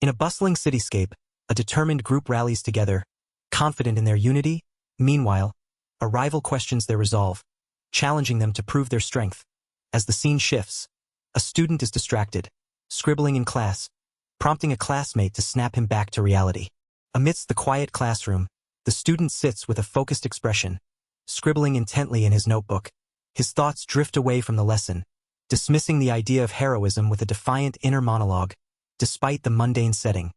In a bustling cityscape, a determined group rallies together, confident in their unity. Meanwhile, a rival questions their resolve, challenging them to prove their strength. As the scene shifts, a student is distracted, scribbling in class, prompting a classmate to snap him back to reality. Amidst the quiet classroom, the student sits with a focused expression, scribbling intently in his notebook. His thoughts drift away from the lesson, dismissing the idea of heroism with a defiant inner monologue. Despite the mundane setting,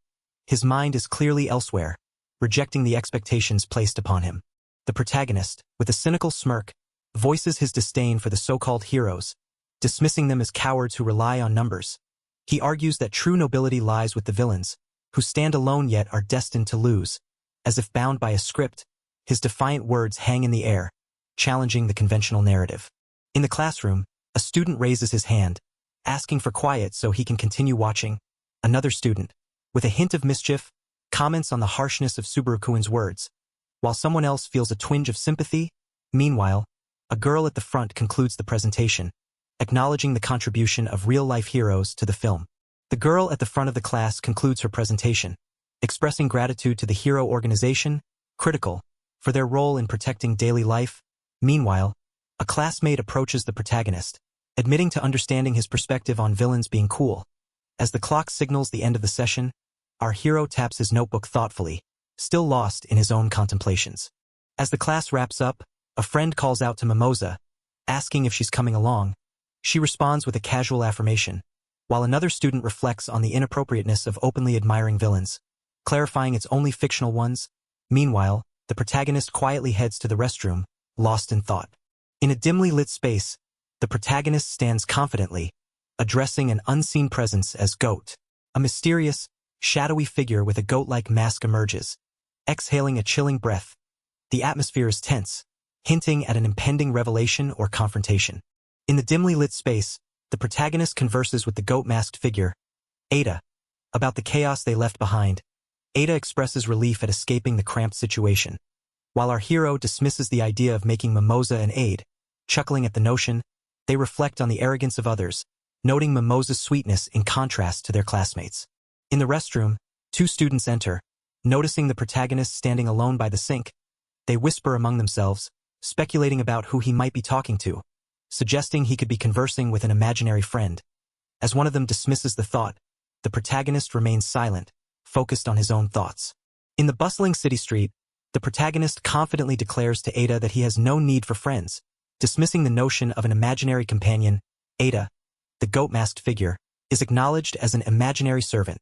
his mind is clearly elsewhere, rejecting the expectations placed upon him. The protagonist, with a cynical smirk, voices his disdain for the so-called heroes, dismissing them as cowards who rely on numbers. He argues that true nobility lies with the villains, who stand alone yet are destined to lose. As if bound by a script, his defiant words hang in the air, challenging the conventional narrative. In the classroom, a student raises his hand, asking for quiet so he can continue watching. Another student, with a hint of mischief, comments on the harshness of Subarukuin's words, while someone else feels a twinge of sympathy. Meanwhile, a girl at the front concludes the presentation, acknowledging the contribution of real-life heroes to the film. The girl at the front of the class concludes her presentation, expressing gratitude to the hero organization, critical, for their role in protecting daily life. Meanwhile, a classmate approaches the protagonist, admitting to understanding his perspective on villains being cool. As the clock signals the end of the session, our hero taps his notebook thoughtfully, still lost in his own contemplations. As the class wraps up, a friend calls out to Mimosa, asking if she's coming along. She responds with a casual affirmation, while another student reflects on the inappropriateness of openly admiring villains, clarifying it's only fictional ones. Meanwhile, the protagonist quietly heads to the restroom, lost in thought. In a dimly lit space, the protagonist stands confidently, addressing an unseen presence as Goat. A mysterious, shadowy figure with a goat-like mask emerges, exhaling a chilling breath. The atmosphere is tense, hinting at an impending revelation or confrontation. In the dimly lit space, the protagonist converses with the goat-masked figure, Ada, about the chaos they left behind. Ada expresses relief at escaping the cramped situation, while our hero dismisses the idea of making Mimosa an aide. Chuckling at the notion, they reflect on the arrogance of others, noting Mimosa's sweetness in contrast to their classmates. In the restroom, two students enter, noticing the protagonist standing alone by the sink. They whisper among themselves, speculating about who he might be talking to, suggesting he could be conversing with an imaginary friend. As one of them dismisses the thought, the protagonist remains silent, focused on his own thoughts. In the bustling city street, the protagonist confidently declares to Ada that he has no need for friends, dismissing the notion of an imaginary companion. Ada, the goat-masked figure, is acknowledged as an imaginary servant,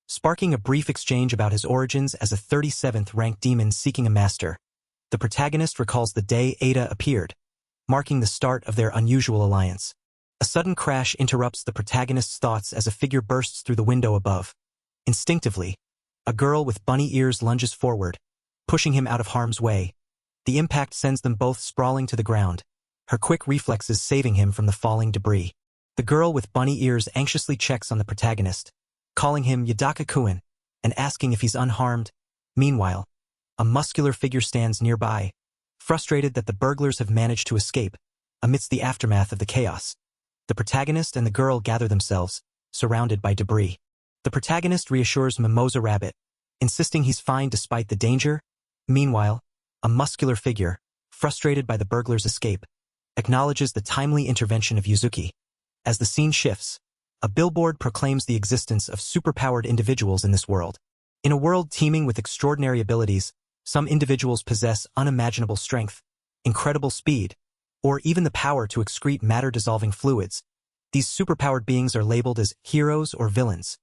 sparking a brief exchange about his origins as a 37th-ranked demon seeking a master. The protagonist recalls the day Ada appeared, marking the start of their unusual alliance. A sudden crash interrupts the protagonist's thoughts as a figure bursts through the window above. Instinctively, a girl with bunny ears lunges forward, pushing him out of harm's way. The impact sends them both sprawling to the ground, her quick reflexes saving him from the falling debris. The girl with bunny ears anxiously checks on the protagonist, calling him Yadaka-kun, and asking if he's unharmed. Meanwhile, a muscular figure stands nearby, frustrated that the burglars have managed to escape. Amidst the aftermath of the chaos, the protagonist and the girl gather themselves, surrounded by debris. The protagonist reassures Mimosa Rabbit, insisting he's fine despite the danger. Meanwhile, a muscular figure, frustrated by the burglars' escape, acknowledges the timely intervention of Yuzuki. As the scene shifts, a billboard proclaims the existence of superpowered individuals in this world. In a world teeming with extraordinary abilities, some individuals possess unimaginable strength, incredible speed, or even the power to excrete matter-dissolving fluids. These superpowered beings are labeled as heroes or villains,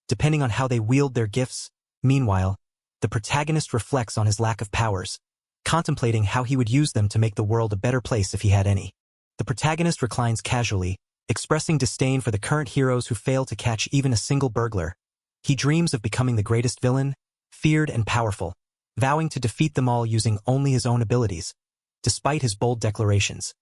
depending on how they wield their gifts. Meanwhile, the protagonist reflects on his lack of powers, contemplating how he would use them to make the world a better place if he had any. The protagonist reclines casually, expressing disdain for the current heroes who fail to catch even a single burglar. He dreams of becoming the greatest villain, feared and powerful, vowing to defeat them all using only his own abilities. Despite his bold declarations,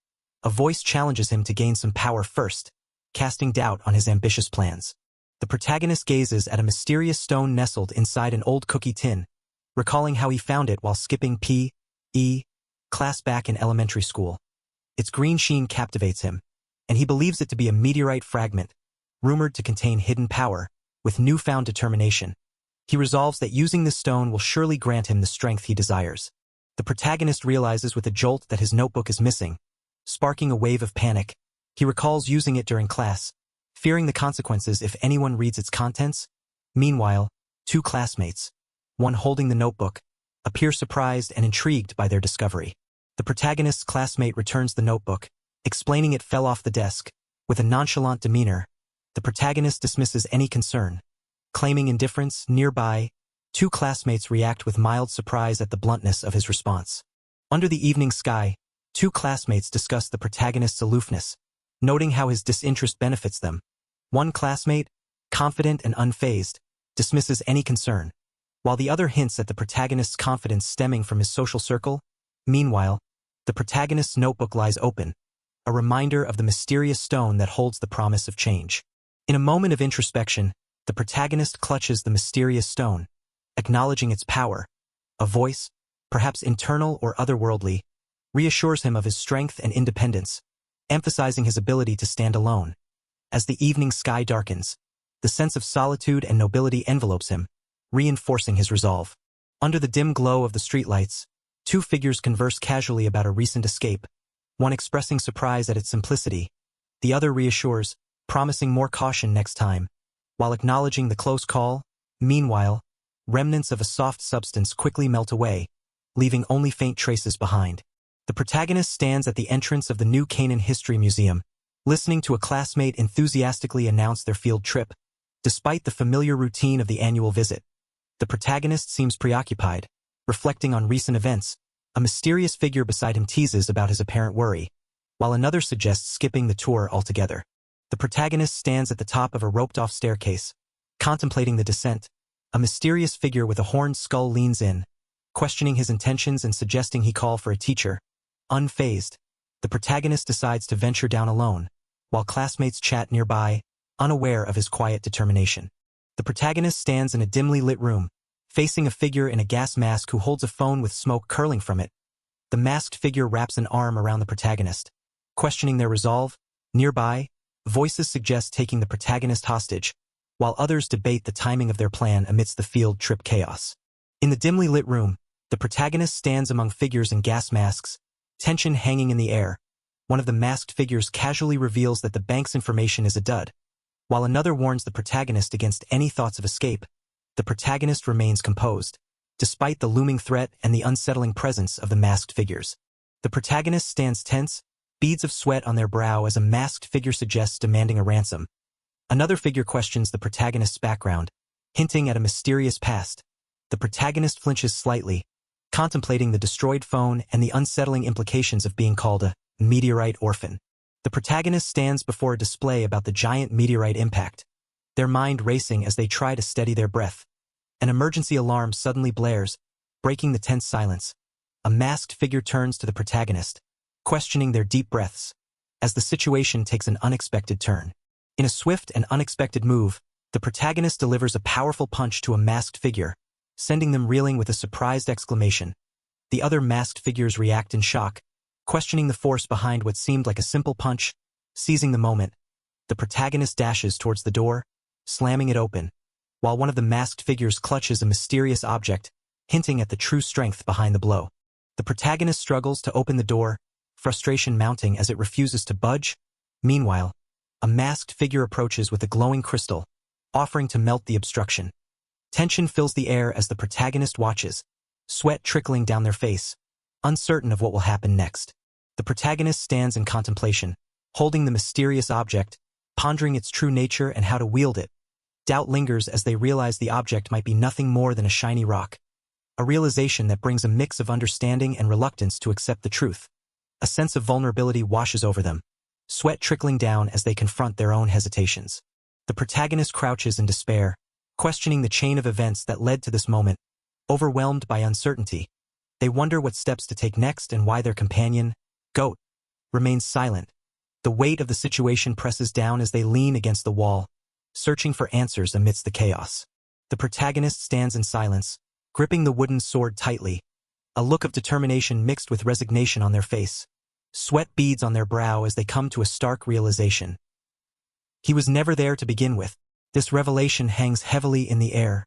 a voice challenges him to gain some power first, casting doubt on his ambitious plans. The protagonist gazes at a mysterious stone nestled inside an old cookie tin, recalling how he found it while skipping P.E. class back in elementary school. Its green sheen captivates him, and he believes it to be a meteorite fragment, rumored to contain hidden power. with newfound determination. He resolves that using this stone will surely grant him the strength he desires. The protagonist realizes with a jolt that his notebook is missing, sparking a wave of panic. He recalls using it during class, fearing the consequences if anyone reads its contents. Meanwhile, two classmates, one holding the notebook, appear surprised and intrigued by their discovery. The protagonist's classmate returns the notebook, explaining it fell off the desk. With a nonchalant demeanor, the protagonist dismisses any concern. Claiming indifference, nearby, two classmates react with mild surprise at the bluntness of his response. Under the evening sky, two classmates discuss the protagonist's aloofness, noting how his disinterest benefits them. One classmate, confident and unfazed, dismisses any concern, while the other hints at the protagonist's confidence stemming from his social circle. Meanwhile, the protagonist's notebook lies open, a reminder of the mysterious stone that holds the promise of change. In a moment of introspection, the protagonist clutches the mysterious stone, acknowledging its power. A voice, perhaps internal or otherworldly, reassures him of his strength and independence, emphasizing his ability to stand alone. As the evening sky darkens, the sense of solitude and nobility envelopes him, reinforcing his resolve. Under the dim glow of the streetlights, two figures converse casually about a recent escape, one expressing surprise at its simplicity, the other reassures, promising more caution next time. While acknowledging the close call, meanwhile, remnants of a soft substance quickly melt away, leaving only faint traces behind. The protagonist stands at the entrance of the New Canaan History Museum, listening to a classmate enthusiastically announce their field trip. Despite the familiar routine of the annual visit, the protagonist seems preoccupied, reflecting on recent events. A mysterious figure beside him teases about his apparent worry, while another suggests skipping the tour altogether. The protagonist stands at the top of a roped-off staircase, contemplating the descent. A mysterious figure with a horned skull leans in, questioning his intentions and suggesting he call for a teacher. Unfazed, the protagonist decides to venture down alone, while classmates chat nearby, unaware of his quiet determination. The protagonist stands in a dimly lit room, facing a figure in a gas mask who holds a phone with smoke curling from it. The masked figure wraps an arm around the protagonist, questioning their resolve. Nearby, voices suggest taking the protagonist hostage, while others debate the timing of their plan amidst the field trip chaos. In the dimly lit room, the protagonist stands among figures in gas masks, tension hanging in the air. One of the masked figures casually reveals that the bank's information is a dud, while another warns the protagonist against any thoughts of escape. The protagonist remains composed, despite the looming threat and the unsettling presence of the masked figures. The protagonist stands tense, beads of sweat on their brow as a masked figure suggests demanding a ransom. Another figure questions the protagonist's background, hinting at a mysterious past. The protagonist flinches slightly, contemplating the destroyed phone and the unsettling implications of being called a meteorite orphan. The protagonist stands before a display about the giant meteorite impact, their mind racing as they try to steady their breath. An emergency alarm suddenly blares, breaking the tense silence. A masked figure turns to the protagonist, questioning their deep breaths, as the situation takes an unexpected turn. In a swift and unexpected move, the protagonist delivers a powerful punch to a masked figure, sending them reeling with a surprised exclamation. The other masked figures react in shock, questioning the force behind what seemed like a simple punch. Seizing the moment, the protagonist dashes towards the door, slamming it open, while one of the masked figures clutches a mysterious object, hinting at the true strength behind the blow. The protagonist struggles to open the door, frustration mounting as it refuses to budge. Meanwhile, a masked figure approaches with a glowing crystal, offering to melt the obstruction. Tension fills the air as the protagonist watches, sweat trickling down their face, uncertain of what will happen next. The protagonist stands in contemplation, holding the mysterious object, pondering its true nature and how to wield it. Doubt lingers as they realize the object might be nothing more than a shiny rock, a realization that brings a mix of understanding and reluctance to accept the truth. A sense of vulnerability washes over them, sweat trickling down as they confront their own hesitations. The protagonist crouches in despair, questioning the chain of events that led to this moment. Overwhelmed by uncertainty, they wonder what steps to take next and why their companion, Goat, remains silent. The weight of the situation presses down as they lean against the wall, searching for answers amidst the chaos. The protagonist stands in silence, gripping the wooden sword tightly, a look of determination mixed with resignation on their face. Sweat beads on their brow as they come to a stark realization. He was never there to begin with. This revelation hangs heavily in the air,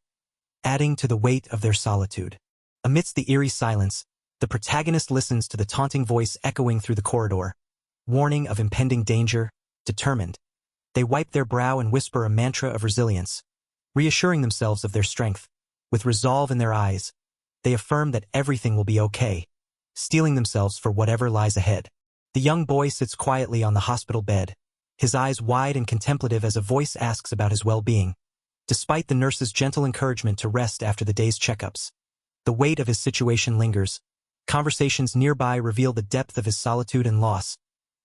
adding to the weight of their solitude. Amidst the eerie silence, the protagonist listens to the taunting voice echoing through the corridor, warning of impending danger, determined. They wipe their brow and whisper a mantra of resilience, reassuring themselves of their strength. With resolve in their eyes, they affirm that everything will be okay, steeling themselves for whatever lies ahead. The young boy sits quietly on the hospital bed, his eyes wide and contemplative as a voice asks about his well-being. Despite the nurse's gentle encouragement to rest after the day's checkups, the weight of his situation lingers. Conversations nearby reveal the depth of his solitude and loss,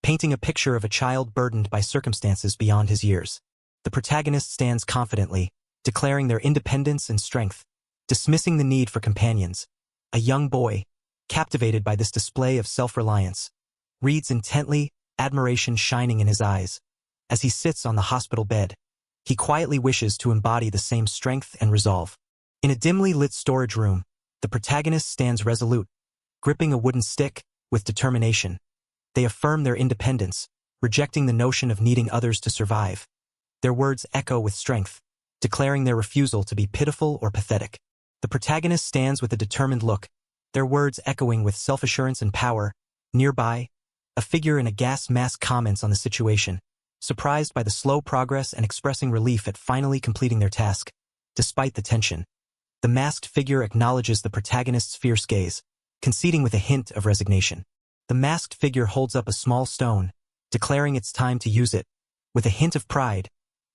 painting a picture of a child burdened by circumstances beyond his years. The protagonist stands confidently, declaring their independence and strength, dismissing the need for companions. A young boy, captivated by this display of self-reliance, reads intently, admiration shining in his eyes. As he sits on the hospital bed, he quietly wishes to embody the same strength and resolve. In a dimly lit storage room, the protagonist stands resolute, gripping a wooden stick with determination. They affirm their independence, rejecting the notion of needing others to survive. Their words echo with strength, declaring their refusal to be pitiful or pathetic. The protagonist stands with a determined look, their words echoing with self-assurance and power. Nearby, a figure in a gas mask comments on the situation, surprised by the slow progress and expressing relief at finally completing their task. Despite the tension, the masked figure acknowledges the protagonist's fierce gaze, conceding with a hint of resignation. The masked figure holds up a small stone, declaring it's time to use it. With a hint of pride,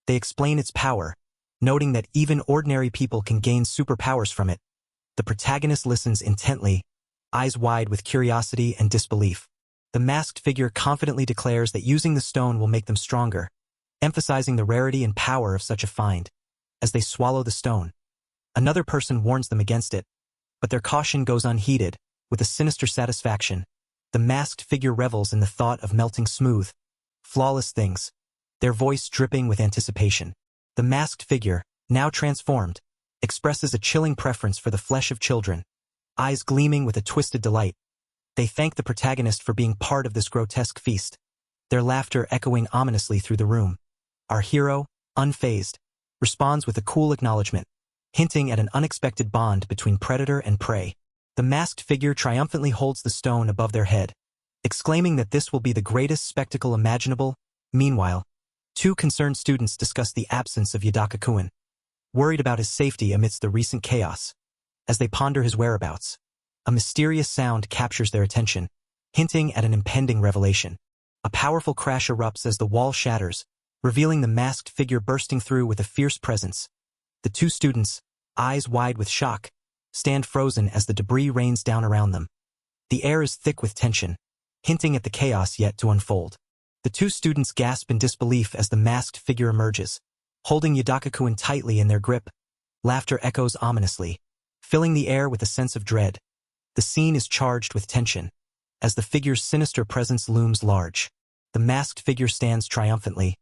they explain its power, noting that even ordinary people can gain superpowers from it. The protagonist listens intently, eyes wide with curiosity and disbelief. The masked figure confidently declares that using the stone will make them stronger, emphasizing the rarity and power of such a find. As they swallow the stone, another person warns them against it, but their caution goes unheeded. With a sinister satisfaction, the masked figure revels in the thought of melting smooth, flawless things, their voice dripping with anticipation. The masked figure, now transformed, expresses a chilling preference for the flesh of children, eyes gleaming with a twisted delight. They thank the protagonist for being part of this grotesque feast, their laughter echoing ominously through the room. Our hero, unfazed, responds with a cool acknowledgement, hinting at an unexpected bond between predator and prey. The masked figure triumphantly holds the stone above their head, exclaiming that this will be the greatest spectacle imaginable. Meanwhile, two concerned students discuss the absence of Yadaka-kun, worried about his safety amidst the recent chaos. As they ponder his whereabouts, a mysterious sound captures their attention, hinting at an impending revelation. A powerful crash erupts as the wall shatters, revealing the masked figure bursting through with a fierce presence. The two students, eyes wide with shock, stand frozen as the debris rains down around them. The air is thick with tension, hinting at the chaos yet to unfold. The two students gasp in disbelief as the masked figure emerges, holding Yadaka-kun tightly in their grip. Laughter echoes ominously, filling the air with a sense of dread. The scene is charged with tension, as the figure's sinister presence looms large. The masked figure stands triumphantly,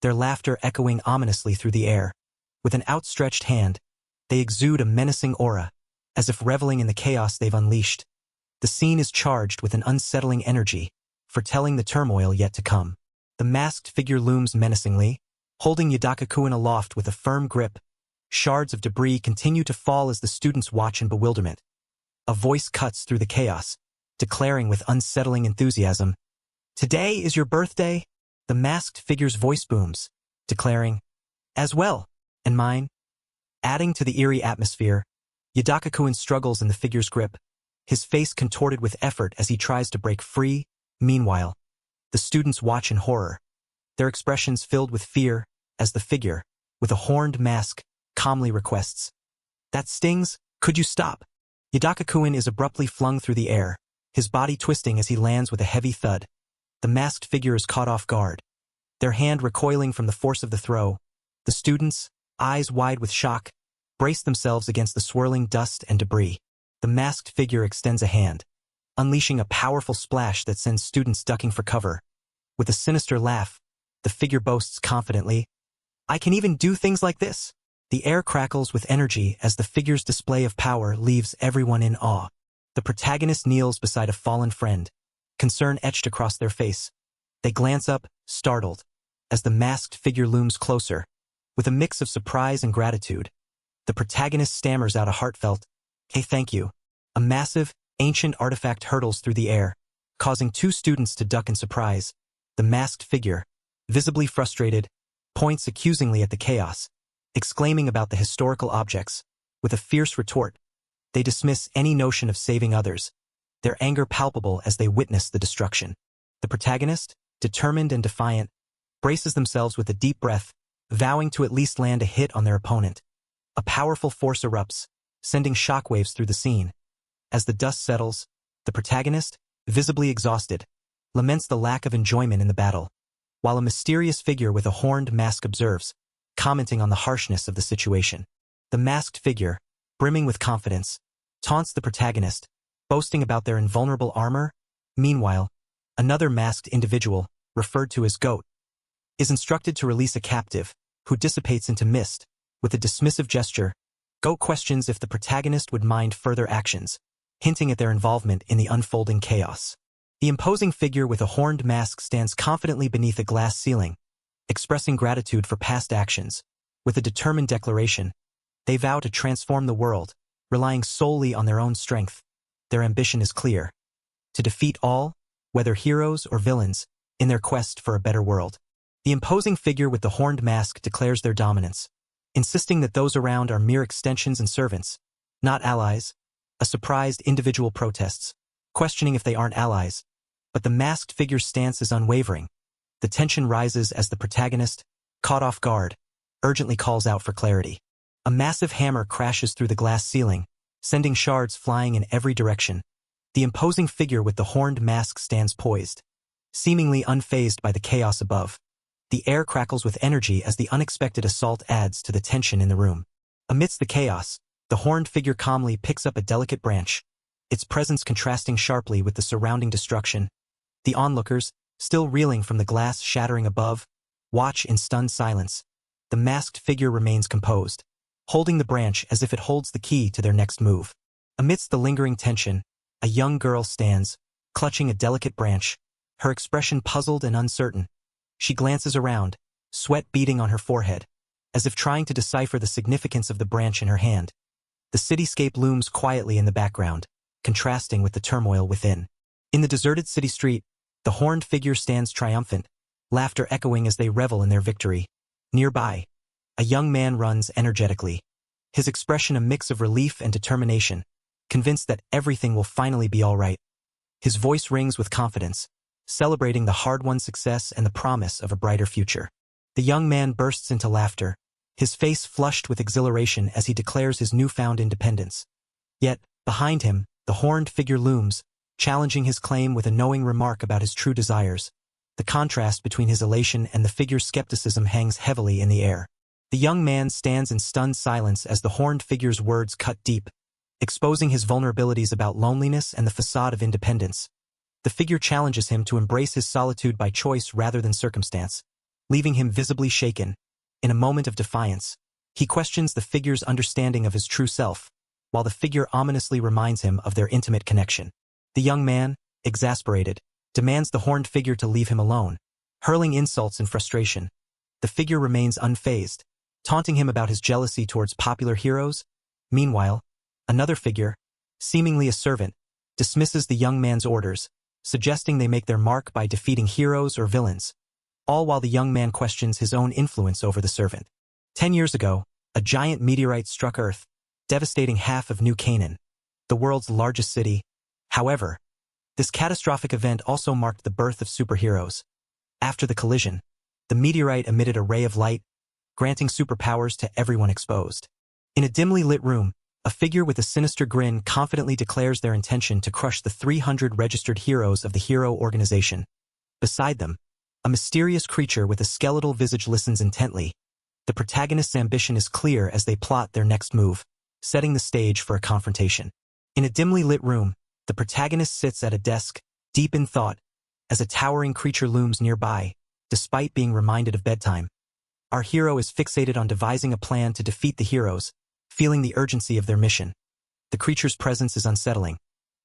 their laughter echoing ominously through the air. With an outstretched hand, they exude a menacing aura, as if reveling in the chaos they've unleashed. The scene is charged with an unsettling energy, foretelling the turmoil yet to come. The masked figure looms menacingly, holding Yadaka-kun aloft with a firm grip. Shards of debris continue to fall as the students watch in bewilderment. A voice cuts through the chaos, declaring with unsettling enthusiasm, "Today is your birthday?" The masked figure's voice booms, declaring, "As well, and mine." Adding to the eerie atmosphere, Yadaka-kun struggles in the figure's grip, his face contorted with effort as he tries to break free. Meanwhile, the students watch in horror, their expressions filled with fear, as the figure, with a horned mask, calmly requests, "That stings, could you stop?" Yadaka-kun is abruptly flung through the air, his body twisting as he lands with a heavy thud. The masked figure is caught off guard, their hand recoiling from the force of the throw. The students, eyes wide with shock, brace themselves against the swirling dust and debris. The masked figure extends a hand, unleashing a powerful splash that sends students ducking for cover. With a sinister laugh, the figure boasts confidently, "I can even do things like this." The air crackles with energy as the figure's display of power leaves everyone in awe. The protagonist kneels beside a fallen friend, concern etched across their face. They glance up, startled, as the masked figure looms closer, With a mix of surprise and gratitude, the protagonist stammers out a heartfelt, "Hey, thank you." A massive, ancient artifact hurtles through the air, causing two students to duck in surprise. The masked figure, visibly frustrated, points accusingly at the chaos, exclaiming about the historical objects. With a fierce retort, they dismiss any notion of saving others, their anger palpable as they witness the destruction. The protagonist, determined and defiant, braces themselves with a deep breath, vowing to at least land a hit on their opponent. A powerful force erupts, sending shockwaves through the scene. As the dust settles, the protagonist, visibly exhausted, laments the lack of enjoyment in the battle, while a mysterious figure with a horned mask observes, commenting on the harshness of the situation. The masked figure, brimming with confidence, taunts the protagonist, boasting about their invulnerable armor. Meanwhile, another masked individual, referred to as Goat, is instructed to release a captive, who dissipates into mist. With a dismissive gesture, Goat questions if the protagonist would mind further actions, hinting at their involvement in the unfolding chaos. The imposing figure with a horned mask stands confidently beneath a glass ceiling, expressing gratitude for past actions. With a determined declaration, they vow to transform the world, relying solely on their own strength. Their ambition is clear: to defeat all, whether heroes or villains, in their quest for a better world. The imposing figure with the horned mask declares their dominance, insisting that those around are mere extensions and servants, not allies. A surprised individual protests, questioning if they aren't allies, but the masked figure's stance is unwavering. The tension rises as the protagonist, caught off guard, urgently calls out for clarity. A massive hammer crashes through the glass ceiling, sending shards flying in every direction. The imposing figure with the horned mask stands poised, seemingly unfazed by the chaos above. The air crackles with energy as the unexpected assault adds to the tension in the room. Amidst the chaos, the horned figure calmly picks up a delicate branch, its presence contrasting sharply with the surrounding destruction. The onlookers, still reeling from the glass shattering above, watch in stunned silence. The masked figure remains composed, holding the branch as if it holds the key to their next move. Amidst the lingering tension, a young girl stands, clutching a delicate branch, her expression puzzled and uncertain. She glances around, sweat beading on her forehead, as if trying to decipher the significance of the branch in her hand. The cityscape looms quietly in the background, contrasting with the turmoil within. In the deserted city street, the horned figure stands triumphant, laughter echoing as they revel in their victory. Nearby, a young man runs energetically, his expression a mix of relief and determination, convinced that everything will finally be all right. His voice rings with confidence, celebrating the hard-won success and the promise of a brighter future. The young man bursts into laughter, his face flushed with exhilaration as he declares his newfound independence. Yet, behind him, the horned figure looms, challenging his claim with a knowing remark about his true desires. The contrast between his elation and the figure's skepticism hangs heavily in the air. The young man stands in stunned silence as the horned figure's words cut deep, exposing his vulnerabilities about loneliness and the facade of independence. The figure challenges him to embrace his solitude by choice rather than circumstance, leaving him visibly shaken. In a moment of defiance, he questions the figure's understanding of his true self, while the figure ominously reminds him of their intimate connection. The young man, exasperated, demands the horned figure to leave him alone, hurling insults and frustration. The figure remains unfazed, taunting him about his jealousy towards popular heroes. Meanwhile, another figure, seemingly a servant, dismisses the young man's orders, suggesting they make their mark by defeating heroes or villains, all while the young man questions his own influence over the servant. 10 years ago, a giant meteorite struck Earth, devastating half of New Canaan, the world's largest city. However, this catastrophic event also marked the birth of superheroes. After the collision, the meteorite emitted a ray of light, granting superpowers to everyone exposed. In a dimly lit room, a figure with a sinister grin confidently declares their intention to crush the 300 registered heroes of the Hero Organization. Beside them, a mysterious creature with a skeletal visage listens intently. The protagonist's ambition is clear as they plot their next move, setting the stage for a confrontation. In a dimly lit room, the protagonist sits at a desk, deep in thought, as a towering creature looms nearby, despite being reminded of bedtime. Our hero is fixated on devising a plan to defeat the heroes, feeling the urgency of their mission. The creature's presence is unsettling,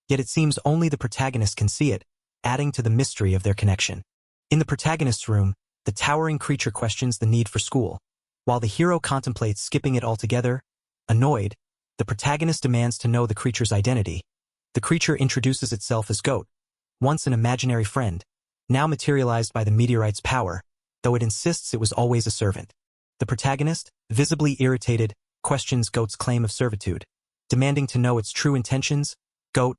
yet it seems only the protagonist can see it, adding to the mystery of their connection. In the protagonist's room, the towering creature questions the need for school, While the hero contemplates skipping it altogether, annoyed, the protagonist demands to know the creature's identity. The creature introduces itself as Goat, once an imaginary friend, now materialized by the meteorite's power, though it insists it was always a servant. The protagonist, visibly irritated, questions Goat's claim of servitude. Demanding to know its true intentions, Goat,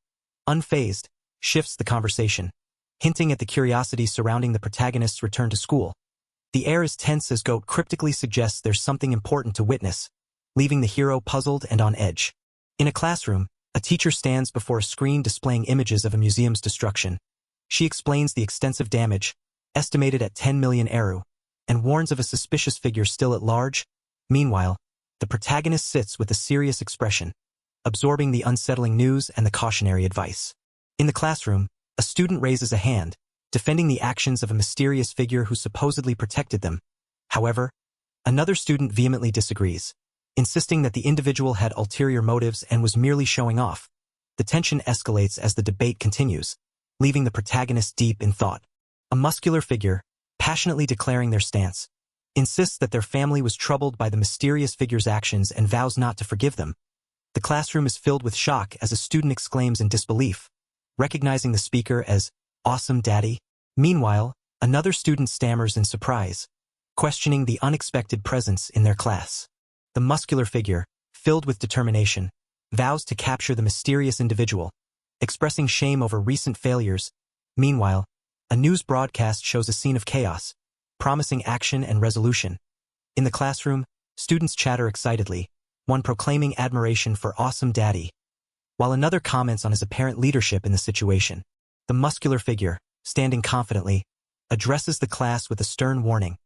unfazed, shifts the conversation, hinting at the curiosity surrounding the protagonist's return to school. The air is tense as Goat cryptically suggests there's something important to witness, leaving the hero puzzled and on edge. In a classroom, a teacher stands before a screen displaying images of a museum's destruction. She explains the extensive damage, estimated at 10 million eru, and warns of a suspicious figure still at large. Meanwhile, the protagonist sits with a serious expression, absorbing the unsettling news and the cautionary advice. In the classroom, a student raises a hand, defending the actions of a mysterious figure who supposedly protected them. However, another student vehemently disagrees, insisting that the individual had ulterior motives and was merely showing off. The tension escalates as the debate continues, leaving the protagonist deep in thought. A muscular figure, passionately declaring their stance, insists that their family was troubled by the mysterious figure's actions and vows not to forgive them. The classroom is filled with shock as a student exclaims in disbelief, recognizing the speaker as "Awesome Daddy." Meanwhile, another student stammers in surprise, questioning the unexpected presence in their class. The muscular figure, filled with determination, vows to capture the mysterious individual, expressing shame over recent failures. Meanwhile, a news broadcast shows a scene of chaos, promising action and resolution. In the classroom, students chatter excitedly, one proclaiming admiration for Awesome Daddy, while another comments on his apparent leadership in the situation. The muscular figure, standing confidently, addresses the class with a stern warning.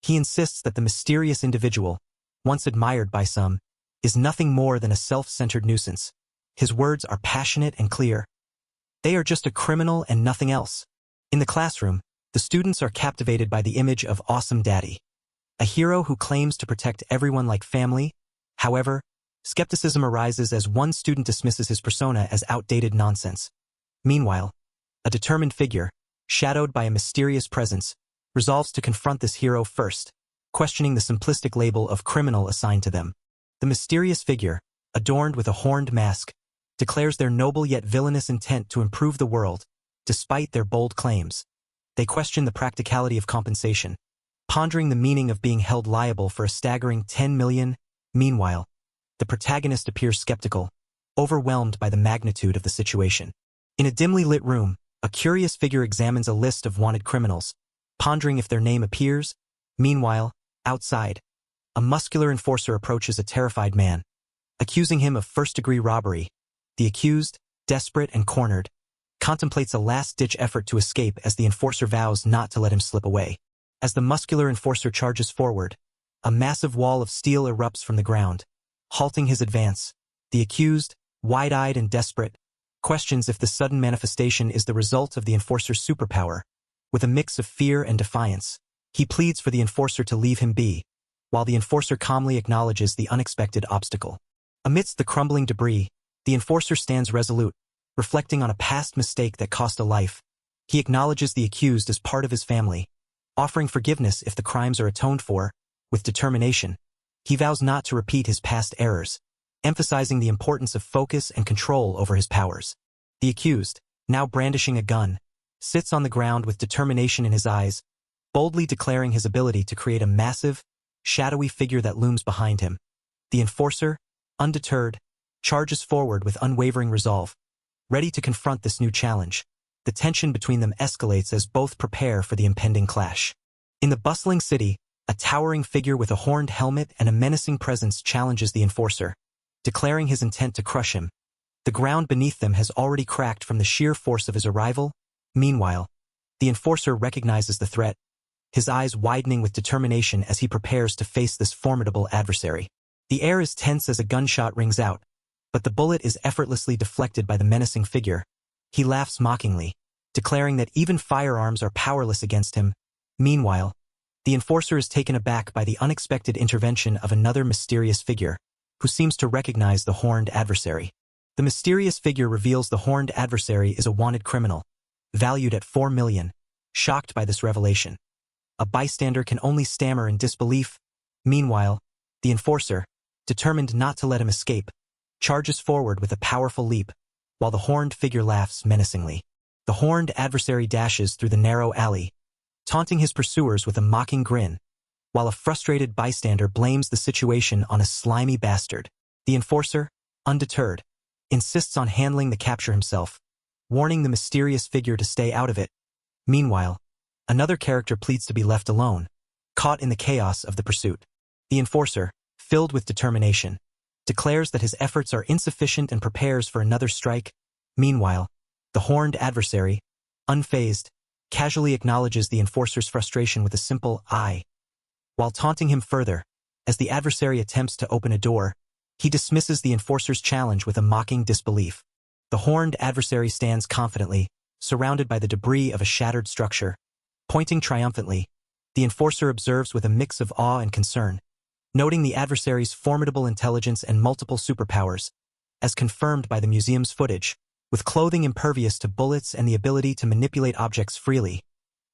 He insists that the mysterious individual, once admired by some, is nothing more than a self-centered nuisance. His words are passionate and clear. They are just a criminal and nothing else. In the classroom, the students are captivated by the image of Awesome Daddy, a hero who claims to protect everyone like family. However, skepticism arises as one student dismisses his persona as outdated nonsense. Meanwhile, a determined figure, shadowed by a mysterious presence, resolves to confront this hero first, questioning the simplistic label of criminal assigned to them. The mysterious figure, adorned with a horned mask, declares their noble yet villainous intent to improve the world, despite their bold claims. They question the practicality of compensation, pondering the meaning of being held liable for a staggering 10 million. Meanwhile, the protagonist appears skeptical, overwhelmed by the magnitude of the situation. In a dimly lit room, a curious figure examines a list of wanted criminals, pondering if their name appears. Meanwhile, outside, a muscular enforcer approaches a terrified man, accusing him of first-degree robbery. The accused, desperate and cornered, contemplates a last-ditch effort to escape as the enforcer vows not to let him slip away. As the muscular enforcer charges forward, a massive wall of steel erupts from the ground, halting his advance. The accused, wide-eyed and desperate, questions if the sudden manifestation is the result of the enforcer's superpower. With a mix of fear and defiance, he pleads for the enforcer to leave him be, while the enforcer calmly acknowledges the unexpected obstacle. Amidst the crumbling debris, the enforcer stands resolute, reflecting on a past mistake that cost a life. He acknowledges the accused as part of his family, offering forgiveness if the crimes are atoned for. With determination, he vows not to repeat his past errors, emphasizing the importance of focus and control over his powers. The accused, now brandishing a gun, sits on the ground with determination in his eyes, boldly declaring his ability to create a massive, shadowy figure that looms behind him. The enforcer, undeterred, charges forward with unwavering resolve, ready to confront this new challenge. The tension between them escalates as both prepare for the impending clash. In the bustling city, a towering figure with a horned helmet and a menacing presence challenges the enforcer, declaring his intent to crush him. The ground beneath them has already cracked from the sheer force of his arrival. Meanwhile, the enforcer recognizes the threat, his eyes widening with determination as he prepares to face this formidable adversary. The air is tense as a gunshot rings out, but the bullet is effortlessly deflected by the menacing figure. He laughs mockingly, declaring that even firearms are powerless against him. Meanwhile, the enforcer is taken aback by the unexpected intervention of another mysterious figure, who seems to recognize the horned adversary. The mysterious figure reveals the horned adversary is a wanted criminal, valued at 4 million. Shocked by this revelation, a bystander can only stammer in disbelief. Meanwhile, the enforcer, determined not to let him escape, charges forward with a powerful leap, while the horned figure laughs menacingly. The horned adversary dashes through the narrow alley, taunting his pursuers with a mocking grin, while a frustrated bystander blames the situation on a slimy bastard. The enforcer, undeterred, insists on handling the capture himself, warning the mysterious figure to stay out of it. Meanwhile, another character pleads to be left alone, caught in the chaos of the pursuit. The enforcer, filled with determination, declares that his efforts are insufficient and prepares for another strike. Meanwhile, the horned adversary, unfazed, casually acknowledges the enforcer's frustration with a simple "I." While taunting him further, as the adversary attempts to open a door, he dismisses the enforcer's challenge with a mocking disbelief. The horned adversary stands confidently, surrounded by the debris of a shattered structure. Pointing triumphantly, the enforcer observes with a mix of awe and concern, noting the adversary's formidable intelligence and multiple superpowers, as confirmed by the museum's footage. With clothing impervious to bullets and the ability to manipulate objects freely,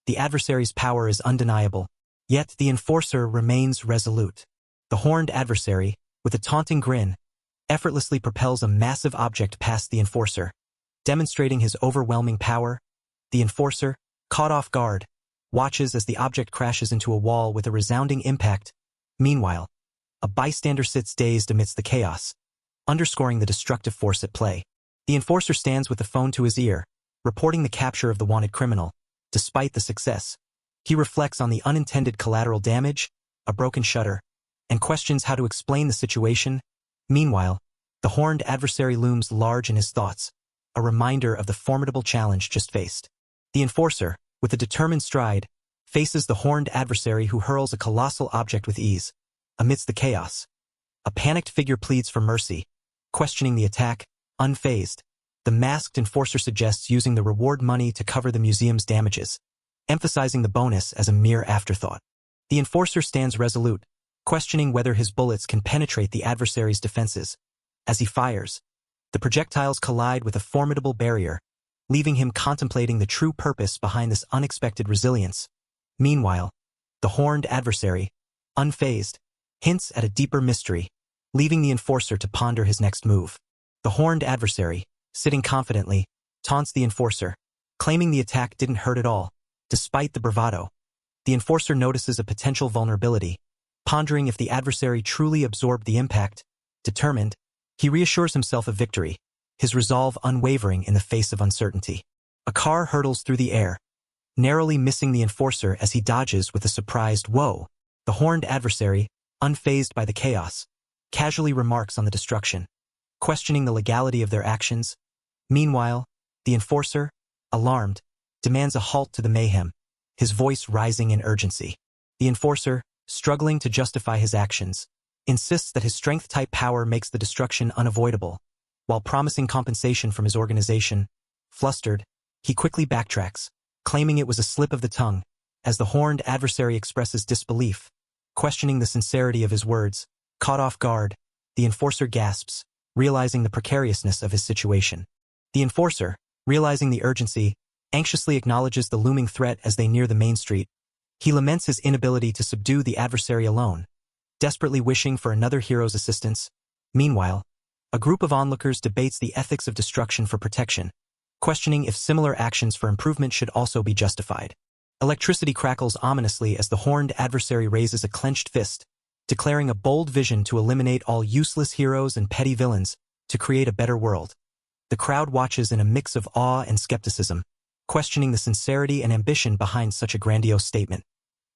the adversary's power is undeniable, yet the enforcer remains resolute. The horned adversary, with a taunting grin, effortlessly propels a massive object past the enforcer, demonstrating his overwhelming power. The enforcer, caught off guard, watches as the object crashes into a wall with a resounding impact. Meanwhile, a bystander sits dazed amidst the chaos, underscoring the destructive force at play. The enforcer stands with the phone to his ear, reporting the capture of the wanted criminal. Despite the success, he reflects on the unintended collateral damage, a broken shutter, and questions how to explain the situation. Meanwhile, the horned adversary looms large in his thoughts, a reminder of the formidable challenge just faced. The enforcer, with a determined stride, faces the horned adversary who hurls a colossal object with ease. Amidst the chaos, a panicked figure pleads for mercy, questioning the attack. Unfazed, the masked enforcer suggests using the reward money to cover the museum's damages, emphasizing the bonus as a mere afterthought. The enforcer stands resolute, questioning whether his bullets can penetrate the adversary's defenses. As he fires, the projectiles collide with a formidable barrier, leaving him contemplating the true purpose behind this unexpected resilience. Meanwhile, the horned adversary, unfazed, hints at a deeper mystery, leaving the enforcer to ponder his next move. The horned adversary, sitting confidently, taunts the enforcer, claiming the attack didn't hurt at all. Despite the bravado, the enforcer notices a potential vulnerability, pondering if the adversary truly absorbed the impact. Determined, he reassures himself of victory, his resolve unwavering in the face of uncertainty. A car hurtles through the air, narrowly missing the enforcer as he dodges with a surprised "whoa." The horned adversary, unfazed by the chaos, casually remarks on the destruction, questioning the legality of their actions. Meanwhile, the enforcer, alarmed, demands a halt to the mayhem, his voice rising in urgency. The enforcer, struggling to justify his actions, insists that his strength-type power makes the destruction unavoidable, while promising compensation from his organization. Flustered, he quickly backtracks, claiming it was a slip of the tongue, as the horned adversary expresses disbelief, questioning the sincerity of his words. Caught off guard, the enforcer gasps, realizing the precariousness of his situation. The enforcer, realizing the urgency, anxiously acknowledges the looming threat as they near the main street. He laments his inability to subdue the adversary alone, desperately wishing for another hero's assistance. Meanwhile, a group of onlookers debates the ethics of destruction for protection, questioning if similar actions for improvement should also be justified. Electricity crackles ominously as the horned adversary raises a clenched fist, declaring a bold vision to eliminate all useless heroes and petty villains, to create a better world. The crowd watches in a mix of awe and skepticism, questioning the sincerity and ambition behind such a grandiose statement.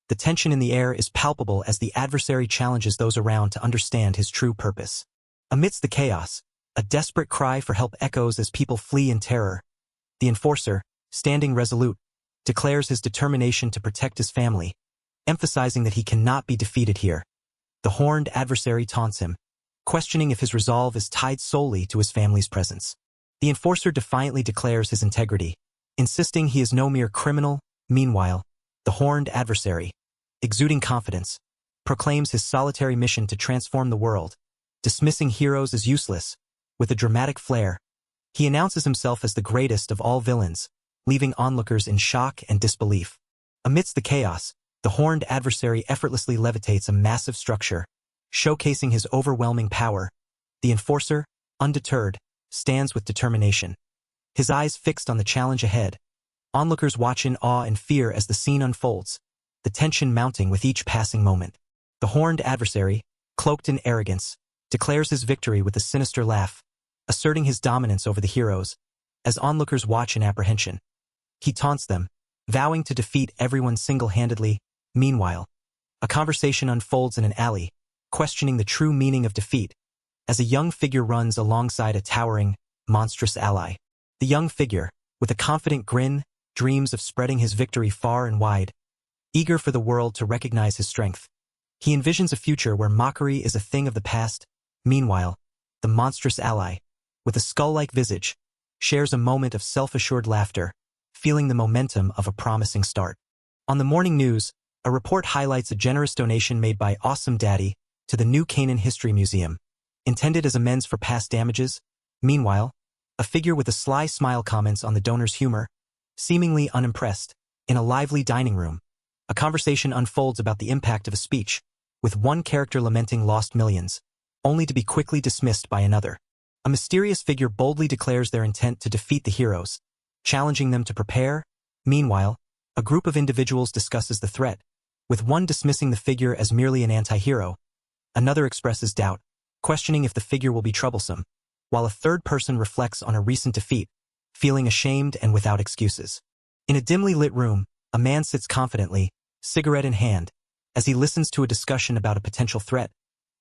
The tension in the air is palpable as the adversary challenges those around to understand his true purpose. Amidst the chaos, a desperate cry for help echoes as people flee in terror. The enforcer, standing resolute, declares his determination to protect his family, emphasizing that he cannot be defeated here. The horned adversary taunts him, questioning if his resolve is tied solely to his family's presence. The enforcer defiantly declares his integrity, insisting he is no mere criminal. Meanwhile, the horned adversary, exuding confidence, proclaims his solitary mission to transform the world, dismissing heroes as useless. With a dramatic flair, he announces himself as the greatest of all villains, leaving onlookers in shock and disbelief. Amidst the chaos, the horned adversary effortlessly levitates a massive structure, showcasing his overwhelming power. The enforcer, undeterred, stands with determination, his eyes fixed on the challenge ahead. Onlookers watch in awe and fear as the scene unfolds, the tension mounting with each passing moment. The horned adversary, cloaked in arrogance, declares his victory with a sinister laugh, asserting his dominance over the heroes. As onlookers watch in apprehension, he taunts them, vowing to defeat everyone single-handedly. Meanwhile, a conversation unfolds in an alley, questioning the true meaning of defeat, as a young figure runs alongside a towering, monstrous ally. The young figure, with a confident grin, dreams of spreading his victory far and wide, eager for the world to recognize his strength. He envisions a future where mockery is a thing of the past. Meanwhile, the monstrous ally, with a skull-like visage, shares a moment of self-assured laughter, feeling the momentum of a promising start. On the morning news, a report highlights a generous donation made by Awesome Daddy to the New Canaan History Museum, intended as amends for past damages. Meanwhile, a figure with a sly smile comments on the donor's humor, seemingly unimpressed. In a lively dining room, a conversation unfolds about the impact of a speech, with one character lamenting lost millions, only to be quickly dismissed by another. A mysterious figure boldly declares their intent to defeat the heroes, challenging them to prepare. Meanwhile, a group of individuals discusses the threat, with one dismissing the figure as merely an anti-hero. Another expresses doubt, questioning if the figure will be troublesome, while a third person reflects on a recent defeat, feeling ashamed and without excuses. In a dimly lit room, a man sits confidently, cigarette in hand, as he listens to a discussion about a potential threat.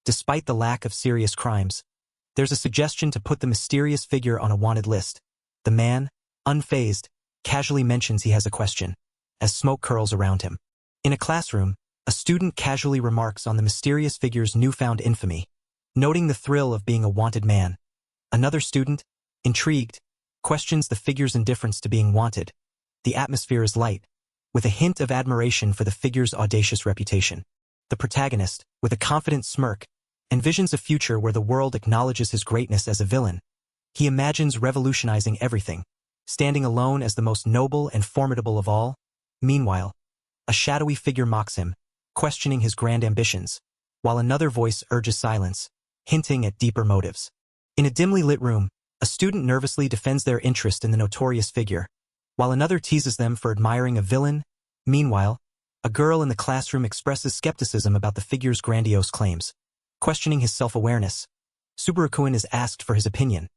Despite the lack of serious crimes, there's a suggestion to put the mysterious figure on a wanted list. The man, unfazed, casually mentions he has a question, as smoke curls around him. In a classroom, a student casually remarks on the mysterious figure's newfound infamy, noting the thrill of being a wanted man. Another student, intrigued, questions the figure's indifference to being wanted. The atmosphere is light, with a hint of admiration for the figure's audacious reputation. The protagonist, with a confident smirk, envisions a future where the world acknowledges his greatness as a villain. He imagines revolutionizing everything, standing alone as the most noble and formidable of all. Meanwhile, a shadowy figure mocks him, questioning his grand ambitions, while another voice urges silence, hinting at deeper motives. In a dimly lit room, a student nervously defends their interest in the notorious figure, while another teases them for admiring a villain. Meanwhile, a girl in the classroom expresses skepticism about the figure's grandiose claims, questioning his self-awareness. Supervillain is asked for his opinion,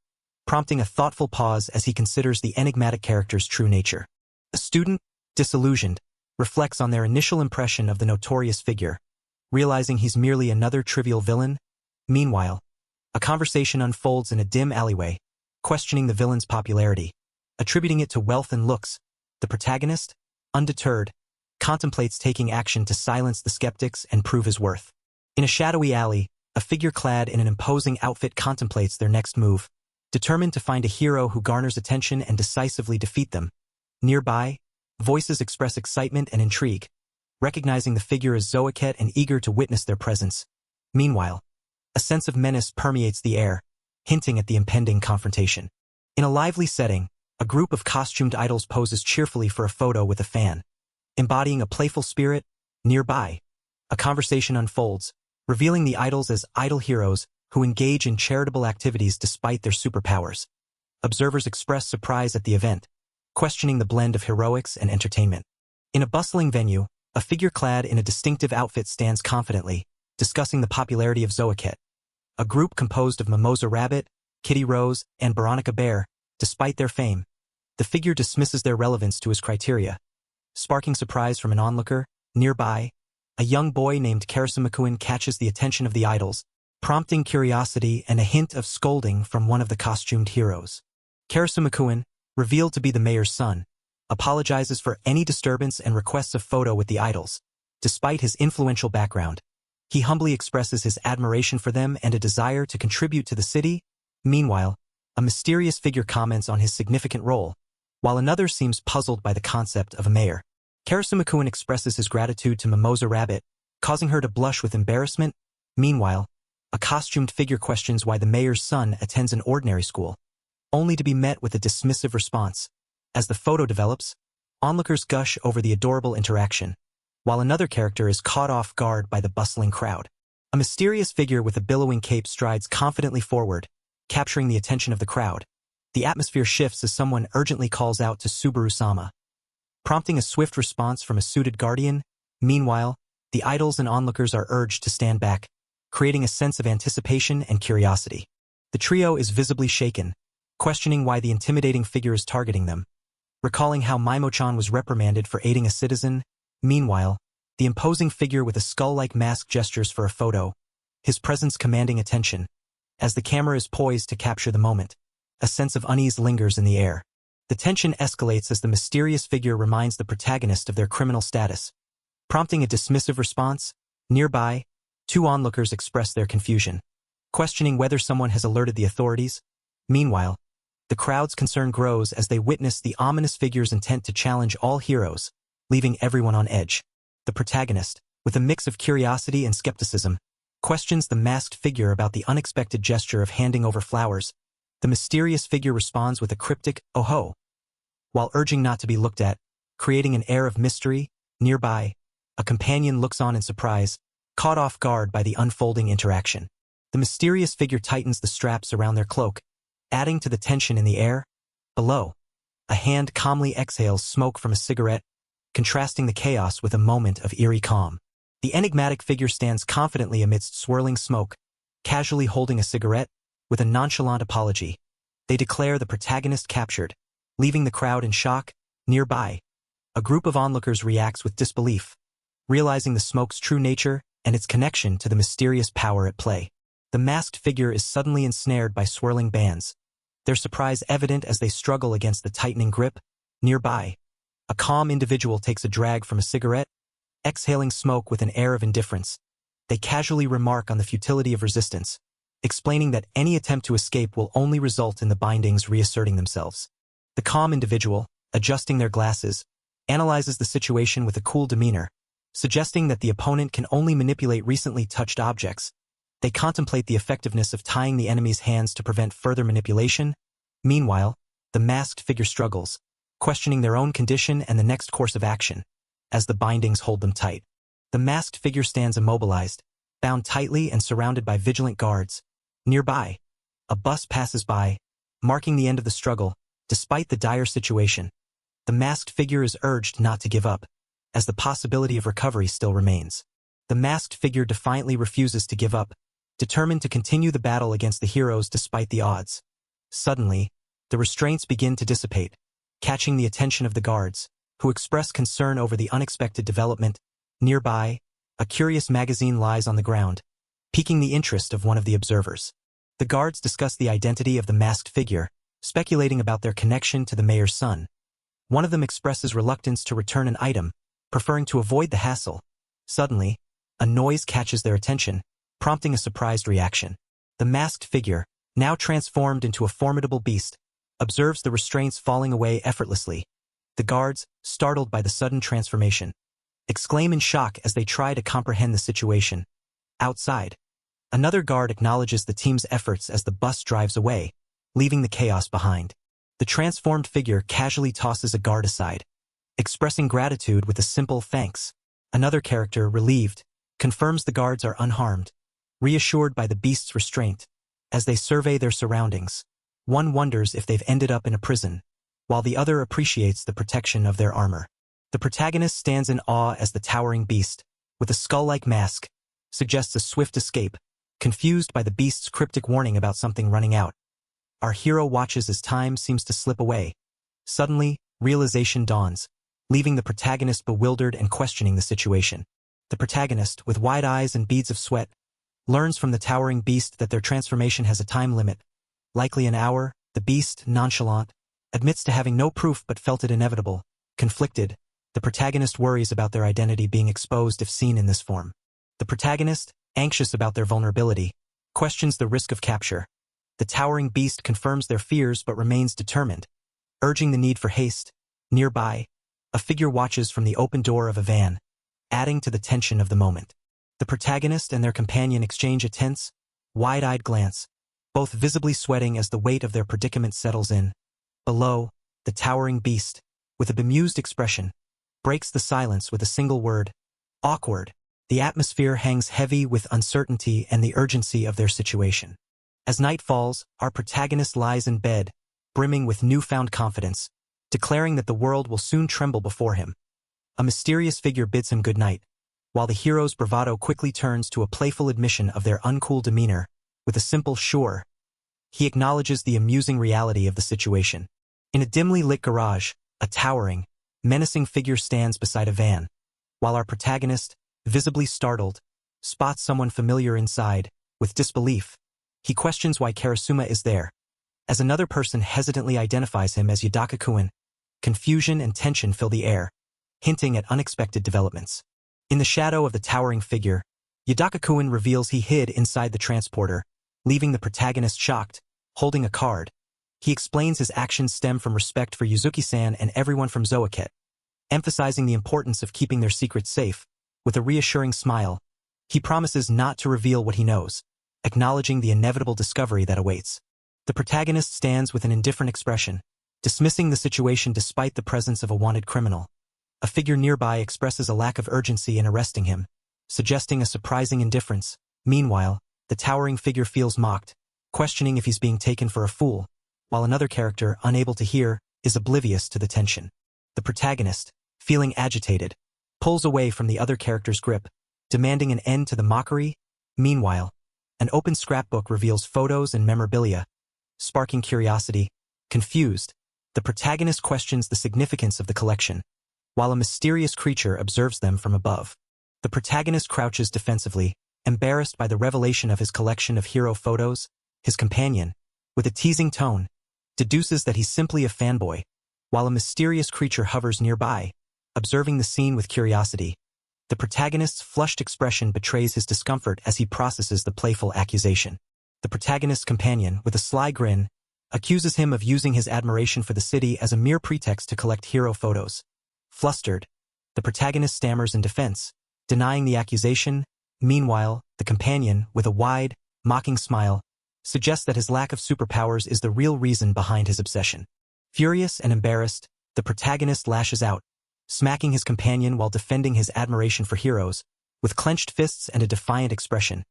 prompting a thoughtful pause as he considers the enigmatic character's true nature. A student, disillusioned, reflects on their initial impression of the notorious figure, realizing he's merely another trivial villain. Meanwhile, a conversation unfolds in a dim alleyway, questioning the villain's popularity, attributing it to wealth and looks. The protagonist, undeterred, contemplates taking action to silence the skeptics and prove his worth. In a shadowy alley, a figure clad in an imposing outfit contemplates their next move, determined to find a hero who garners attention and decisively defeat them. Nearby, voices express excitement and intrigue, recognizing the figure as Zoaket and eager to witness their presence. Meanwhile, a sense of menace permeates the air, hinting at the impending confrontation. In a lively setting, a group of costumed idols poses cheerfully for a photo with a fan, embodying a playful spirit. Nearby, a conversation unfolds, revealing the idols as idol heroes who engage in charitable activities despite their superpowers. Observers express surprise at the event, questioning the blend of heroics and entertainment. In a bustling venue, a figure clad in a distinctive outfit stands confidently, discussing the popularity of Zoaket. A group composed of Mimosa Rabbit, Kitty Rose, and Veronica Bear. Despite their fame, the figure dismisses their relevance to his criteria, sparking surprise from an onlooker. Nearby, a young boy named Karasumakuin catches the attention of the idols, prompting curiosity and a hint of scolding from one of the costumed heroes. Karasumakuin, revealed to be the mayor's son, apologizes for any disturbance and requests a photo with the idols. Despite his influential background, he humbly expresses his admiration for them and a desire to contribute to the city. Meanwhile, a mysterious figure comments on his significant role, while another seems puzzled by the concept of a mayor. Karasumakuin expresses his gratitude to Mimosa Rabbit, causing her to blush with embarrassment. Meanwhile, a costumed figure questions why the mayor's son attends an ordinary school, only to be met with a dismissive response. As the photo develops, onlookers gush over the adorable interaction, while another character is caught off guard by the bustling crowd. A mysterious figure with a billowing cape strides confidently forward, capturing the attention of the crowd. The atmosphere shifts as someone urgently calls out to Subaru-sama, prompting a swift response from a suited guardian. Meanwhile, the idols and onlookers are urged to stand back, creating a sense of anticipation and curiosity. The trio is visibly shaken, questioning why the intimidating figure is targeting them. Recalling how Maimo-chan was reprimanded for aiding a citizen, meanwhile, the imposing figure with a skull-like mask gestures for a photo, his presence commanding attention. As the camera is poised to capture the moment, a sense of unease lingers in the air. The tension escalates as the mysterious figure reminds the protagonist of their criminal status. Prompting a dismissive response, nearby, two onlookers express their confusion, questioning whether someone has alerted the authorities. Meanwhile, the crowd's concern grows as they witness the ominous figure's intent to challenge all heroes, leaving everyone on edge. The protagonist, with a mix of curiosity and skepticism, questions the masked figure about the unexpected gesture of handing over flowers. The mysterious figure responds with a cryptic, "Oh ho," while urging not to be looked at, creating an air of mystery. Nearby, a companion looks on in surprise, caught off guard by the unfolding interaction. The mysterious figure tightens the straps around their cloak, adding to the tension in the air. Below, a hand calmly exhales smoke from a cigarette, contrasting the chaos with a moment of eerie calm. The enigmatic figure stands confidently amidst swirling smoke, casually holding a cigarette. With a nonchalant apology, they declare the protagonist captured, leaving the crowd in shock. Nearby, a group of onlookers reacts with disbelief, realizing the smoke's true nature and its connection to the mysterious power at play. The masked figure is suddenly ensnared by swirling bands, their surprise evident as they struggle against the tightening grip. Nearby, a calm individual takes a drag from a cigarette, exhaling smoke with an air of indifference. They casually remark on the futility of resistance, explaining that any attempt to escape will only result in the bindings reasserting themselves. The calm individual, adjusting their glasses, analyzes the situation with a cool demeanor, suggesting that the opponent can only manipulate recently touched objects. They contemplate the effectiveness of tying the enemy's hands to prevent further manipulation. Meanwhile, the masked figure struggles, questioning their own condition and the next course of action, as the bindings hold them tight. The masked figure stands immobilized, bound tightly and surrounded by vigilant guards. Nearby, a bus passes by, marking the end of the struggle. Despite the dire situation, the masked figure is urged not to give up, as the possibility of recovery still remains. The masked figure defiantly refuses to give up, determined to continue the battle against the heroes despite the odds. Suddenly, the restraints begin to dissipate, catching the attention of the guards, who express concern over the unexpected development. Nearby, a curious magazine lies on the ground, piquing the interest of one of the observers. The guards discuss the identity of the masked figure, speculating about their connection to the mayor's son. One of them expresses reluctance to return an item, preferring to avoid the hassle. Suddenly, a noise catches their attention, prompting a surprised reaction. The masked figure, now transformed into a formidable beast, observes the restraints falling away effortlessly. The guards, startled by the sudden transformation, exclaim in shock as they try to comprehend the situation. Outside, another guard acknowledges the team's efforts as the bus drives away, leaving the chaos behind. The transformed figure casually tosses a guard aside, expressing gratitude with a simple thanks. Another character, relieved, confirms the guards are unharmed, reassured by the beast's restraint. As they survey their surroundings, one wonders if they've ended up in a prison, while the other appreciates the protection of their armor. The protagonist stands in awe as the towering beast, with a skull-like mask, suggests a swift escape, confused by the beast's cryptic warning about something running out. Our hero watches as time seems to slip away. Suddenly, realization dawns, leaving the protagonist bewildered and questioning the situation. The protagonist, with wide eyes and beads of sweat, learns from the towering beast that their transformation has a time limit, likely an hour. The beast, nonchalant, admits to having no proof but felt it inevitable. Conflicted, the protagonist worries about their identity being exposed if seen in this form. The protagonist, anxious about their vulnerability, questions the risk of capture. The towering beast confirms their fears but remains determined, urging the need for haste. Nearby, a figure watches from the open door of a van, adding to the tension of the moment. The protagonist and their companion exchange a tense, wide-eyed glance, both visibly sweating as the weight of their predicament settles in. Below, the towering beast, with a bemused expression, breaks the silence with a single word, Awkward. The atmosphere hangs heavy with uncertainty and the urgency of their situation. As night falls, our protagonist lies in bed, brimming with newfound confidence, declaring that the world will soon tremble before him. A mysterious figure bids him good night, while the hero's bravado quickly turns to a playful admission of their uncool demeanor, with a simple sure. He acknowledges the amusing reality of the situation. In a dimly lit garage, a towering, menacing figure stands beside a van, while our protagonist, visibly startled, spots someone familiar inside. With disbelief, he questions why Karasuma is there. As another person hesitantly identifies him as Yudaka-kun, confusion and tension fill the air, hinting at unexpected developments. In the shadow of the towering figure, Yudaka-kun reveals he hid inside the transporter, leaving the protagonist shocked, holding a card. He explains his actions stem from respect for Yuzuki-san and everyone from Zoaket, emphasizing the importance of keeping their secrets safe. With a reassuring smile, he promises not to reveal what he knows, acknowledging the inevitable discovery that awaits. The protagonist stands with an indifferent expression, dismissing the situation despite the presence of a wanted criminal. A figure nearby expresses a lack of urgency in arresting him, suggesting a surprising indifference. Meanwhile, the towering figure feels mocked, questioning if he's being taken for a fool, while another character, unable to hear, is oblivious to the tension. The protagonist, feeling agitated, pulls away from the other character's grip, demanding an end to the mockery. Meanwhile, an open scrapbook reveals photos and memorabilia, sparking curiosity. Confused, the protagonist questions the significance of the collection, while a mysterious creature observes them from above. The protagonist crouches defensively, embarrassed by the revelation of his collection of hero photos. His companion, with a teasing tone, deduces that he's simply a fanboy, while a mysterious creature hovers nearby, observing the scene with curiosity. The protagonist's flushed expression betrays his discomfort as he processes the playful accusation. The protagonist's companion, with a sly grin, accuses him of using his admiration for the city as a mere pretext to collect hero photos. Flustered, the protagonist stammers in defense, denying the accusation. Meanwhile, the companion, with a wide, mocking smile, suggests that his lack of superpowers is the real reason behind his obsession. Furious and embarrassed, the protagonist lashes out, smacking his companion while defending his admiration for heroes. With clenched fists and a defiant expression,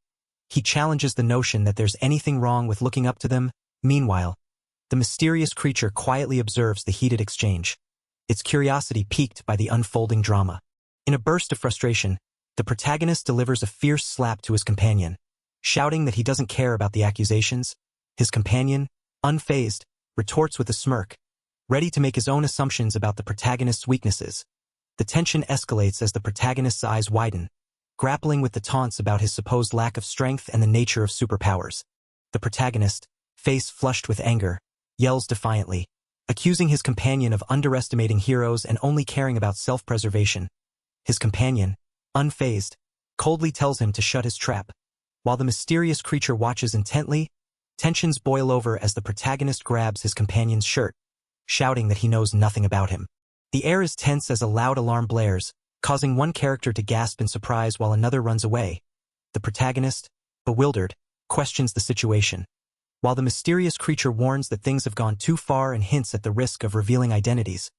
he challenges the notion that there's anything wrong with looking up to them. Meanwhile, the mysterious creature quietly observes the heated exchange, its curiosity piqued by the unfolding drama. In a burst of frustration, the protagonist delivers a fierce slap to his companion, shouting that he doesn't care about the accusations. His companion, unfazed, retorts with a smirk, ready to make his own assumptions about the protagonist's weaknesses. The tension escalates as the protagonist's eyes widen, grappling with the taunts about his supposed lack of strength and the nature of superpowers. The protagonist, face flushed with anger, yells defiantly, accusing his companion of underestimating heroes and only caring about self-preservation. His companion, unfazed, coldly tells him to shut his trap. While the mysterious creature watches intently, tensions boil over as the protagonist grabs his companion's shirt, shouting that he knows nothing about him. The air is tense as a loud alarm blares, causing one character to gasp in surprise while another runs away. The protagonist, bewildered, questions the situation, while the mysterious creature warns that things have gone too far and hints at the risk of revealing identities.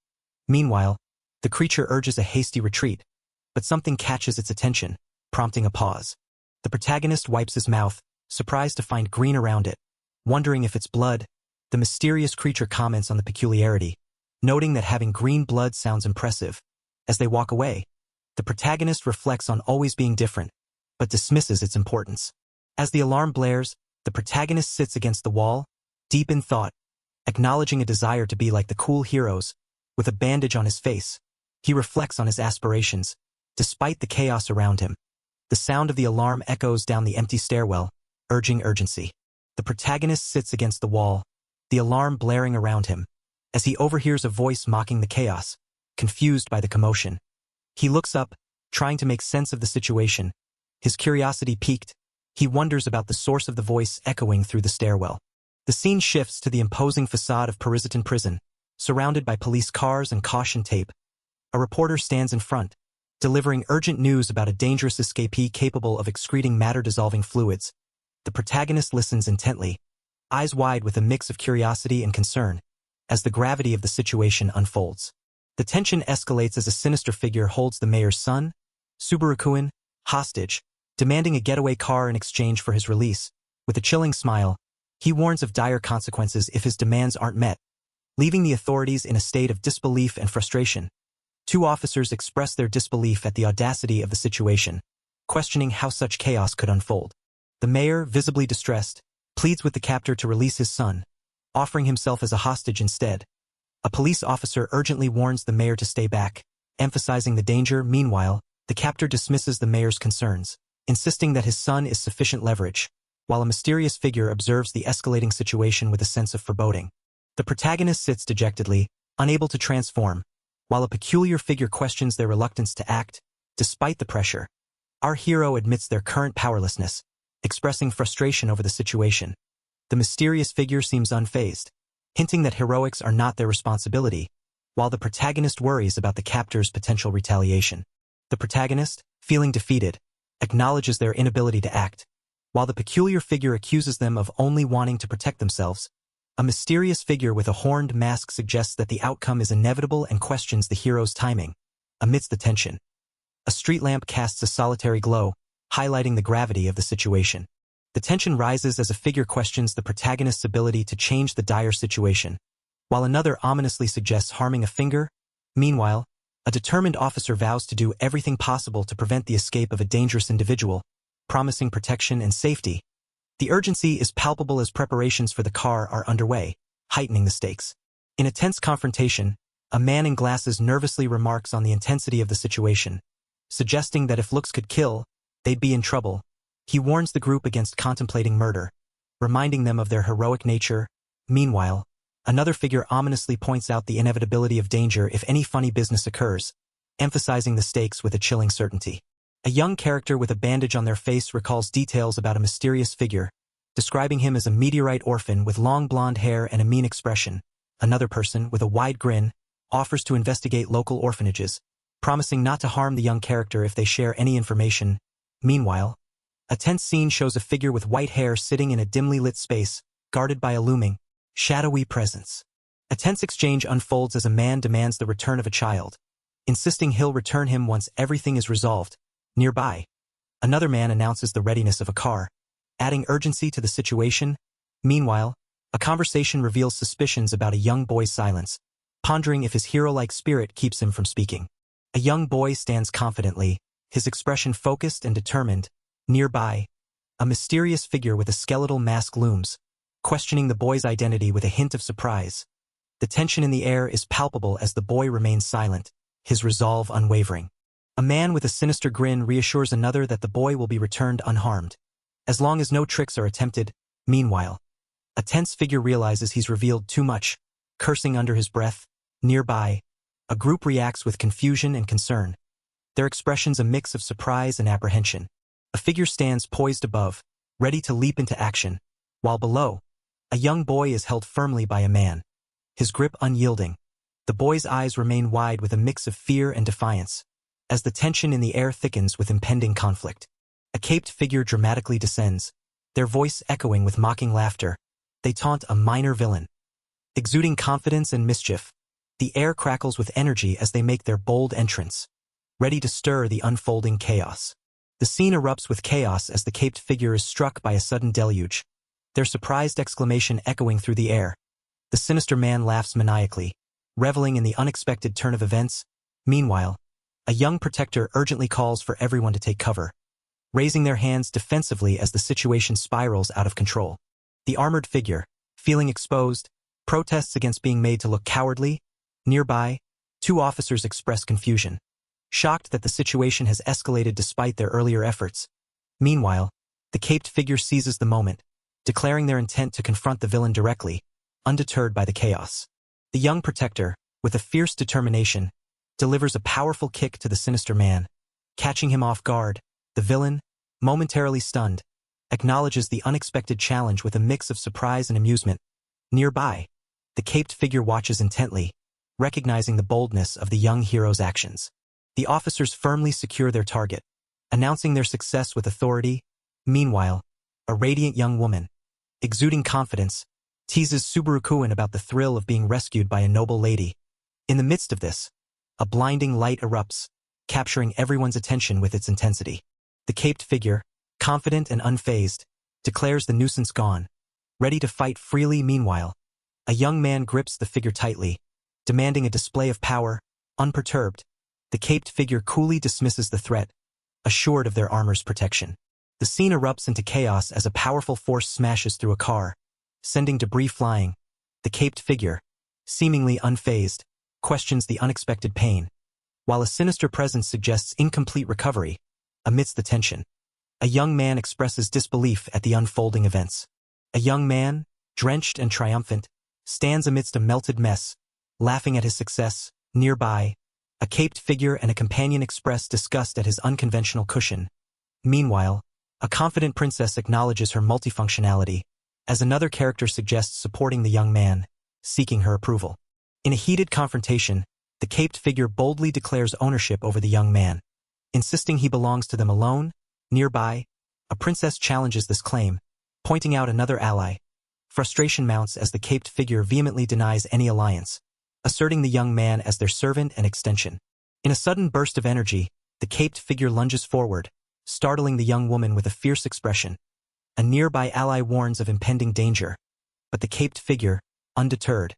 Meanwhile, the creature urges a hasty retreat, but something catches its attention, prompting a pause. The protagonist wipes his mouth, surprised to find green around it. Wondering if it's blood, the mysterious creature comments on the peculiarity, noting that having green blood sounds impressive. As they walk away, the protagonist reflects on always being different, but dismisses its importance. As the alarm blares, the protagonist sits against the wall, deep in thought, acknowledging a desire to be like the cool heroes. With a bandage on his face, he reflects on his aspirations, despite the chaos around him. The sound of the alarm echoes down the empty stairwell, urging urgency. The protagonist sits against the wall, the alarm blaring around him, as he overhears a voice mocking the chaos, confused by the commotion. He looks up, trying to make sense of the situation. His curiosity piqued, he wonders about the source of the voice echoing through the stairwell. The scene shifts to the imposing facade of Parisian prison, surrounded by police cars and caution tape. A reporter stands in front, delivering urgent news about a dangerous escapee capable of excreting matter-dissolving fluids. The protagonist listens intently, eyes wide with a mix of curiosity and concern, as the gravity of the situation unfolds. The tension escalates as a sinister figure holds the mayor's son, Subaru-kun, hostage, demanding a getaway car in exchange for his release. With a chilling smile, he warns of dire consequences if his demands aren't met, leaving the authorities in a state of disbelief and frustration. Two officers express their disbelief at the audacity of the situation, questioning how such chaos could unfold. The mayor, visibly distressed, pleads with the captor to release his son, offering himself as a hostage instead. A police officer urgently warns the mayor to stay back, emphasizing the danger. Meanwhile, the captor dismisses the mayor's concerns, insisting that his son is sufficient leverage, while a mysterious figure observes the escalating situation with a sense of foreboding. The protagonist sits dejectedly, unable to transform, while a peculiar figure questions their reluctance to act, despite the pressure. Our hero admits their current powerlessness, expressing frustration over the situation. The mysterious figure seems unfazed, hinting that heroics are not their responsibility, while the protagonist worries about the captor's potential retaliation. The protagonist, feeling defeated, acknowledges their inability to act, while the peculiar figure accuses them of only wanting to protect themselves. A mysterious figure with a horned mask suggests that the outcome is inevitable and questions the hero's timing. Amidst the tension, a street lamp casts a solitary glow, highlighting the gravity of the situation. The tension rises as a figure questions the protagonist's ability to change the dire situation, while another ominously suggests harming a finger. Meanwhile, a determined officer vows to do everything possible to prevent the escape of a dangerous individual, promising protection and safety. The urgency is palpable as preparations for the car are underway, heightening the stakes. In a tense confrontation, a man in glasses nervously remarks on the intensity of the situation, suggesting that if looks could kill, they'd be in trouble. He warns the group against contemplating murder, reminding them of their heroic nature. Meanwhile, another figure ominously points out the inevitability of danger if any funny business occurs, emphasizing the stakes with a chilling certainty. A young character with a bandage on their face recalls details about a mysterious figure, describing him as a meteorite orphan with long blonde hair and a mean expression. Another person, with a wide grin, offers to investigate local orphanages, promising not to harm the young character if they share any information. Meanwhile, a tense scene shows a figure with white hair sitting in a dimly lit space, guarded by a looming, shadowy presence. A tense exchange unfolds as a man demands the return of a child, insisting he'll return him once everything is resolved. Nearby, another man announces the readiness of a car, adding urgency to the situation. Meanwhile, a conversation reveals suspicions about a young boy's silence, pondering if his hero-like spirit keeps him from speaking. A young boy stands confidently, his expression focused and determined. Nearby, a mysterious figure with a skeletal mask looms, questioning the boy's identity with a hint of surprise. The tension in the air is palpable as the boy remains silent, his resolve unwavering. A man with a sinister grin reassures another that the boy will be returned unharmed, as long as no tricks are attempted. Meanwhile, a tense figure realizes he's revealed too much, cursing under his breath. Nearby, a group reacts with confusion and concern, their expressions a mix of surprise and apprehension. A figure stands poised above, ready to leap into action, while below, a young boy is held firmly by a man, his grip unyielding. The boy's eyes remain wide with a mix of fear and defiance, as the tension in the air thickens with impending conflict. A caped figure dramatically descends, their voice echoing with mocking laughter. They taunt a minor villain. Exuding confidence and mischief, the air crackles with energy as they make their bold entrance, ready to stir the unfolding chaos. The scene erupts with chaos as the caped figure is struck by a sudden deluge, their surprised exclamation echoing through the air. The sinister man laughs maniacally, reveling in the unexpected turn of events. Meanwhile, a young protector urgently calls for everyone to take cover, raising their hands defensively as the situation spirals out of control. The armored figure, feeling exposed, protests against being made to look cowardly. Nearby, two officers express confusion, shocked that the situation has escalated despite their earlier efforts. Meanwhile, the caped figure seizes the moment, declaring their intent to confront the villain directly, undeterred by the chaos. The young protector, with a fierce determination, delivers a powerful kick to the sinister man, catching him off guard. The villain, momentarily stunned, acknowledges the unexpected challenge with a mix of surprise and amusement. Nearby, the caped figure watches intently, recognizing the boldness of the young hero's actions. The officers firmly secure their target, announcing their success with authority. Meanwhile, a radiant young woman, exuding confidence, teases Subaru-kun about the thrill of being rescued by a noble lady. In the midst of this, a blinding light erupts, capturing everyone's attention with its intensity. The caped figure, confident and unfazed, declares the nuisance gone, ready to fight freely. Meanwhile, a young man grips the figure tightly, demanding a display of power. Unperturbed, the caped figure coolly dismisses the threat, assured of their armor's protection. The scene erupts into chaos as a powerful force smashes through a car, sending debris flying. The caped figure, seemingly unfazed, questions the unexpected pain, while a sinister presence suggests incomplete recovery. Amidst the tension, a young man expresses disbelief at the unfolding events. A young man, drenched and triumphant, stands amidst a melted mess, laughing at his success. Nearby, a caped figure and a companion express disgust at his unconventional cushion. Meanwhile, a confident princess acknowledges her multifunctionality, as another character suggests supporting the young man, seeking her approval. In a heated confrontation, the caped figure boldly declares ownership over the young man, insisting he belongs to them alone. Nearby, a princess challenges this claim, pointing out another ally. Frustration mounts as the caped figure vehemently denies any alliance, asserting the young man as their servant and extension. In a sudden burst of energy, the caped figure lunges forward, startling the young woman with a fierce expression. A nearby ally warns of impending danger, but the caped figure, undeterred,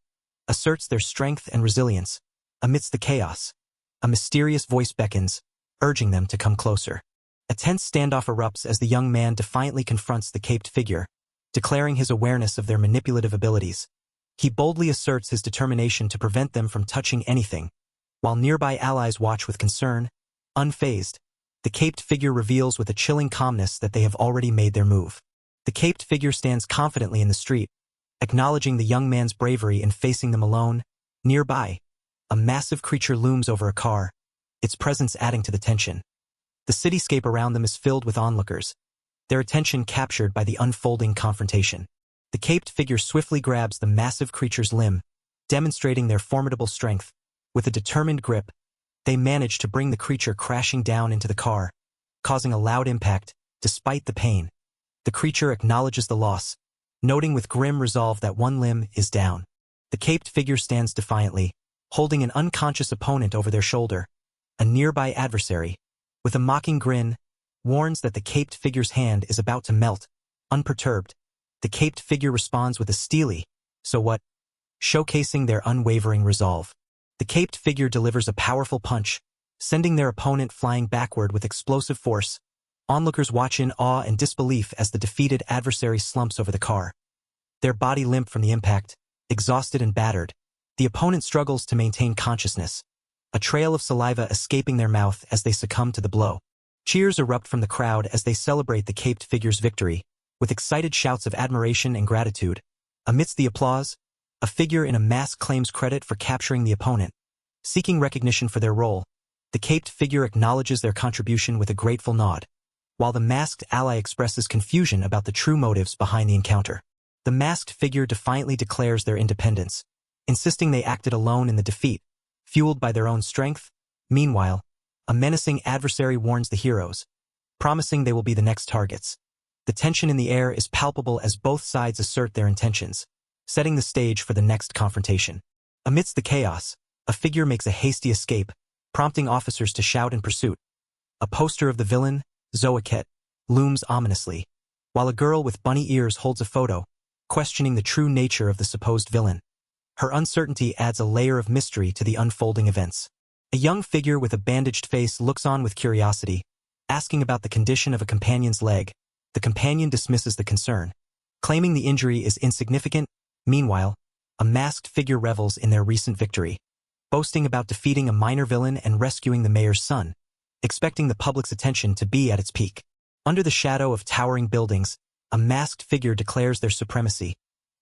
asserts their strength and resilience. Amidst the chaos, a mysterious voice beckons, urging them to come closer. A tense standoff erupts as the young man defiantly confronts the caped figure, declaring his awareness of their manipulative abilities. He boldly asserts his determination to prevent them from touching anything, while nearby allies watch with concern. Unfazed, the caped figure reveals with a chilling calmness that they have already made their move. The caped figure stands confidently in the street, acknowledging the young man's bravery in facing them alone. Nearby, a massive creature looms over a car, its presence adding to the tension. The cityscape around them is filled with onlookers, their attention captured by the unfolding confrontation. The caped figure swiftly grabs the massive creature's limb, demonstrating their formidable strength. With a determined grip, they manage to bring the creature crashing down into the car, causing a loud impact. Despite the pain, the creature acknowledges the loss, noting with grim resolve that one limb is down. The caped figure stands defiantly, holding an unconscious opponent over their shoulder. A nearby adversary, with a mocking grin, warns that the caped figure's hand is about to melt. Unperturbed, the caped figure responds with a steely, "So what?" showcasing their unwavering resolve. The caped figure delivers a powerful punch, sending their opponent flying backward with explosive force. Onlookers watch in awe and disbelief as the defeated adversary slumps over the car, their body limp from the impact. Exhausted and battered, the opponent struggles to maintain consciousness, a trail of saliva escaping their mouth as they succumb to the blow. Cheers erupt from the crowd as they celebrate the caped figure's victory, with excited shouts of admiration and gratitude. Amidst the applause, a figure in a mask claims credit for capturing the opponent. Seeking recognition for their role, the caped figure acknowledges their contribution with a grateful nod, while the masked ally expresses confusion about the true motives behind the encounter. The masked figure defiantly declares their independence, insisting they acted alone in the defeat, fueled by their own strength. Meanwhile, a menacing adversary warns the heroes, promising they will be the next targets. The tension in the air is palpable as both sides assert their intentions, setting the stage for the next confrontation. Amidst the chaos, a figure makes a hasty escape, prompting officers to shout in pursuit. A poster of the villain, Zoaket, looms ominously, while a girl with bunny ears holds a photo, questioning the true nature of the supposed villain. Her uncertainty adds a layer of mystery to the unfolding events. A young figure with a bandaged face looks on with curiosity, asking about the condition of a companion's leg. The companion dismisses the concern, claiming the injury is insignificant. Meanwhile, a masked figure revels in their recent victory, boasting about defeating a minor villain and rescuing the mayor's son, expecting the public's attention to be at its peak. Under the shadow of towering buildings, a masked figure declares their supremacy,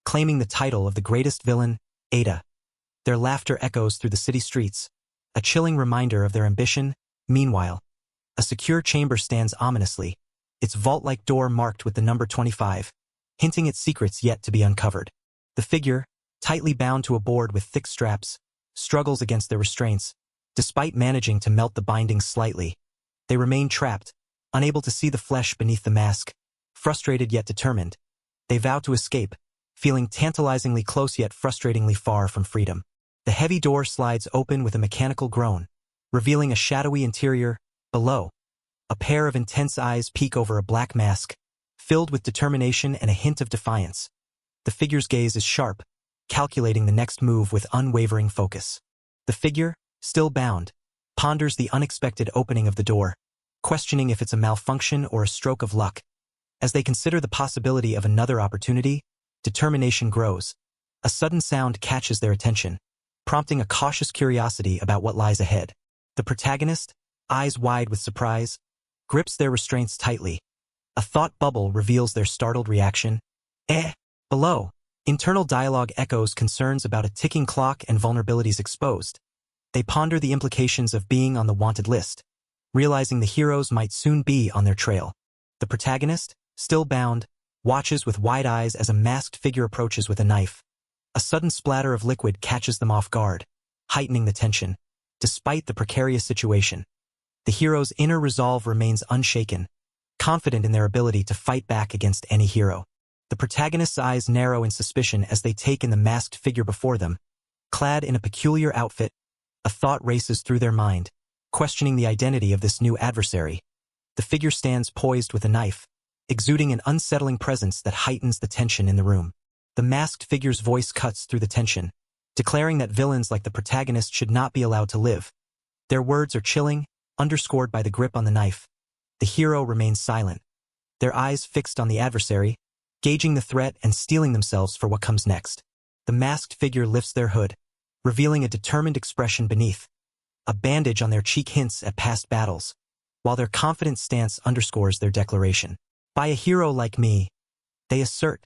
claiming the title of the greatest villain. Ada. Their laughter echoes through the city streets, a chilling reminder of their ambition. Meanwhile, a secure chamber stands ominously, its vault-like door marked with the number 25, hinting at secrets yet to be uncovered. The figure, tightly bound to a board with thick straps, struggles against their restraints. Despite managing to melt the bindings slightly, they remain trapped, unable to see the flesh beneath the mask. Frustrated yet determined, they vow to escape, feeling tantalizingly close yet frustratingly far from freedom. The heavy door slides open with a mechanical groan, revealing a shadowy interior. Below, a pair of intense eyes peek over a black mask, filled with determination and a hint of defiance. The figure's gaze is sharp, calculating the next move with unwavering focus. The figure, still bound, ponders the unexpected opening of the door, questioning if it's a malfunction or a stroke of luck. As they consider the possibility of another opportunity, determination grows. A sudden sound catches their attention, prompting a cautious curiosity about what lies ahead. The protagonist, eyes wide with surprise, grips their restraints tightly. A thought bubble reveals their startled reaction. Below, internal dialogue echoes concerns about a ticking clock and vulnerabilities exposed. They ponder the implications of being on the wanted list, realizing the heroes might soon be on their trail. The protagonist, still bound, watches with wide eyes as a masked figure approaches with a knife. A sudden splatter of liquid catches them off guard, heightening the tension. Despite the precarious situation, the hero's inner resolve remains unshaken, confident in their ability to fight back against any hero. The protagonist's eyes narrow in suspicion as they take in the masked figure before them. Clad in a peculiar outfit, a thought races through their mind, questioning the identity of this new adversary. The figure stands poised with a knife, exuding an unsettling presence that heightens the tension in the room. The masked figure's voice cuts through the tension, declaring that villains like the protagonist should not be allowed to live. Their words are chilling, underscored by the grip on the knife. The hero remains silent, their eyes fixed on the adversary, gauging the threat and steeling themselves for what comes next. The masked figure lifts their hood, revealing a determined expression beneath. A bandage on their cheek hints at past battles, while their confident stance underscores their declaration. By a hero like me, they assert,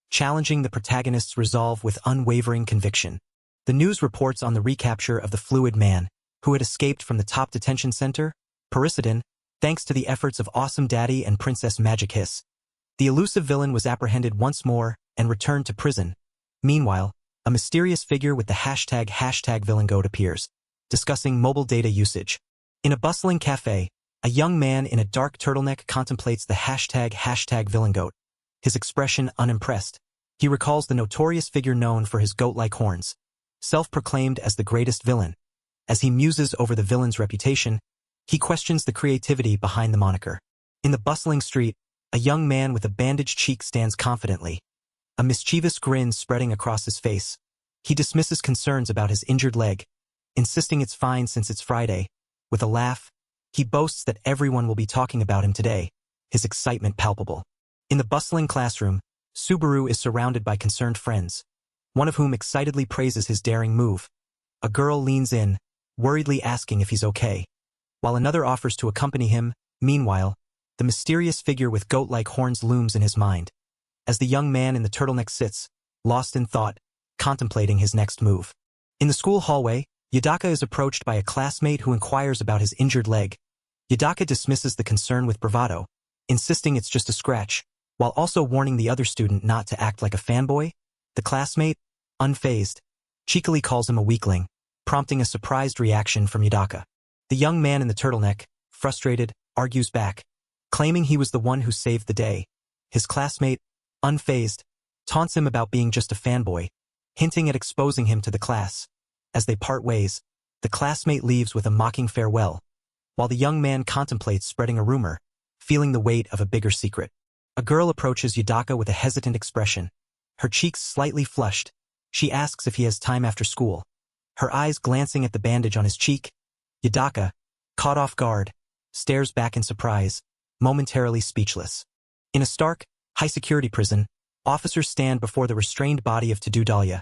challenging the protagonist's resolve with unwavering conviction. The news reports on the recapture of the fluid man, who had escaped from the top detention center, Parisodon, thanks to the efforts of Awesome Daddy and Princess Magic Hiss. The elusive villain was apprehended once more and returned to prison. Meanwhile, a mysterious figure with the hashtag #VillainGoat appears, discussing mobile data usage. In a bustling cafe, a young man in a dark turtleneck contemplates the hashtag #VillainGoat, his expression unimpressed. He recalls the notorious figure known for his goat-like horns, self-proclaimed as the greatest villain. As he muses over the villain's reputation, he questions the creativity behind the moniker. In the bustling street, a young man with a bandaged cheek stands confidently, a mischievous grin spreading across his face. He dismisses concerns about his injured leg, insisting it's fine since it's Friday. With a laugh, he boasts that everyone will be talking about him today, his excitement palpable. In the bustling classroom, Subaru is surrounded by concerned friends, one of whom excitedly praises his daring move. A girl leans in, worriedly asking if he's okay, while another offers to accompany him. Meanwhile, the mysterious figure with goat-like horns looms in his mind, as the young man in the turtleneck sits, lost in thought, contemplating his next move. In the school hallway, Yadaka is approached by a classmate who inquires about his injured leg. Yadaka dismisses the concern with bravado, insisting it's just a scratch, while also warning the other student not to act like a fanboy. The classmate, unfazed, cheekily calls him a weakling, prompting a surprised reaction from Yadaka. The young man in the turtleneck, frustrated, argues back, claiming he was the one who saved the day. His classmate, unfazed, taunts him about being just a fanboy, hinting at exposing him to the class. As they part ways, the classmate leaves with a mocking farewell, while the young man contemplates spreading a rumor, feeling the weight of a bigger secret. A girl approaches Yadaka with a hesitant expression, her cheeks slightly flushed. She asks if he has time after school, her eyes glancing at the bandage on his cheek. Yadaka, caught off guard, stares back in surprise, momentarily speechless. In a stark, high-security prison, officers stand before the restrained body of To-Do Dahlia,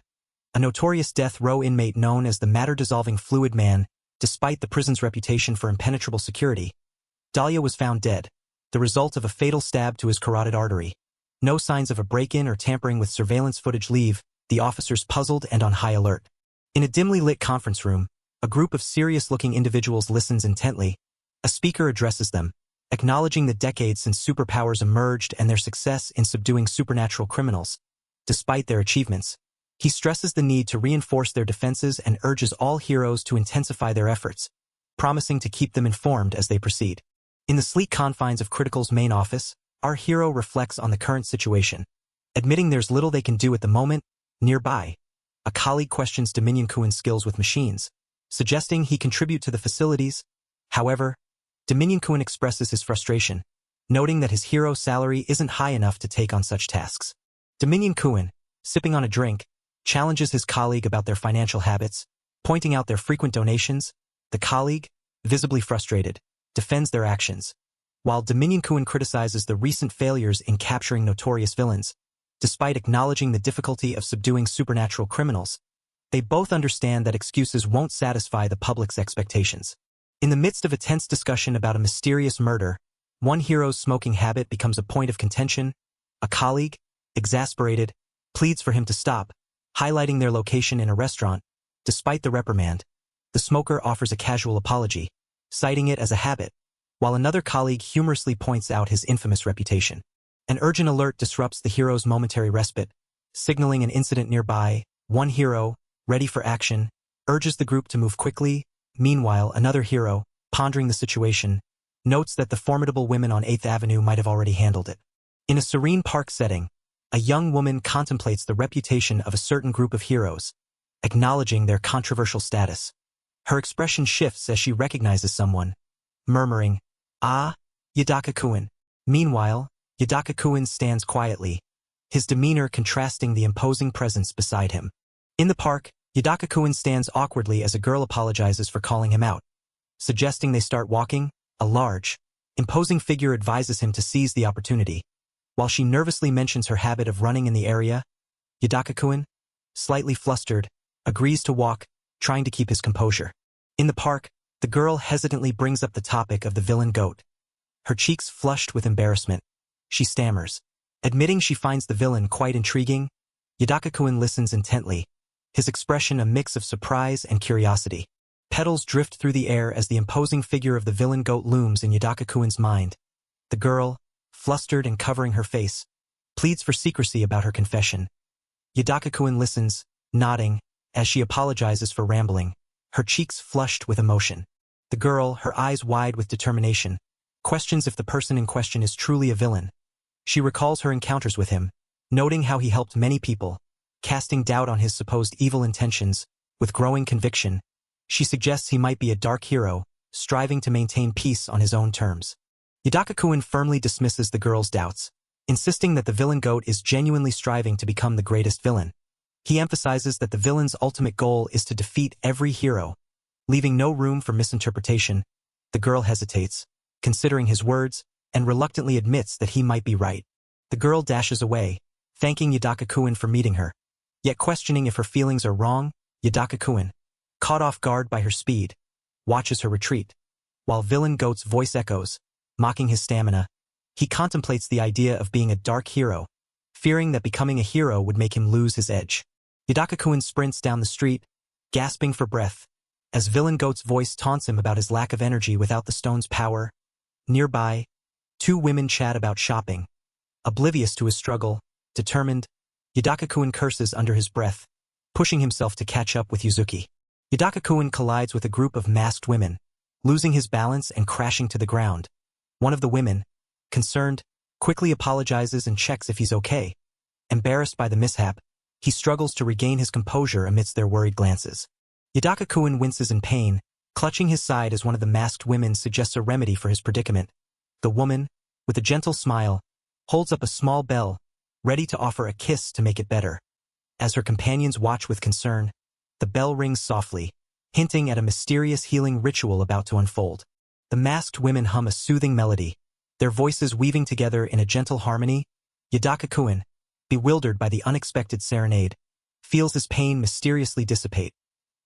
a notorious death row inmate known as the matter-dissolving fluid man. Despite the prison's reputation for impenetrable security, Dahlia was found dead, the result of a fatal stab to his carotid artery. No signs of a break-in or tampering with surveillance footage leave the officers puzzled and on high alert. In a dimly lit conference room, a group of serious-looking individuals listens intently. A speaker addresses them, acknowledging the decades since superpowers emerged and their success in subduing supernatural criminals. Despite their achievements, he stresses the need to reinforce their defenses and urges all heroes to intensify their efforts, promising to keep them informed as they proceed. In the sleek confines of Critical's main office, our hero reflects on the current situation. Admitting there's little they can do at the moment, nearby, a colleague questions Dominion Kuin's skills with machines, suggesting he contribute to the facilities. However, Dominion-kun expresses his frustration, noting that his hero's salary isn't high enough to take on such tasks. Dominion-kun, sipping on a drink, challenges his colleague about their financial habits, pointing out their frequent donations. The colleague, visibly frustrated, defends their actions, while Dominion-kun criticizes the recent failures in capturing notorious villains. Despite acknowledging the difficulty of subduing supernatural criminals, they both understand that excuses won't satisfy the public's expectations. In the midst of a tense discussion about a mysterious murder, one hero's smoking habit becomes a point of contention. A colleague, exasperated, pleads for him to stop, highlighting their location in a restaurant. Despite the reprimand, the smoker offers a casual apology, citing it as a habit, while another colleague humorously points out his infamous reputation. An urgent alert disrupts the hero's momentary respite, signaling an incident nearby. One hero, ready for action, urges the group to move quickly. Meanwhile, another hero, pondering the situation, notes that the formidable women on 8th Avenue might have already handled it. In a serene park setting, a young woman contemplates the reputation of a certain group of heroes, acknowledging their controversial status. Her expression shifts as she recognizes someone, murmuring, "Ah, Yadaka-kun." Meanwhile, Yadaka-kun stands quietly, his demeanor contrasting the imposing presence beside him. In the park, Yadaka-kun stands awkwardly as a girl apologizes for calling him out. Suggesting they start walking, a large, imposing figure advises him to seize the opportunity. While she nervously mentions her habit of running in the area, Yadaka-kun, slightly flustered, agrees to walk, trying to keep his composure. In the park, the girl hesitantly brings up the topic of the villain goat. Her cheeks flushed with embarrassment, she stammers, admitting she finds the villain quite intriguing. Yadaka-kun listens intently, his expression a mix of surprise and curiosity. Petals drift through the air as the imposing figure of the villain goat looms in Yadaka-kun's mind. The girl, flustered and covering her face, pleads for secrecy about her confession. Yadaka-kun listens, nodding, as she apologizes for rambling, her cheeks flushed with emotion. The girl, her eyes wide with determination, questions if the person in question is truly a villain. She recalls her encounters with him, noting how he helped many people, casting doubt on his supposed evil intentions. With growing conviction, she suggests he might be a dark hero, striving to maintain peace on his own terms. Yadaka-kun firmly dismisses the girl's doubts, insisting that the villain goat is genuinely striving to become the greatest villain. He emphasizes that the villain's ultimate goal is to defeat every hero, leaving no room for misinterpretation. The girl hesitates, considering his words, and reluctantly admits that he might be right. The girl dashes away, thanking Yadaka-kun for meeting her, yet questioning if her feelings are wrong. Yadaka-kun, caught off guard by her speed, watches her retreat. While villain goat's voice echoes, mocking his stamina, he contemplates the idea of being a dark hero, fearing that becoming a hero would make him lose his edge. Yadaka-kun sprints down the street, gasping for breath, as villain goat's voice taunts him about his lack of energy without the stone's power. Nearby, two women chat about shopping. Oblivious to his struggle, determined, Yadaka-kun curses under his breath, pushing himself to catch up with Yuzuki. Yadaka-kun collides with a group of masked women, losing his balance and crashing to the ground. One of the women, concerned, quickly apologizes and checks if he's okay. Embarrassed by the mishap, he struggles to regain his composure amidst their worried glances. Yadaka-kun winces in pain, clutching his side as one of the masked women suggests a remedy for his predicament. The woman, with a gentle smile, holds up a small bell, ready to offer a kiss to make it better. As her companions watch with concern, the bell rings softly, hinting at a mysterious healing ritual about to unfold. The masked women hum a soothing melody, their voices weaving together in a gentle harmony. Yadaka-kun, bewildered by the unexpected serenade, feels his pain mysteriously dissipate.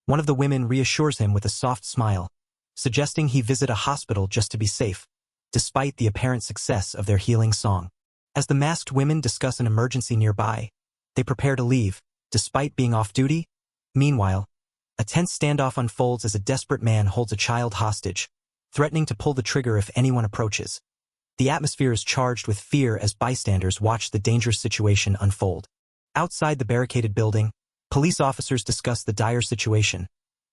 One of the women reassures him with a soft smile, suggesting he visit a hospital just to be safe, despite the apparent success of their healing song. As the masked women discuss an emergency nearby, they prepare to leave, despite being off-duty. Meanwhile, a tense standoff unfolds as a desperate man holds a child hostage, threatening to pull the trigger if anyone approaches. The atmosphere is charged with fear as bystanders watch the dangerous situation unfold. Outside the barricaded building, police officers discuss the dire situation.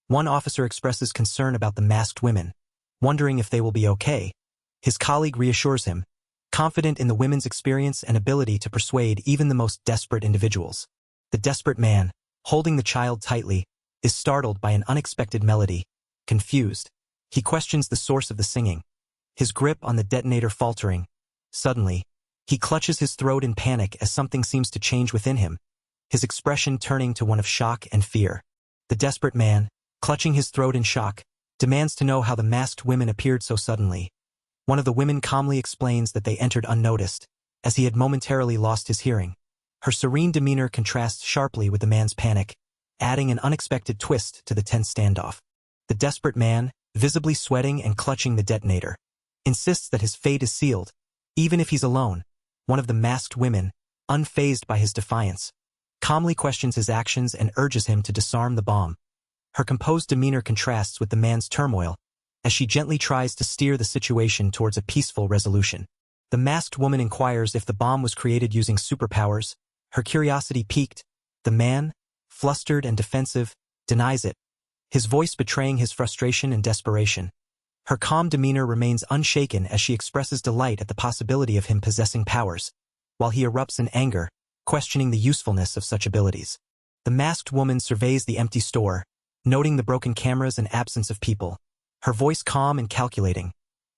One officer expresses concern about the masked women, wondering if they will be okay. His colleague reassures him, confident in the women's experience and ability to persuade even the most desperate individuals. The desperate man, holding the child tightly, is startled by an unexpected melody. Confused, he questions the source of the singing, his grip on the detonator faltering. Suddenly, he clutches his throat in panic as something seems to change within him, his expression turning to one of shock and fear. The desperate man, clutching his throat in shock, demands to know how the masked women appeared so suddenly. One of the women calmly explains that they entered unnoticed, as he had momentarily lost his hearing. Her serene demeanor contrasts sharply with the man's panic, adding an unexpected twist to the tense standoff. The desperate man, visibly sweating and clutching the detonator, insists that his fate is sealed, even if he's alone. One of the masked women, unfazed by his defiance, calmly questions his actions and urges him to disarm the bomb. Her composed demeanor contrasts with the man's turmoil, as she gently tries to steer the situation towards a peaceful resolution. The masked woman inquires if the bomb was created using superpowers. Her curiosity piqued, the man, flustered and defensive, denies it, his voice betraying his frustration and desperation. Her calm demeanor remains unshaken as she expresses delight at the possibility of him possessing powers, while he erupts in anger, questioning the usefulness of such abilities. The masked woman surveys the empty store, noting the broken cameras and absence of people, her voice calm and calculating.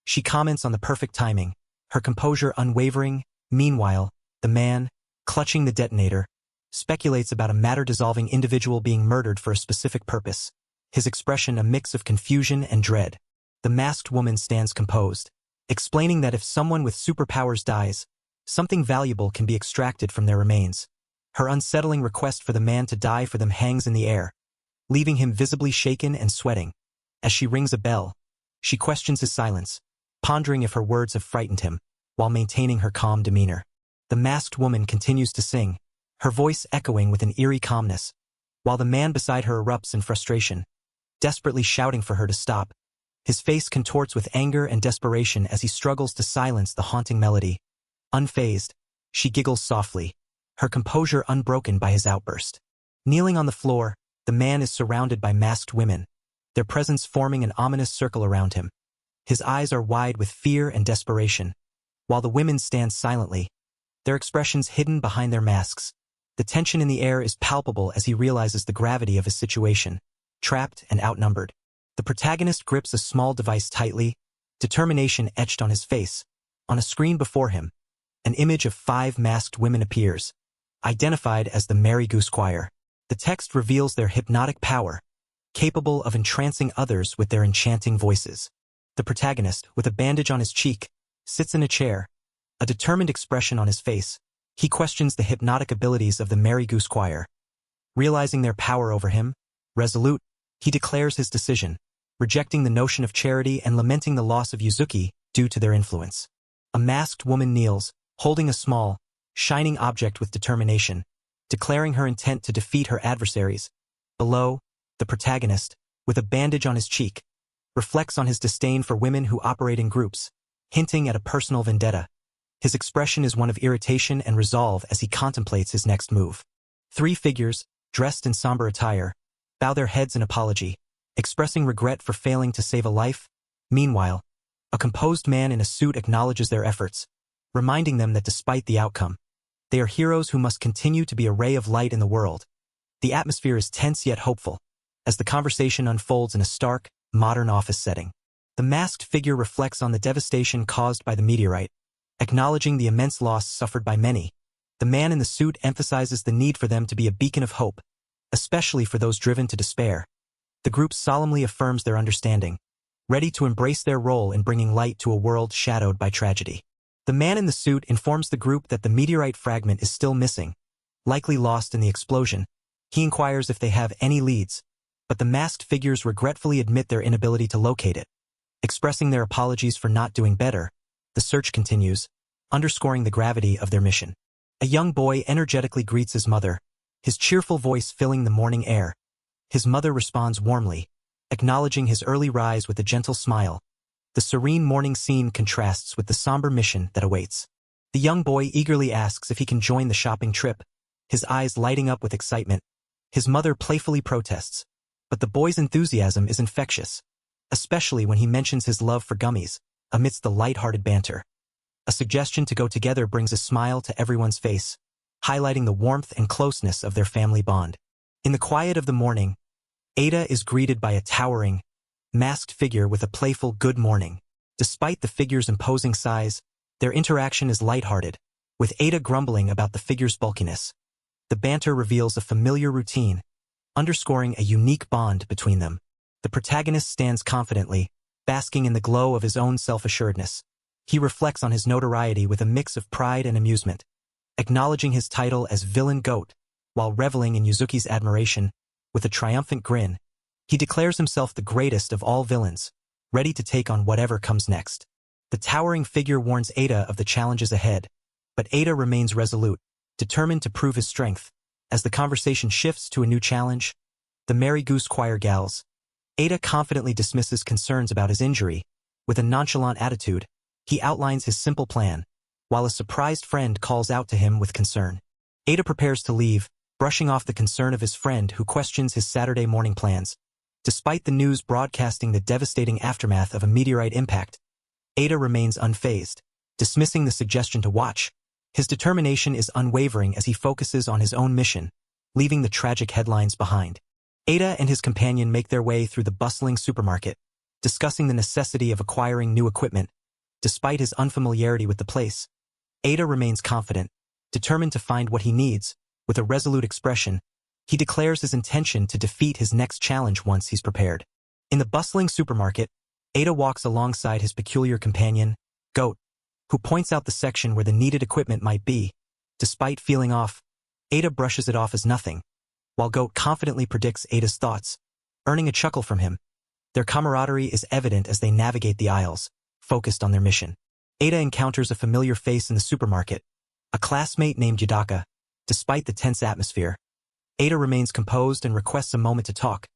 She comments on the perfect timing, her composure unwavering. Meanwhile, the man, clutching the detonator, speculates about a matter-dissolving individual being murdered for a specific purpose, his expression a mix of confusion and dread. The masked woman stands composed, explaining that if someone with superpowers dies, something valuable can be extracted from their remains. Her unsettling request for the man to die for them hangs in the air, leaving him visibly shaken and sweating. As she rings a bell, she questions his silence, pondering if her words have frightened him, while maintaining her calm demeanor. The masked woman continues to sing, her voice echoing with an eerie calmness, while the man beside her erupts in frustration, desperately shouting for her to stop. His face contorts with anger and desperation as he struggles to silence the haunting melody. Unfazed, she giggles softly, her composure unbroken by his outburst. Kneeling on the floor, the man is surrounded by masked women, their presence forming an ominous circle around him. His eyes are wide with fear and desperation, while the women stand silently, their expressions hidden behind their masks. The tension in the air is palpable as he realizes the gravity of his situation, trapped and outnumbered. The protagonist grips a small device tightly, determination etched on his face. On a screen before him, an image of 5 masked women appears, identified as the Merry Goose Choir. The text reveals their hypnotic power, capable of entrancing others with their enchanting voices. The protagonist, with a bandage on his cheek, sits in a chair, a determined expression on his face. He questions the hypnotic abilities of the Merry Goose Choir. Realizing their power over him, resolute, he declares his decision, rejecting the notion of charity and lamenting the loss of Yuzuki due to their influence. A masked woman kneels, holding a small, shining object with determination, declaring her intent to defeat her adversaries. Below, the protagonist, with a bandage on his cheek, reflects on his disdain for women who operate in groups, hinting at a personal vendetta. His expression is one of irritation and resolve as he contemplates his next move. 3 figures, dressed in somber attire, bow their heads in apology, expressing regret for failing to save a life. Meanwhile, a composed man in a suit acknowledges their efforts, reminding them that despite the outcome, they are heroes who must continue to be a ray of light in the world. The atmosphere is tense yet hopeful, as the conversation unfolds in a stark, modern office setting. The masked figure reflects on the devastation caused by the meteorite, acknowledging the immense loss suffered by many. The man in the suit emphasizes the need for them to be a beacon of hope, especially for those driven to despair. The group solemnly affirms their understanding, ready to embrace their role in bringing light to a world shadowed by tragedy. The man in the suit informs the group that the meteorite fragment is still missing, likely lost in the explosion. He inquires if they have any leads, but the masked figures regretfully admit their inability to locate it. Expressing their apologies for not doing better, the search continues, underscoring the gravity of their mission. A young boy energetically greets his mother, his cheerful voice filling the morning air. His mother responds warmly, acknowledging his early rise with a gentle smile. The serene morning scene contrasts with the somber mission that awaits. The young boy eagerly asks if he can join the shopping trip, his eyes lighting up with excitement. His mother playfully protests, but the boy's enthusiasm is infectious, especially when he mentions his love for gummies, amidst the light-hearted banter. A suggestion to go together brings a smile to everyone's face, highlighting the warmth and closeness of their family bond. In the quiet of the morning, Ada is greeted by a towering, masked figure with a playful good morning. Despite the figure's imposing size, their interaction is lighthearted, with Ada grumbling about the figure's bulkiness. The banter reveals a familiar routine, underscoring a unique bond between them. The protagonist stands confidently, basking in the glow of his own self-assuredness. He reflects on his notoriety with a mix of pride and amusement, acknowledging his title as Villain Goat, while reveling in Yuzuki's admiration. With a triumphant grin, he declares himself the greatest of all villains, ready to take on whatever comes next. The towering figure warns Ada of the challenges ahead, but Ada remains resolute, determined to prove his strength. As the conversation shifts to a new challenge, the Merry Goose Choir Gals, Ada confidently dismisses concerns about his injury. With a nonchalant attitude, he outlines his simple plan, while a surprised friend calls out to him with concern. Ada prepares to leave, brushing off the concern of his friend who questions his Saturday morning plans. Despite the news broadcasting the devastating aftermath of a meteorite impact, Ada remains unfazed, dismissing the suggestion to watch. His determination is unwavering as he focuses on his own mission, leaving the tragic headlines behind. Ada and his companion make their way through the bustling supermarket, discussing the necessity of acquiring new equipment. Despite his unfamiliarity with the place, Ada remains confident, determined to find what he needs. With a resolute expression, he declares his intention to defeat his next challenge once he's prepared. In the bustling supermarket, Ada walks alongside his peculiar companion, Goat, who points out the section where the needed equipment might be. Despite feeling off, Ada brushes it off as nothing, while Goat confidently predicts Ada's thoughts, earning a chuckle from him. Their camaraderie is evident as they navigate the aisles, focused on their mission. Ada encounters a familiar face in the supermarket, a classmate named Yudaka. Despite the tense atmosphere, Ada remains composed and requests a moment to talk,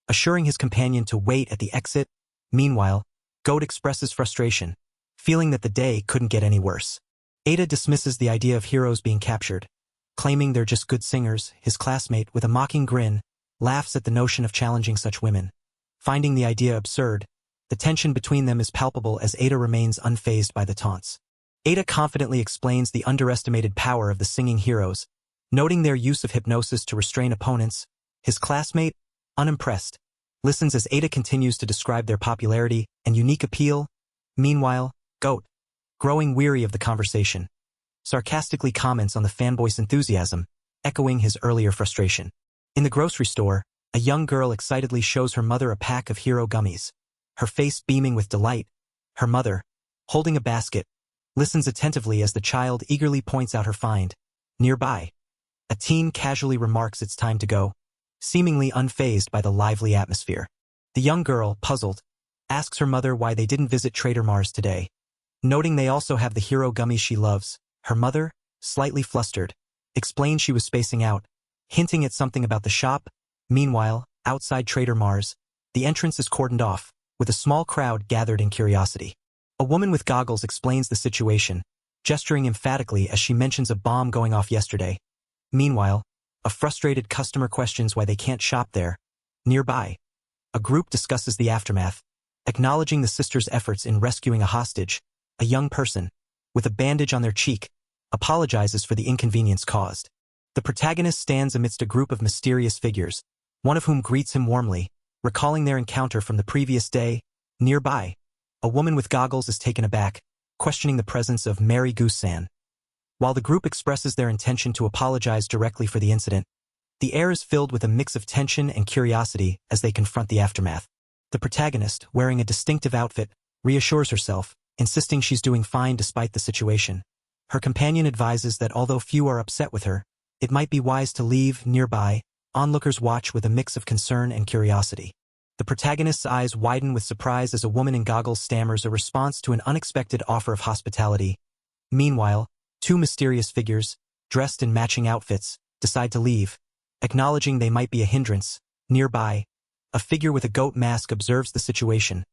assuring his companion to wait at the exit. Meanwhile, Goat expresses frustration, feeling that the day couldn't get any worse. Ada dismisses the idea of heroes being captured, claiming they're just good singers. His classmate, with a mocking grin, laughs at the notion of challenging such women. Finding the idea absurd, the tension between them is palpable as Ada remains unfazed by the taunts. Ada confidently explains the underestimated power of the singing heroes, noting their use of hypnosis to restrain opponents. His classmate, unimpressed, listens as Ada continues to describe their popularity and unique appeal. Meanwhile, Goat, growing weary of the conversation, sarcastically comments on the fanboy's enthusiasm, echoing his earlier frustration. In the grocery store, a young girl excitedly shows her mother a pack of hero gummies, her face beaming with delight. Her mother, holding a basket, listens attentively as the child eagerly points out her find. Nearby, a teen casually remarks it's time to go, seemingly unfazed by the lively atmosphere. The young girl, puzzled, asks her mother why they didn't visit Trader Mars today. Noting they also have the hero gummies she loves, her mother, slightly flustered, explained she was spacing out, hinting at something about the shop. Meanwhile, outside Trader Mars, the entrance is cordoned off, with a small crowd gathered in curiosity. A woman with goggles explains the situation, gesturing emphatically as she mentions a bomb going off yesterday. Meanwhile, a frustrated customer questions why they can't shop there. Nearby, a group discusses the aftermath, acknowledging the sisters' efforts in rescuing a hostage. A young person, with a bandage on their cheek, apologizes for the inconvenience caused. The protagonist stands amidst a group of mysterious figures, one of whom greets him warmly, recalling their encounter from the previous day. Nearby, a woman with goggles is taken aback, questioning the presence of Mary Goose-san. While the group expresses their intention to apologize directly for the incident, the air is filled with a mix of tension and curiosity as they confront the aftermath. The protagonist, wearing a distinctive outfit, reassures herself, insisting she's doing fine despite the situation. Her companion advises that although few are upset with her, it might be wise to leave. Nearby, onlookers watch with a mix of concern and curiosity. The protagonist's eyes widen with surprise as a woman in goggles stammers a response to an unexpected offer of hospitality. Meanwhile, two mysterious figures, dressed in matching outfits, decide to leave, acknowledging they might be a hindrance. Nearby, a figure with a goat mask observes the situation,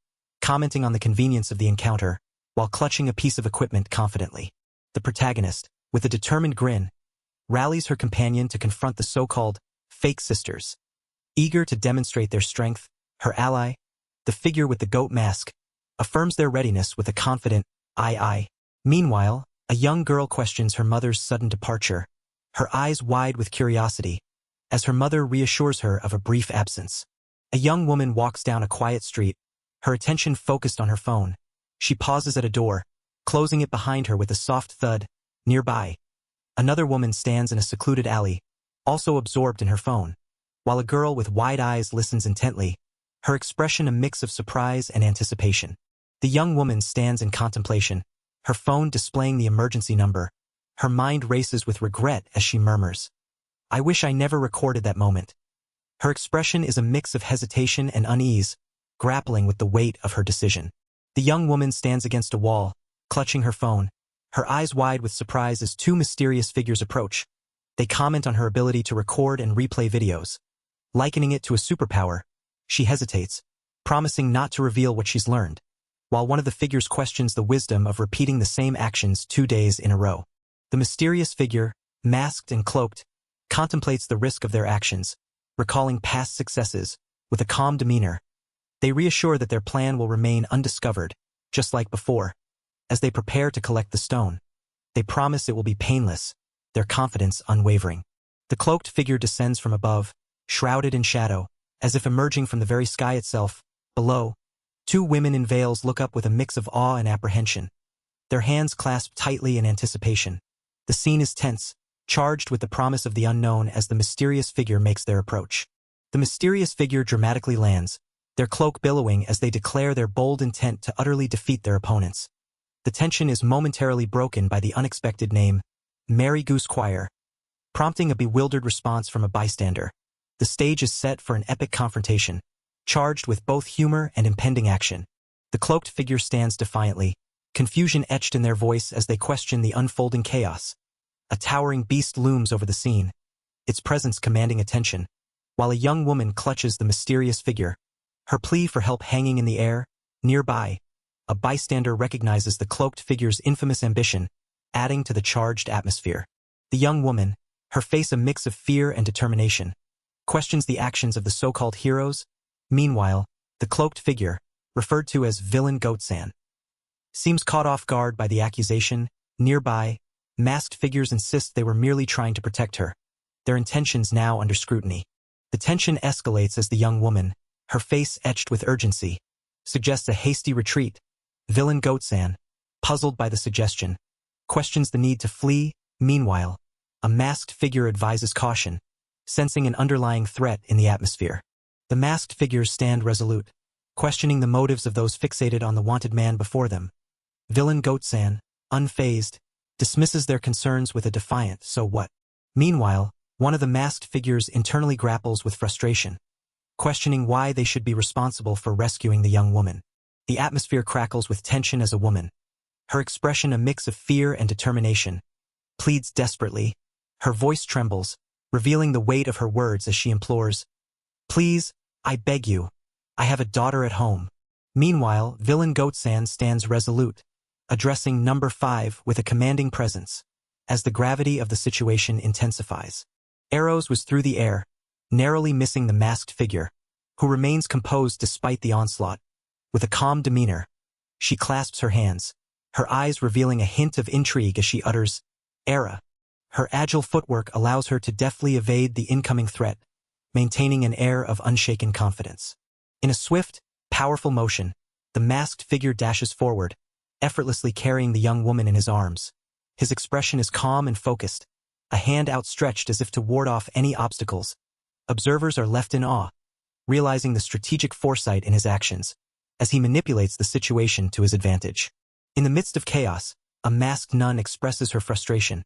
commenting on the convenience of the encounter, while clutching a piece of equipment confidently. The protagonist, with a determined grin, rallies her companion to confront the so-called fake sisters. Eager to demonstrate their strength, her ally, the figure with the goat mask, affirms their readiness with a confident, aye. Meanwhile, a young girl questions her mother's sudden departure, her eyes wide with curiosity, as her mother reassures her of a brief absence. A young woman walks down a quiet street, her attention focused on her phone. She pauses at a door, closing it behind her with a soft thud. Nearby, another woman stands in a secluded alley, also absorbed in her phone, while a girl with wide eyes listens intently, her expression a mix of surprise and anticipation. The young woman stands in contemplation, her phone displaying the emergency number. Her mind races with regret as she murmurs, "I wish I never recorded that moment." Her expression is a mix of hesitation and unease, grappling with the weight of her decision. The young woman stands against a wall, clutching her phone, her eyes wide with surprise as two mysterious figures approach. They comment on her ability to record and replay videos. Likening it to a superpower, she hesitates, promising not to reveal what she's learned, while one of the figures questions the wisdom of repeating the same actions 2 days in a row. The mysterious figure, masked and cloaked, contemplates the risk of their actions, recalling past successes, with a calm demeanor. They reassure that their plan will remain undiscovered, just like before. As they prepare to collect the stone, they promise it will be painless, their confidence unwavering. The cloaked figure descends from above, shrouded in shadow, as if emerging from the very sky itself. Below, two women in veils look up with a mix of awe and apprehension, their hands clasped tightly in anticipation. The scene is tense, charged with the promise of the unknown as the mysterious figure makes their approach. The mysterious figure dramatically lands, their cloak billowing as they declare their bold intent to utterly defeat their opponents. The tension is momentarily broken by the unexpected name, Merry Goose Choir, prompting a bewildered response from a bystander. The stage is set for an epic confrontation, charged with both humor and impending action. The cloaked figure stands defiantly, confusion etched in their voice as they question the unfolding chaos. A towering beast looms over the scene, its presence commanding attention, while a young woman clutches the mysterious figure, her plea for help hanging in the air. Nearby, a bystander recognizes the cloaked figure's infamous ambition, adding to the charged atmosphere. The young woman, her face a mix of fear and determination, questions the actions of the so-called heroes. Meanwhile, the cloaked figure, referred to as Villain Goat-san, seems caught off guard by the accusation. Nearby, masked figures insist they were merely trying to protect her, their intentions now under scrutiny. The tension escalates as the young woman, her face etched with urgency, suggests a hasty retreat. Villain Goat-san, puzzled by the suggestion, questions the need to flee. Meanwhile, a masked figure advises caution, sensing an underlying threat in the atmosphere. The masked figures stand resolute, questioning the motives of those fixated on the wanted man before them. Villain Goat-san, unfazed, dismisses their concerns with a defiant "so what?" Meanwhile, one of the masked figures internally grapples with frustration, questioning why they should be responsible for rescuing the young woman. The atmosphere crackles with tension as a woman, her expression a mix of fear and determination, pleads desperately. Her voice trembles, revealing the weight of her words as she implores, "Please, I beg you. I have a daughter at home." Meanwhile, Villain Goat-san stands resolute, addressing number 5 with a commanding presence, as the gravity of the situation intensifies. Arrows whiz through the air, narrowly missing the masked figure, who remains composed despite the onslaught. With a calm demeanor, she clasps her hands, her eyes revealing a hint of intrigue as she utters, "Era." Her agile footwork allows her to deftly evade the incoming threat, maintaining an air of unshaken confidence. In a swift, powerful motion, the masked figure dashes forward, effortlessly carrying the young woman in his arms. His expression is calm and focused, a hand outstretched as if to ward off any obstacles. Observers are left in awe, realizing the strategic foresight in his actions, as he manipulates the situation to his advantage. In the midst of chaos, a masked nun expresses her frustration,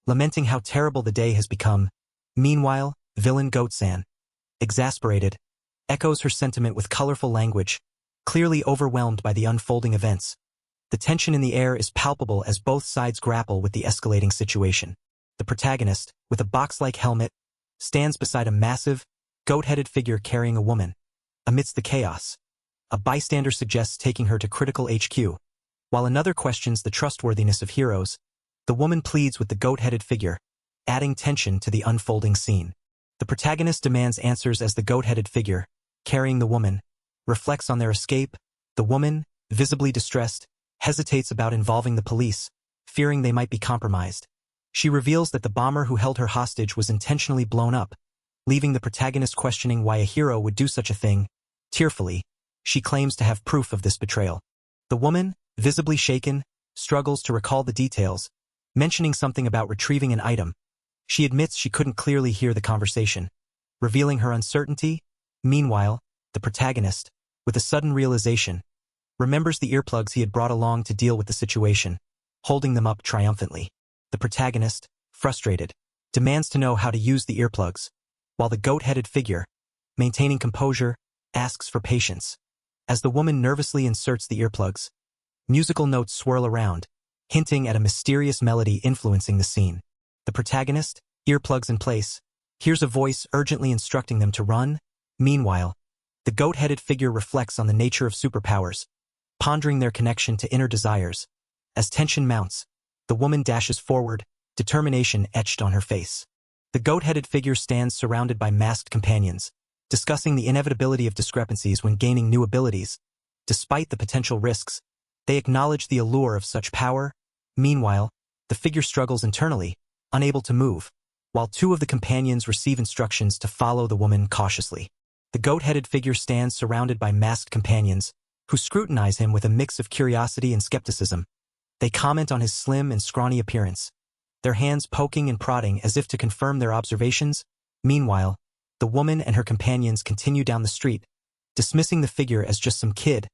lamenting how terrible the day has become. Meanwhile, Villain Goat-san, exasperated, echoes her sentiment with colorful language, clearly overwhelmed by the unfolding events. The tension in the air is palpable as both sides grapple with the escalating situation. The protagonist, with a box-like helmet, stands beside a massive, goat-headed figure carrying a woman. Amidst the chaos, a bystander suggests taking her to Critical HQ, while another questions the trustworthiness of heroes. The woman pleads with the goat-headed figure, adding tension to the unfolding scene. The protagonist demands answers as the goat-headed figure, carrying the woman, reflects on their escape. The woman, visibly distressed, hesitates about involving the police, fearing they might be compromised. She reveals that the bomber who held her hostage was intentionally blown up, leaving the protagonist questioning why a hero would do such a thing. Tearfully, she claims to have proof of this betrayal. The woman, visibly shaken, struggles to recall the details, mentioning something about retrieving an item. She admits she couldn't clearly hear the conversation, revealing her uncertainty. Meanwhile, the protagonist, with a sudden realization, remembers the earplugs he had brought along to deal with the situation, holding them up triumphantly. The protagonist, frustrated, demands to know how to use the earplugs, while the goat-headed figure, maintaining composure, asks for patience. As the woman nervously inserts the earplugs, musical notes swirl around, hinting at a mysterious melody influencing the scene. The protagonist, earplugs in place, hears a voice urgently instructing them to run. Meanwhile, the goat-headed figure reflects on the nature of superpowers, pondering their connection to inner desires. As tension mounts, the woman dashes forward, determination etched on her face. The goat-headed figure stands surrounded by masked companions, discussing the inevitability of discrepancies when gaining new abilities. Despite the potential risks, they acknowledge the allure of such power. Meanwhile, the figure struggles internally, unable to move, while two of the companions receive instructions to follow the woman cautiously. The goat-headed figure stands surrounded by masked companions, who scrutinize him with a mix of curiosity and skepticism. They comment on his slim and scrawny appearance, their hands poking and prodding as if to confirm their observations. Meanwhile, the woman and her companions continue down the street, dismissing the figure as just some kid,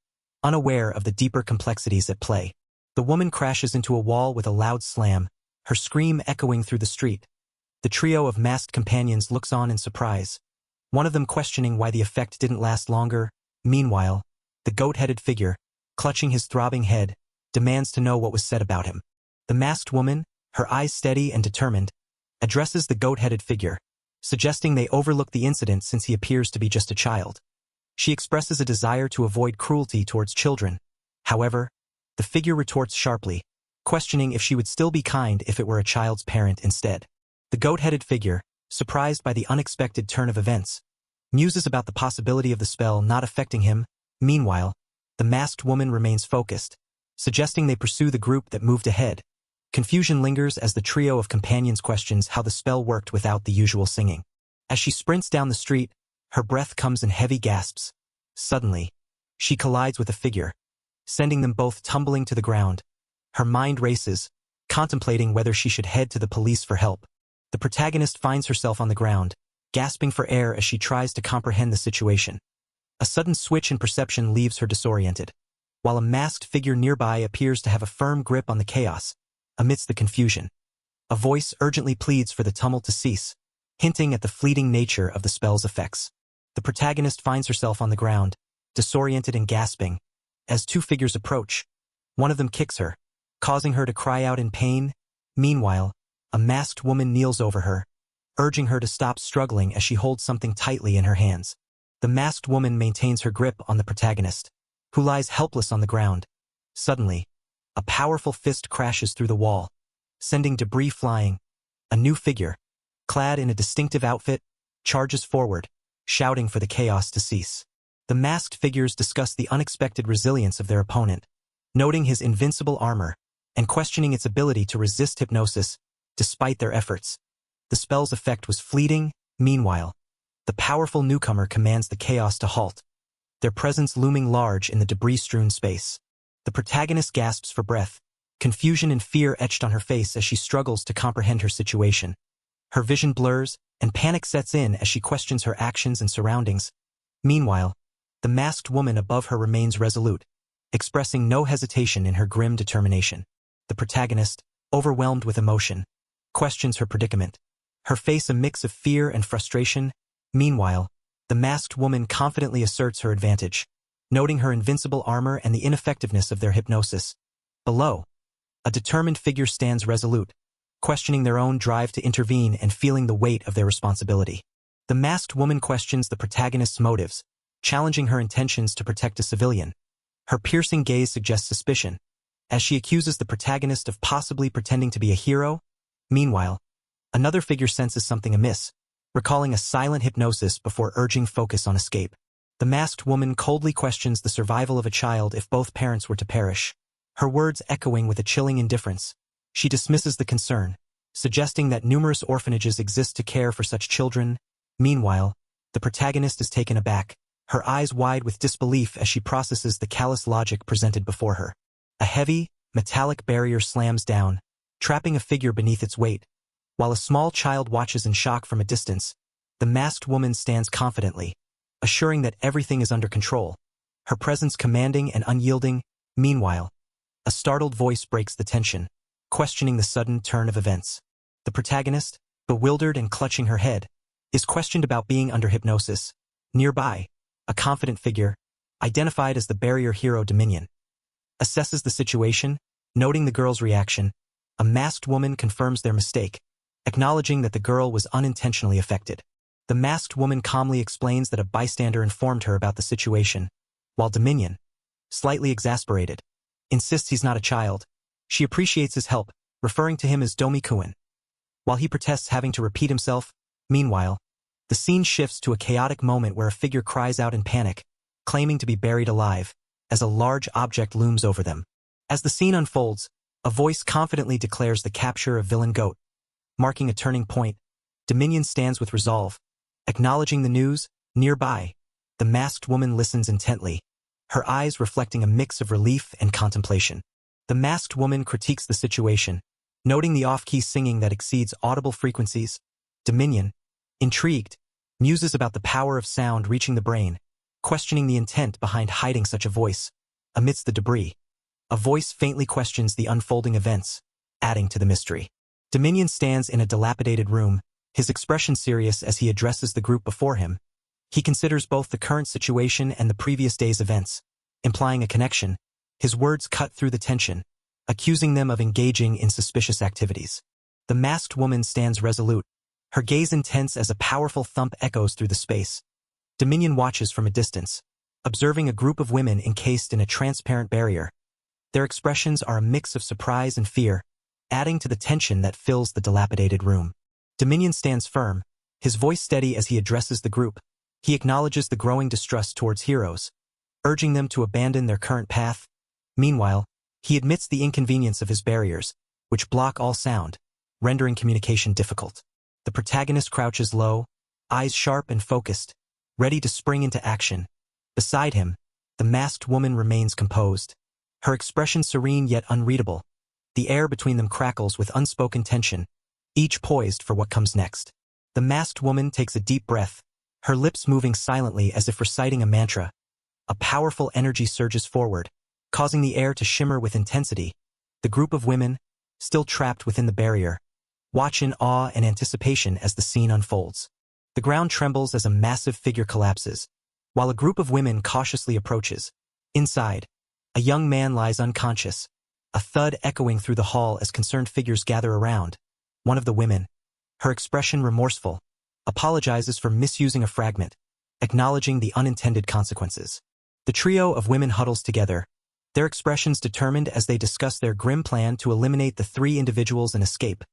unaware of the deeper complexities at play. The woman crashes into a wall with a loud slam, her scream echoing through the street. The trio of masked companions looks on in surprise, one of them questioning why the effect didn't last longer. Meanwhile, the goat-headed figure, clutching his throbbing head, demands to know what was said about him. The masked woman, her eyes steady and determined, addresses the goat-headed figure, suggesting they overlook the incident since he appears to be just a child. She expresses a desire to avoid cruelty towards children. However, the figure retorts sharply, questioning if she would still be kind if it were a child's parent instead. The goat-headed figure, surprised by the unexpected turn of events, muses about the possibility of the spell not affecting him. Meanwhile, the masked woman remains focused, suggesting they pursue the group that moved ahead. Confusion lingers as the trio of companions questions how the spell worked without the usual singing. As she sprints down the street, her breath comes in heavy gasps. Suddenly, she collides with a figure, sending them both tumbling to the ground. Her mind races, contemplating whether she should head to the police for help. The protagonist finds herself on the ground, gasping for air as she tries to comprehend the situation. A sudden switch in perception leaves her disoriented, while a masked figure nearby appears to have a firm grip on the chaos. Amidst the confusion, a voice urgently pleads for the tumult to cease, hinting at the fleeting nature of the spell's effects. The protagonist finds herself on the ground, disoriented and gasping. As two figures approach, one of them kicks her, causing her to cry out in pain. Meanwhile, a masked woman kneels over her, urging her to stop struggling as she holds something tightly in her hands. The masked woman maintains her grip on the protagonist, who lies helpless on the ground. Suddenly, a powerful fist crashes through the wall, sending debris flying. A new figure, clad in a distinctive outfit, charges forward, shouting for the chaos to cease. The masked figures discuss the unexpected resilience of their opponent, noting his invincible armor and questioning its ability to resist hypnosis despite their efforts. The spell's effect was fleeting. Meanwhile, the powerful newcomer commands the chaos to halt, their presence looming large in the debris-strewn space. The protagonist gasps for breath, confusion and fear etched on her face as she struggles to comprehend her situation. Her vision blurs, and panic sets in as she questions her actions and surroundings. Meanwhile, the masked woman above her remains resolute, expressing no hesitation in her grim determination. The protagonist, overwhelmed with emotion, questions her predicament, her face a mix of fear and frustration. Meanwhile, the masked woman confidently asserts her advantage, noting her invincible armor and the ineffectiveness of their hypnosis. Below, a determined figure stands resolute, questioning their own drive to intervene and feeling the weight of their responsibility. The masked woman questions the protagonist's motives, challenging her intentions to protect a civilian. Her piercing gaze suggests suspicion, as she accuses the protagonist of possibly pretending to be a hero. Meanwhile, another figure senses something amiss, recalling a silent hypnosis before urging focus on escape. The masked woman coldly questions the survival of a child if both parents were to perish, her words echoing with a chilling indifference. She dismisses the concern, suggesting that numerous orphanages exist to care for such children. Meanwhile, the protagonist is taken aback, her eyes wide with disbelief as she processes the callous logic presented before her. A heavy, metallic barrier slams down, trapping a figure beneath its weight. While a small child watches in shock from a distance, the masked woman stands confidently, assuring that everything is under control, her presence commanding and unyielding. Meanwhile, a startled voice breaks the tension, questioning the sudden turn of events. The protagonist, bewildered and clutching her head, is questioned about being under hypnosis. Nearby, a confident figure, identified as the barrier hero Dominion, assesses the situation, noting the girl's reaction. A masked woman confirms their mistake, acknowledging that the girl was unintentionally affected. The masked woman calmly explains that a bystander informed her about the situation, while Dominion, slightly exasperated, insists he's not a child. She appreciates his help, referring to him as Domi-kun. While he protests having to repeat himself, meanwhile, the scene shifts to a chaotic moment where a figure cries out in panic, claiming to be buried alive, as a large object looms over them. As the scene unfolds, a voice confidently declares the capture of villain Goat. Marking a turning point, Dominion stands with resolve, acknowledging the news. Nearby, the masked woman listens intently, her eyes reflecting a mix of relief and contemplation. The masked woman critiques the situation, noting the off-key singing that exceeds audible frequencies. Dominion, intrigued, muses about the power of sound reaching the brain, questioning the intent behind hiding such a voice. Amidst the debris, a voice faintly questions the unfolding events, adding to the mystery. Dominion stands in a dilapidated room, his expression serious as he addresses the group before him. He considers both the current situation and the previous day's events, implying a connection. His words cut through the tension, accusing them of engaging in suspicious activities. The masked woman stands resolute, her gaze intense as a powerful thump echoes through the space. Dominion watches from a distance, observing a group of women encased in a transparent barrier. Their expressions are a mix of surprise and fear, adding to the tension that fills the dilapidated room. Dominion stands firm, his voice steady as he addresses the group. He acknowledges the growing distrust towards heroes, urging them to abandon their current path. Meanwhile, he admits the inconvenience of his barriers, which block all sound, rendering communication difficult. The protagonist crouches low, eyes sharp and focused, ready to spring into action. Beside him, the masked woman remains composed, her expression serene yet unreadable. The air between them crackles with unspoken tension, each poised for what comes next. The masked woman takes a deep breath, her lips moving silently as if reciting a mantra. A powerful energy surges forward, causing the air to shimmer with intensity. The group of women, still trapped within the barrier, watch in awe and anticipation as the scene unfolds. The ground trembles as a massive figure collapses, while a group of women cautiously approaches. Inside, a young man lies unconscious, a thud echoing through the hall as concerned figures gather around. One of the women, her expression remorseful, apologizes for misusing a fragment, acknowledging the unintended consequences. The trio of women huddles together, their expressions determined as they discuss their grim plan to eliminate the three individuals and escape.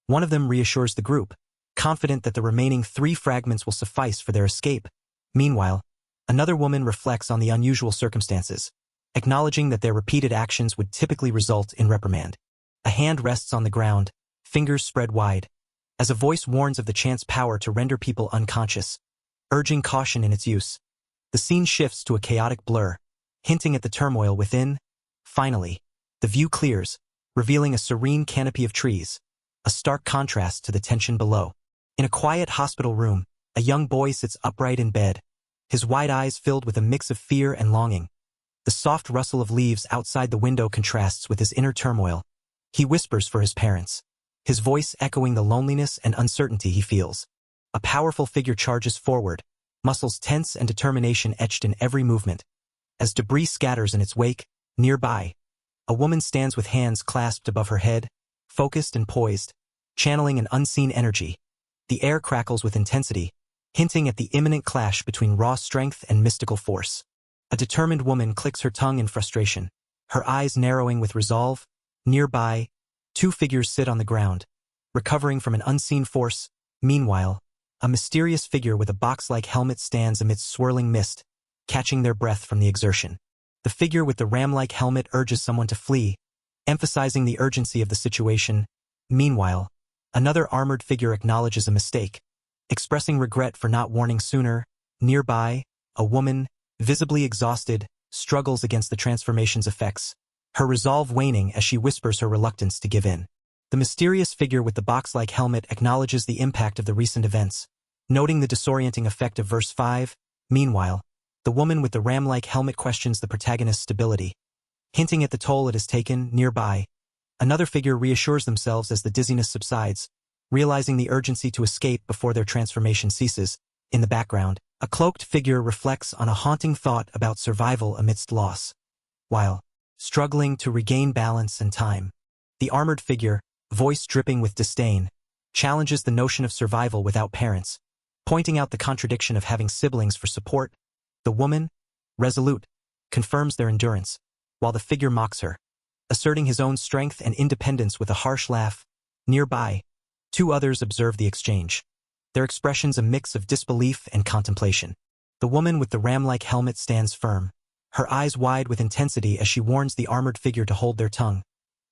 One of them reassures the group, confident that the remaining 3 fragments will suffice for their escape. Meanwhile, another woman reflects on the unusual circumstances, acknowledging that their repeated actions would typically result in reprimand. A hand rests on the ground, fingers spread wide, as a voice warns of the chance power to render people unconscious, urging caution in its use. The scene shifts to a chaotic blur, hinting at the turmoil within. Finally, the view clears, revealing a serene canopy of trees, a stark contrast to the tension below. In a quiet hospital room, a young boy sits upright in bed, his wide eyes filled with a mix of fear and longing. The soft rustle of leaves outside the window contrasts with his inner turmoil. He whispers for his parents, his voice echoing the loneliness and uncertainty he feels. A powerful figure charges forward, muscles tense and determination etched in every movement. As debris scatters in its wake, nearby, a woman stands with hands clasped above her head, focused and poised, channeling an unseen energy. The air crackles with intensity, hinting at the imminent clash between raw strength and mystical force. A determined woman clicks her tongue in frustration, her eyes narrowing with resolve. Nearby, 2 figures sit on the ground, recovering from an unseen force. Meanwhile, a mysterious figure with a box-like helmet stands amidst swirling mist, catching their breath from the exertion. The figure with the ram-like helmet urges someone to flee, emphasizing the urgency of the situation. Meanwhile, another armored figure acknowledges a mistake, expressing regret for not warning sooner. Nearby, a woman, visibly exhausted, struggles against the transformation's effects, her resolve waning as she whispers her reluctance to give in. The mysterious figure with the box-like helmet acknowledges the impact of the recent events, noting the disorienting effect of verse 5. Meanwhile, the woman with the ram-like helmet questions the protagonist's stability, hinting at the toll it has taken. Nearby, another figure reassures themselves as the dizziness subsides, realizing the urgency to escape before their transformation ceases. In the background, a cloaked figure reflects on a haunting thought about survival amidst loss, while struggling to regain balance and time. The armored figure, voice dripping with disdain, challenges the notion of survival without parents, pointing out the contradiction of having siblings for support. The woman, resolute, confirms their endurance, while the figure mocks her, asserting his own strength and independence with a harsh laugh. Nearby, two others observe the exchange, their expressions a mix of disbelief and contemplation. The woman with the ram-like helmet stands firm, her eyes wide with intensity as she warns the armored figure to hold their tongue.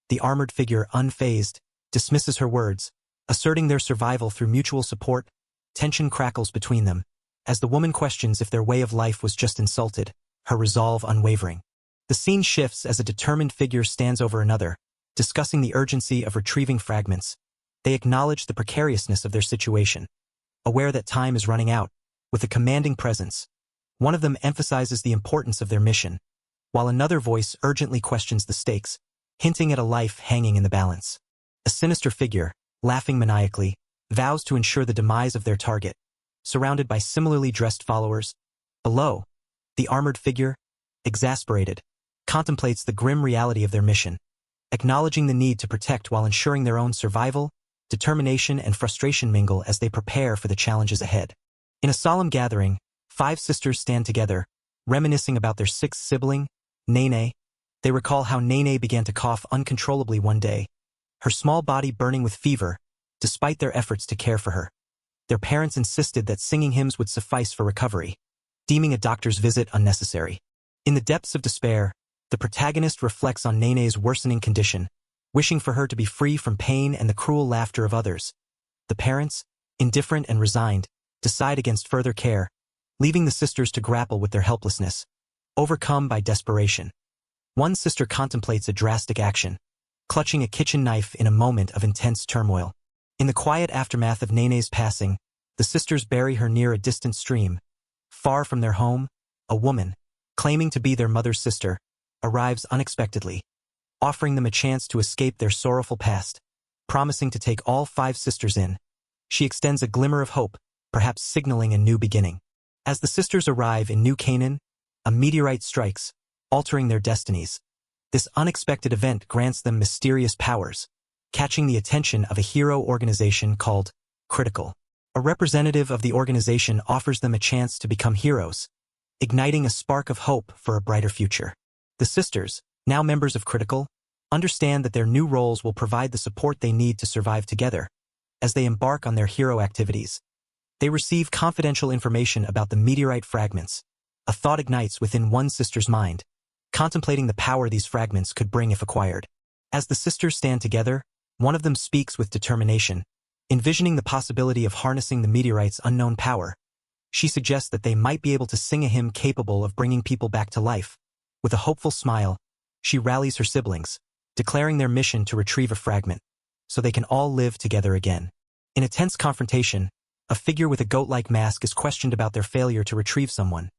The armored figure, unfazed, dismisses her words, asserting their survival through mutual support. Tension crackles between them, as the woman questions if their way of life was just insulted, her resolve unwavering. The scene shifts as a determined figure stands over another, discussing the urgency of retrieving fragments. They acknowledge the precariousness of their situation, aware that time is running out. With a commanding presence, one of them emphasizes the importance of their mission, while another voice urgently questions the stakes, hinting at a life hanging in the balance. A sinister figure, laughing maniacally, vows to ensure the demise of their target, surrounded by similarly dressed followers. Below, the armored figure, exasperated, contemplates the grim reality of their mission, acknowledging the need to protect while ensuring their own survival. Determination and frustration mingle as they prepare for the challenges ahead. In a solemn gathering, 5 sisters stand together, reminiscing about their 6th sibling, Nene. They recall how Nene began to cough uncontrollably one day, her small body burning with fever, despite their efforts to care for her. Their parents insisted that singing hymns would suffice for recovery, deeming a doctor's visit unnecessary. In the depths of despair, the protagonist reflects on Nene's worsening condition, wishing for her to be free from pain and the cruel laughter of others. The parents, indifferent and resigned, decide against further care, leaving the sisters to grapple with their helplessness, overcome by desperation. One sister contemplates a drastic action, clutching a kitchen knife in a moment of intense turmoil. In the quiet aftermath of Nene's passing, the sisters bury her near a distant stream. Far from their home, a woman, claiming to be their mother's sister, arrives unexpectedly, offering them a chance to escape their sorrowful past. Promising to take all 5 sisters in, she extends a glimmer of hope, perhaps signaling a new beginning. As the sisters arrive in New Canaan, a meteorite strikes, altering their destinies. This unexpected event grants them mysterious powers, catching the attention of a hero organization called Critical. A representative of the organization offers them a chance to become heroes, igniting a spark of hope for a brighter future. The sisters, now members of Critical, understand that their new roles will provide the support they need to survive together. As they embark on their hero activities, they receive confidential information about the meteorite fragments. A thought ignites within one sister's mind, contemplating the power these fragments could bring if acquired. As the sisters stand together, one of them speaks with determination, envisioning the possibility of harnessing the meteorite's unknown power. She suggests that they might be able to sing a hymn capable of bringing people back to life. With a hopeful smile, she rallies her siblings, declaring their mission to retrieve a fragment, so they can all live together again. In a tense confrontation, a figure with a goat-like mask is questioned about their failure to retrieve someone,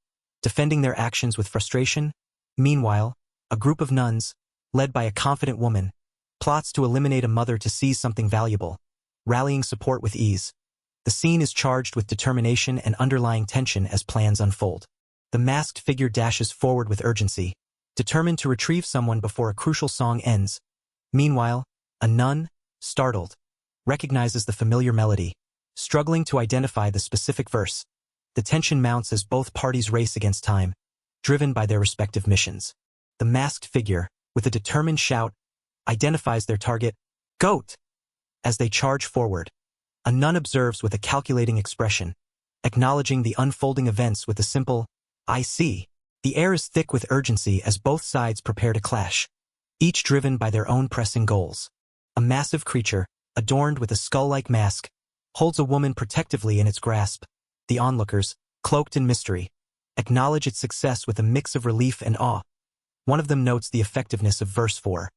defending their actions with frustration. Meanwhile, a group of nuns, led by a confident woman, plots to eliminate a mother to seize something valuable, rallying support with ease. The scene is charged with determination and underlying tension as plans unfold. The masked figure dashes forward with urgency, determined to retrieve someone before a crucial song ends. Meanwhile, a nun, startled, recognizes the familiar melody, struggling to identify the specific verse. The tension mounts as both parties race against time, driven by their respective missions. The masked figure, with a determined shout, identifies their target, Goat! As they charge forward, a nun observes with a calculating expression, acknowledging the unfolding events with a simple, I see. The air is thick with urgency as both sides prepare to clash, each driven by their own pressing goals. A massive creature, adorned with a skull-like mask, holds a woman protectively in its grasp. The onlookers, cloaked in mystery, acknowledge its success with a mix of relief and awe. One of them notes the effectiveness of verse 4,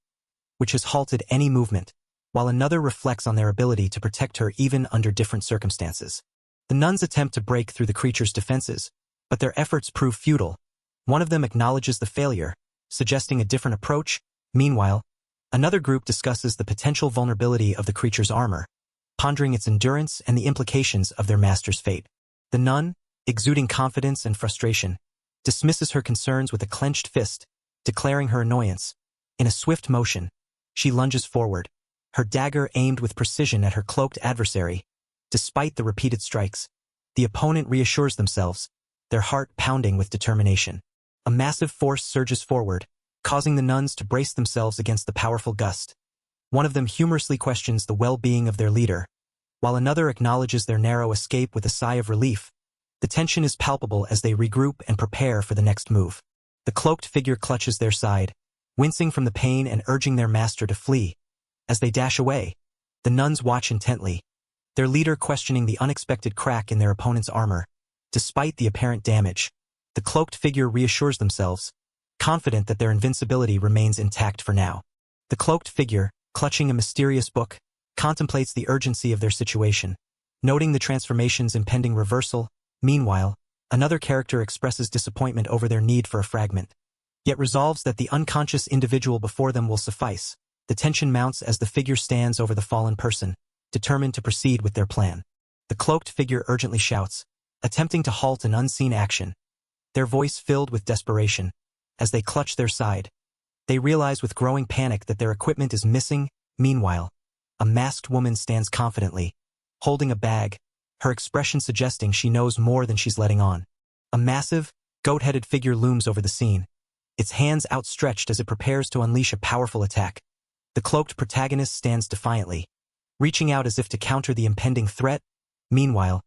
which has halted any movement, while another reflects on their ability to protect her even under different circumstances. The nuns attempt to break through the creature's defenses, but their efforts prove futile. One of them acknowledges the failure, suggesting a different approach. Meanwhile, another group discusses the potential vulnerability of the creature's armor, pondering its endurance and the implications of their master's fate. The nun, exuding confidence and frustration, dismisses her concerns with a clenched fist, declaring her annoyance. In a swift motion, she lunges forward, her dagger aimed with precision at her cloaked adversary. Despite the repeated strikes, the opponent reassures themselves, their heart pounding with determination. A massive force surges forward, causing the nuns to brace themselves against the powerful gust. One of them humorously questions the well-being of their leader, while another acknowledges their narrow escape with a sigh of relief. The tension is palpable as they regroup and prepare for the next move. The cloaked figure clutches their side, wincing from the pain and urging their master to flee. As they dash away, the nuns watch intently, their leader questioning the unexpected crack in their opponent's armor. Despite the apparent damage, the cloaked figure reassures themselves, confident that their invincibility remains intact for now. The cloaked figure, clutching a mysterious book, contemplates the urgency of their situation, noting the transformation's impending reversal. Meanwhile, another character expresses disappointment over their need for a fragment, yet resolves that the unconscious individual before them will suffice. The tension mounts as the figure stands over the fallen person, determined to proceed with their plan. The cloaked figure urgently shouts, attempting to halt an unseen action, their voice filled with desperation. As they clutch their side, they realize with growing panic that their equipment is missing. Meanwhile, a masked woman stands confidently, holding a bag, her expression suggesting she knows more than she's letting on. A massive, goat-headed figure looms over the scene, its hands outstretched as it prepares to unleash a powerful attack. The cloaked protagonist stands defiantly, reaching out as if to counter the impending threat. Meanwhile,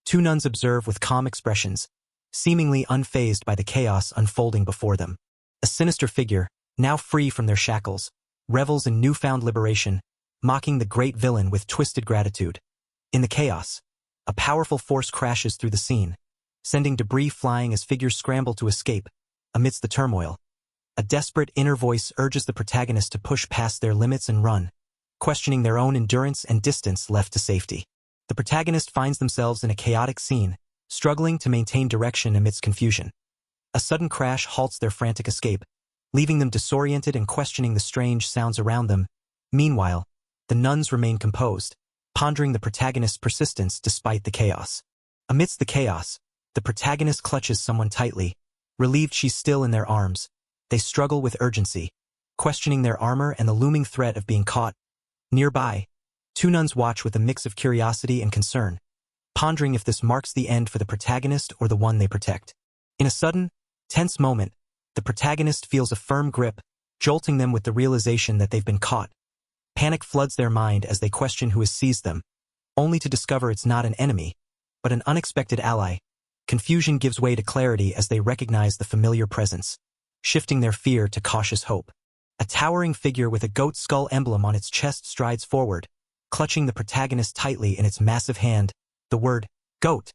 two nuns observe with calm expressions, seemingly unfazed by the chaos unfolding before them. A sinister figure, now free from their shackles, revels in newfound liberation, mocking the great villain with twisted gratitude. In the chaos, a powerful force crashes through the scene, sending debris flying as figures scramble to escape. Amidst the turmoil, a desperate inner voice urges the protagonist to push past their limits and run, questioning their own endurance and distance left to safety. The protagonist finds themselves in a chaotic scene, struggling to maintain direction amidst confusion. A sudden crash halts their frantic escape, leaving them disoriented and questioning the strange sounds around them. Meanwhile, the nuns remain composed, pondering the protagonist's persistence despite the chaos. Amidst the chaos, the protagonist clutches someone tightly, relieved she's still in their arms. They struggle with urgency, questioning their armor and the looming threat of being caught. Nearby, two nuns watch with a mix of curiosity and concern, pondering if this marks the end for the protagonist or the one they protect. In a sudden, tense moment, the protagonist feels a firm grip, jolting them with the realization that they've been caught. Panic floods their mind as they question who has seized them, only to discover it's not an enemy, but an unexpected ally. Confusion gives way to clarity as they recognize the familiar presence, shifting their fear to cautious hope. A towering figure with a goat skull emblem on its chest strides forward, clutching the protagonist tightly in its massive hand. The word, goat,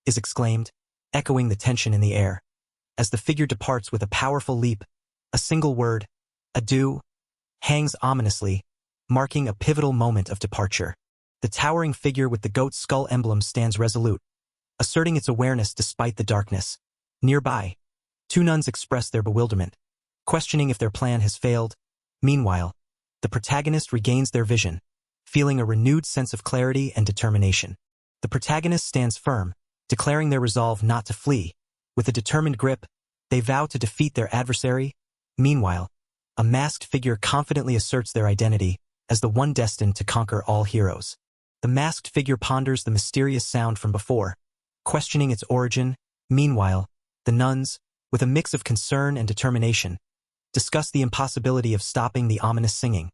is exclaimed, echoing the tension in the air. As the figure departs with a powerful leap, a single word, adieu, hangs ominously, marking a pivotal moment of departure. The towering figure with the goat skull emblem stands resolute, asserting its awareness despite the darkness. Nearby, two nuns express their bewilderment, questioning if their plan has failed. Meanwhile, the protagonist regains their vision, feeling a renewed sense of clarity and determination. The protagonist stands firm, declaring their resolve not to flee. With a determined grip, they vow to defeat their adversary. Meanwhile, a masked figure confidently asserts their identity as the one destined to conquer all heroes. The masked figure ponders the mysterious sound from before, questioning its origin. Meanwhile, the nuns, with a mix of concern and determination, discuss the impossibility of stopping the ominous singing.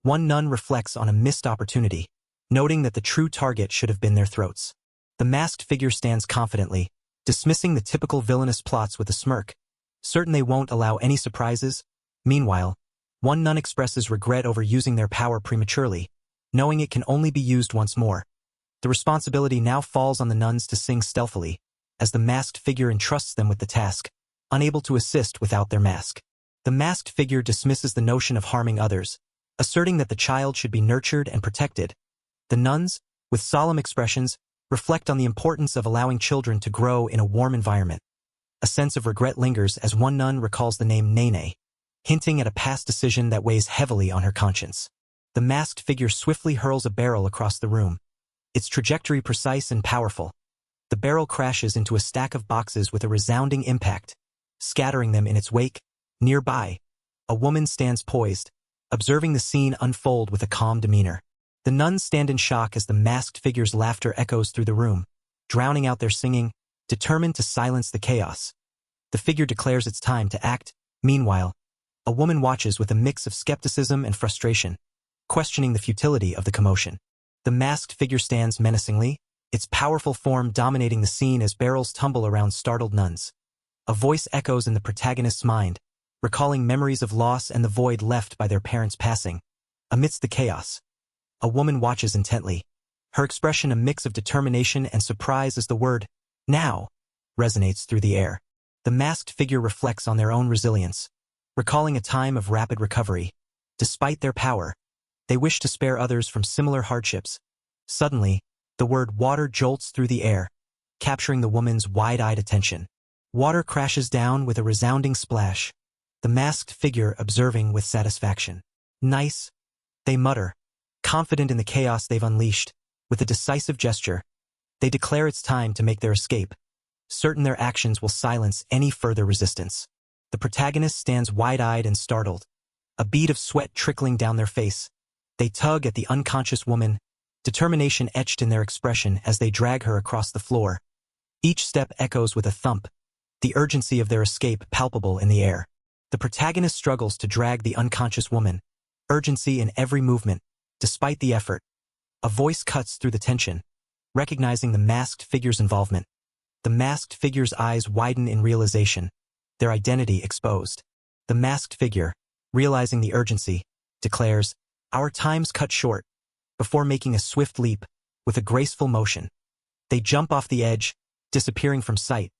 One nun reflects on a missed opportunity, noting that the true target should have been their throats. The masked figure stands confidently, dismissing the typical villainous plots with a smirk, certain they won't allow any surprises. Meanwhile, one nun expresses regret over using their power prematurely, knowing it can only be used once more. The responsibility now falls on the nuns to sing stealthily, as the masked figure entrusts them with the task, unable to assist without their mask. The masked figure dismisses the notion of harming others, asserting that the child should be nurtured and protected. The nuns, with solemn expressions, reflect on the importance of allowing children to grow in a warm environment. A sense of regret lingers as one nun recalls the name Nene, hinting at a past decision that weighs heavily on her conscience. The masked figure swiftly hurls a barrel across the room, its trajectory precise and powerful. The barrel crashes into a stack of boxes with a resounding impact, scattering them in its wake. Nearby, a woman stands poised, observing the scene unfold with a calm demeanor. The nuns stand in shock as the masked figure's laughter echoes through the room, drowning out their singing, determined to silence the chaos. The figure declares it's time to act. Meanwhile, a woman watches with a mix of skepticism and frustration, questioning the futility of the commotion. The masked figure stands menacingly, its powerful form dominating the scene as barrels tumble around startled nuns. A voice echoes in the protagonist's mind, recalling memories of loss and the void left by their parents' passing. Amidst the chaos, a woman watches intently, her expression a mix of determination and surprise as the word, "now," resonates through the air. The masked figure reflects on their own resilience, recalling a time of rapid recovery. Despite their power, they wish to spare others from similar hardships. Suddenly, the word water jolts through the air, capturing the woman's wide-eyed attention. Water crashes down with a resounding splash, the masked figure observing with satisfaction. "Nice," they mutter, confident in the chaos they've unleashed. With a decisive gesture, they declare it's time to make their escape, certain their actions will silence any further resistance. The protagonist stands wide-eyed and startled, a bead of sweat trickling down their face. They tug at the unconscious woman, determination etched in their expression as they drag her across the floor. Each step echoes with a thump, the urgency of their escape palpable in the air. The protagonist struggles to drag the unconscious woman, urgency in every movement. Despite the effort, a voice cuts through the tension, recognizing the masked figure's involvement. The masked figure's eyes widen in realization, their identity exposed. The masked figure, realizing the urgency, declares, "Our time's cut short," before making a swift leap, with a graceful motion. They jump off the edge, disappearing from sight.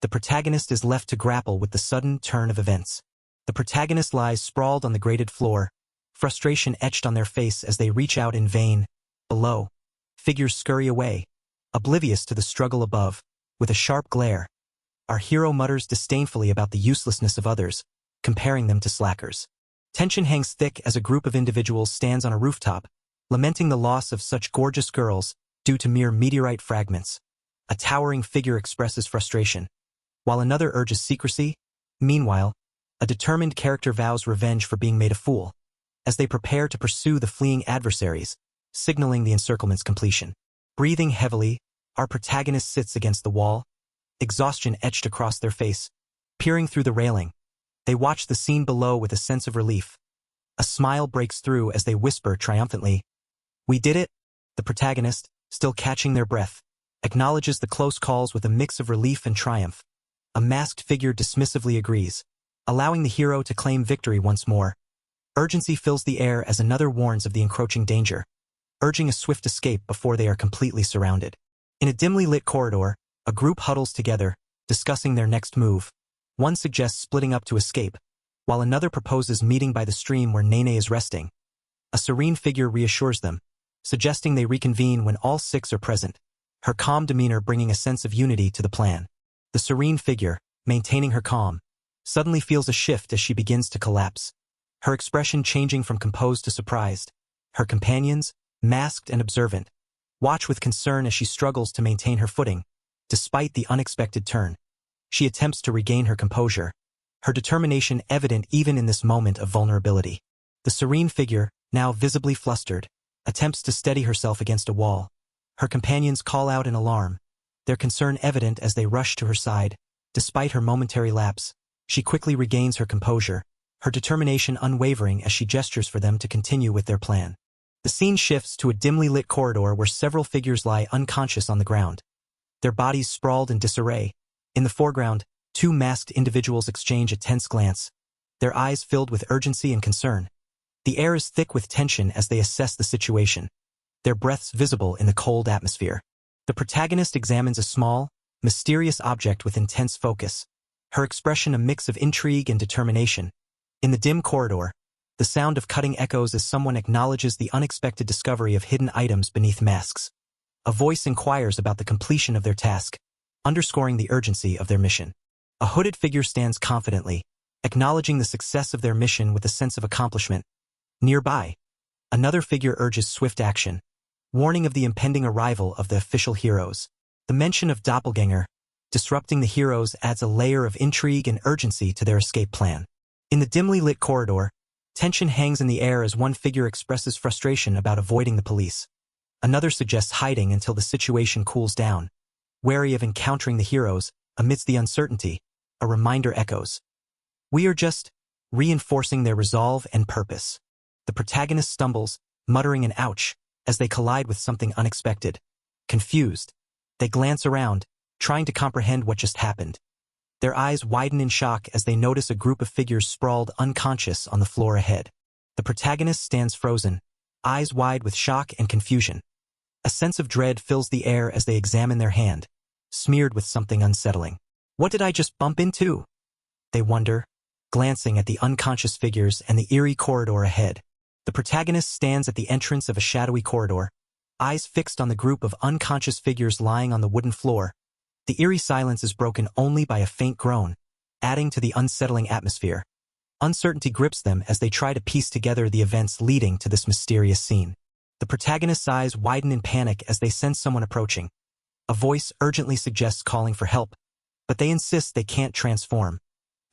The protagonist is left to grapple with the sudden turn of events. The protagonist lies sprawled on the grated floor, frustration etched on their face as they reach out in vain. Below, figures scurry away, oblivious to the struggle above. With a sharp glare, our hero mutters disdainfully about the uselessness of others, comparing them to slackers. Tension hangs thick as a group of individuals stands on a rooftop, lamenting the loss of such gorgeous girls due to mere meteorite fragments. A towering figure expresses frustration, while another urges secrecy. Meanwhile, a determined character vows revenge for being made a fool, as they prepare to pursue the fleeing adversaries, signaling the encirclement's completion. Breathing heavily, our protagonist sits against the wall, exhaustion etched across their face. Peering through the railing, they watch the scene below with a sense of relief. A smile breaks through as they whisper triumphantly, "We did it!" The protagonist, still catching their breath, acknowledges the close calls with a mix of relief and triumph. A masked figure dismissively agrees, allowing the hero to claim victory once more. Urgency fills the air as another warns of the encroaching danger, urging a swift escape before they are completely surrounded. In a dimly lit corridor, a group huddles together, discussing their next move. One suggests splitting up to escape, while another proposes meeting by the stream where Nene is resting. A serene figure reassures them, suggesting they reconvene when all six are present, her calm demeanor bringing a sense of unity to the plan. The serene figure, maintaining her calm, suddenly feels a shift as she begins to collapse, her expression changing from composed to surprised. Her companions, masked and observant, watch with concern as she struggles to maintain her footing. Despite the unexpected turn, she attempts to regain her composure, her determination evident even in this moment of vulnerability. The serene figure, now visibly flustered, attempts to steady herself against a wall. Her companions call out in alarm, their concern evident as they rush to her side. Despite her momentary lapse, she quickly regains her composure, her determination unwavering as she gestures for them to continue with their plan. The scene shifts to a dimly lit corridor where several figures lie unconscious on the ground, their bodies sprawled in disarray. In the foreground, two masked individuals exchange a tense glance, their eyes filled with urgency and concern. The air is thick with tension as they assess the situation, their breaths visible in the cold atmosphere. The protagonist examines a small, mysterious object with intense focus, her expression a mix of intrigue and determination. In the dim corridor, the sound of cutting echoes as someone acknowledges the unexpected discovery of hidden items beneath masks. A voice inquires about the completion of their task, underscoring the urgency of their mission. A hooded figure stands confidently, acknowledging the success of their mission with a sense of accomplishment. Nearby, another figure urges swift action, warning of the impending arrival of the official heroes. The mention of doppelganger, disrupting the heroes, adds a layer of intrigue and urgency to their escape plan. In the dimly lit corridor, tension hangs in the air as one figure expresses frustration about avoiding the police. Another suggests hiding until the situation cools down. Wary of encountering the heroes, amidst the uncertainty, a reminder echoes. We are just reinforcing their resolve and purpose. The protagonist stumbles, muttering an ouch, as they collide with something unexpected. Confused, they glance around, trying to comprehend what just happened. Their eyes widen in shock as they notice a group of figures sprawled unconscious on the floor ahead. The protagonist stands frozen, eyes wide with shock and confusion. A sense of dread fills the air as they examine their hand, smeared with something unsettling. What did I just bump into? They wonder, glancing at the unconscious figures and the eerie corridor ahead. The protagonist stands at the entrance of a shadowy corridor, eyes fixed on the group of unconscious figures lying on the wooden floor. The eerie silence is broken only by a faint groan, adding to the unsettling atmosphere. Uncertainty grips them as they try to piece together the events leading to this mysterious scene. The protagonist's eyes widen in panic as they sense someone approaching. A voice urgently suggests calling for help, but they insist they can't transform.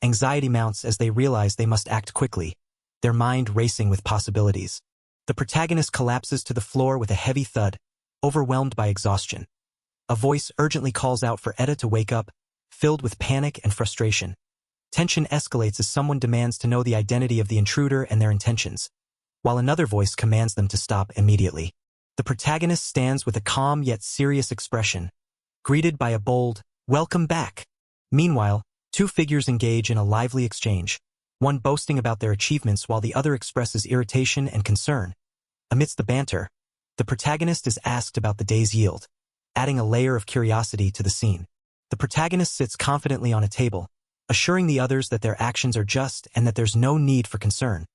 Anxiety mounts as they realize they must act quickly, their mind racing with possibilities. The protagonist collapses to the floor with a heavy thud, overwhelmed by exhaustion. A voice urgently calls out for Eda to wake up, filled with panic and frustration. Tension escalates as someone demands to know the identity of the intruder and their intentions, while another voice commands them to stop immediately. The protagonist stands with a calm yet serious expression, greeted by a bold, "Welcome back." Meanwhile, two figures engage in a lively exchange, one boasting about their achievements while the other expresses irritation and concern. Amidst the banter, the protagonist is asked about the day's yield, adding a layer of curiosity to the scene. The protagonist sits confidently on a table, assuring the others that their actions are just and that there's no need for concern.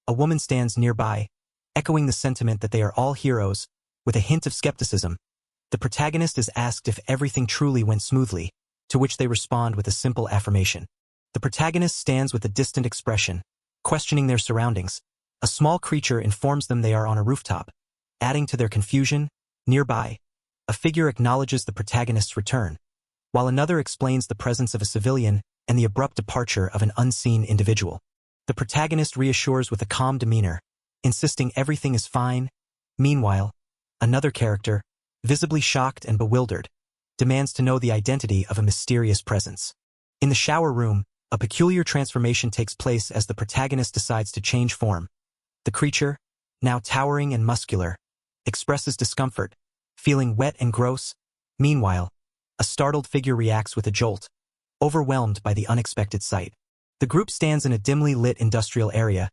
A woman stands nearby, echoing the sentiment that they are all heroes, with a hint of skepticism. The protagonist is asked if everything truly went smoothly, to which they respond with a simple affirmation. The protagonist stands with a distant expression, questioning their surroundings. A small creature informs them they are on a rooftop. Adding to their confusion, nearby, a figure acknowledges the protagonist's return, while another explains the presence of a civilian and the abrupt departure of an unseen individual. The protagonist reassures with a calm demeanor, insisting everything is fine. Meanwhile, another character, visibly shocked and bewildered, demands to know the identity of a mysterious presence. In the shower room, a peculiar transformation takes place as the protagonist decides to change form. The creature, now towering and muscular, expresses discomfort, feeling wet and gross. Meanwhile, a startled figure reacts with a jolt, overwhelmed by the unexpected sight. The group stands in a dimly lit industrial area,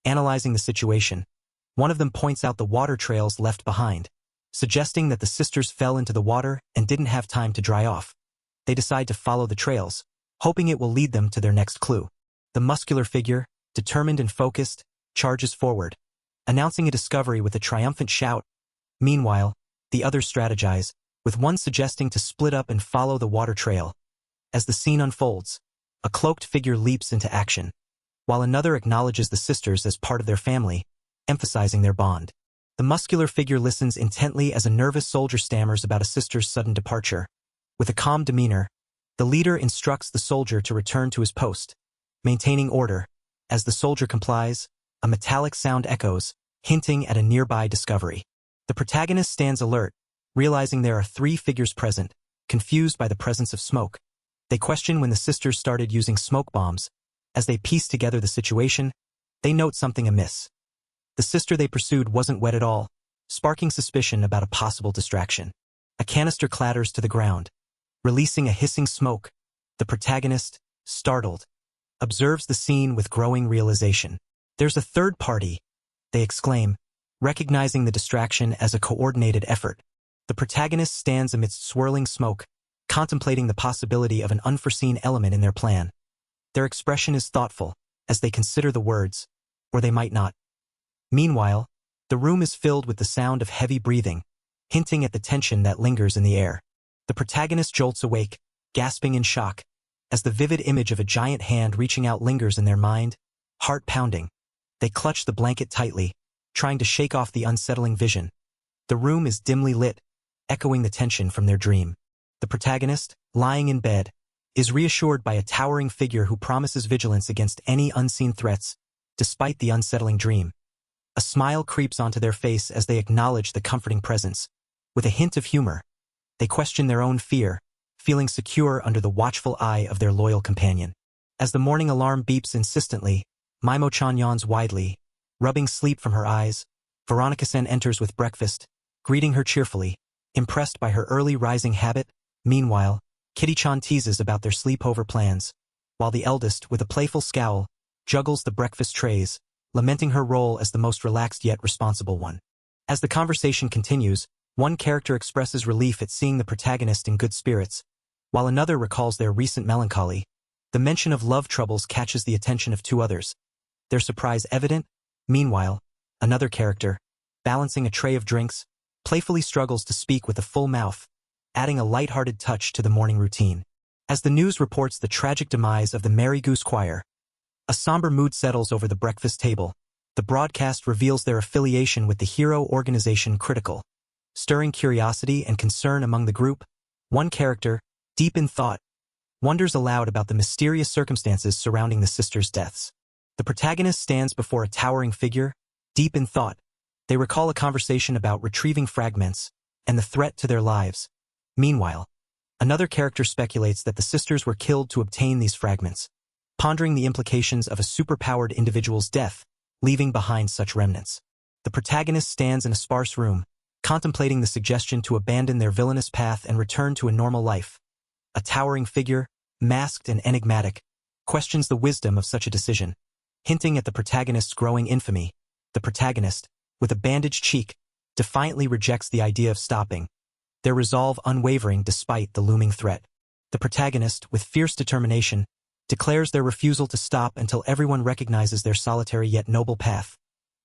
analyzing the situation. One of them points out the water trails left behind, suggesting that the sisters fell into the water and didn't have time to dry off. They decide to follow the trails, hoping it will lead them to their next clue. The muscular figure, determined and focused, charges forward, announcing a discovery with a triumphant shout. Meanwhile, the others strategize, with one suggesting to split up and follow the water trail. As the scene unfolds, a cloaked figure leaps into action, while another acknowledges the sisters as part of their family, emphasizing their bond. The muscular figure listens intently as a nervous soldier stammers about a sister's sudden departure. With a calm demeanor, the leader instructs the soldier to return to his post, maintaining order. As the soldier complies, a metallic sound echoes, hinting at a nearby discovery. The protagonist stands alert, realizing there are three figures present, confused by the presence of smoke. They question when the sisters started using smoke bombs. As they piece together the situation, they note something amiss. The sister they pursued wasn't wet at all, sparking suspicion about a possible distraction. A canister clatters to the ground, releasing a hissing smoke. The protagonist, startled, observes the scene with growing realization. There's a third party, they exclaim, recognizing the distraction as a coordinated effort. The protagonist stands amidst swirling smoke, contemplating the possibility of an unforeseen element in their plan. Their expression is thoughtful, as they consider the words, or they might not. Meanwhile, the room is filled with the sound of heavy breathing, hinting at the tension that lingers in the air. The protagonist jolts awake, gasping in shock, as the vivid image of a giant hand reaching out lingers in their mind, heart pounding. They clutch the blanket tightly, trying to shake off the unsettling vision. The room is dimly lit, echoing the tension from their dream. The protagonist, lying in bed, is reassured by a towering figure who promises vigilance against any unseen threats, despite the unsettling dream. A smile creeps onto their face as they acknowledge the comforting presence. With a hint of humor, they question their own fear, feeling secure under the watchful eye of their loyal companion. As the morning alarm beeps insistently, Mimo-chan yawns widely, rubbing sleep from her eyes. Veronica-san enters with breakfast, greeting her cheerfully, impressed by her early rising habit. Meanwhile, Kitty-chan teases about their sleepover plans, while the eldest, with a playful scowl, juggles the breakfast trays, lamenting her role as the most relaxed yet responsible one. As the conversation continues, one character expresses relief at seeing the protagonist in good spirits, while another recalls their recent melancholy. The mention of love troubles catches the attention of two others, their surprise evident. Meanwhile, another character, balancing a tray of drinks, playfully struggles to speak with a full mouth, adding a light-hearted touch to the morning routine. As the news reports the tragic demise of the Merry Goose Choir, a somber mood settles over the breakfast table. The broadcast reveals their affiliation with the hero organization Critical, stirring curiosity and concern among the group. One character, deep in thought, wonders aloud about the mysterious circumstances surrounding the sisters' deaths. The protagonist stands before a towering figure, deep in thought. They recall a conversation about retrieving fragments and the threat to their lives. Meanwhile, another character speculates that the sisters were killed to obtain these fragments, pondering the implications of a superpowered individual's death, leaving behind such remnants. The protagonist stands in a sparse room, contemplating the suggestion to abandon their villainous path and return to a normal life. A towering figure, masked and enigmatic, questions the wisdom of such a decision, hinting at the protagonist's growing infamy. The protagonist, with a bandaged cheek, defiantly rejects the idea of stopping, their resolve unwavering despite the looming threat. The protagonist, with fierce determination, declares their refusal to stop until everyone recognizes their solitary yet noble path.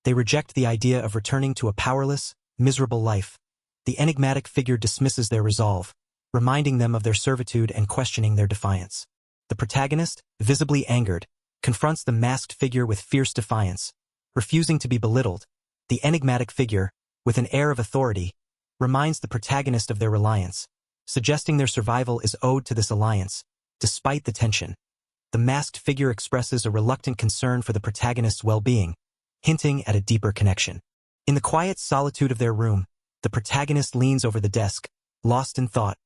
They reject the idea of returning to a powerless, miserable life. The enigmatic figure dismisses their resolve, reminding them of their servitude and questioning their defiance. The protagonist, visibly angered, confronts the masked figure with fierce defiance, refusing to be belittled. The enigmatic figure, with an air of authority, reminds the protagonist of their reliance, suggesting their survival is owed to this alliance. Despite the tension, the masked figure expresses a reluctant concern for the protagonist's well-being, hinting at a deeper connection. In the quiet solitude of their room, the protagonist leans over the desk, lost in thought.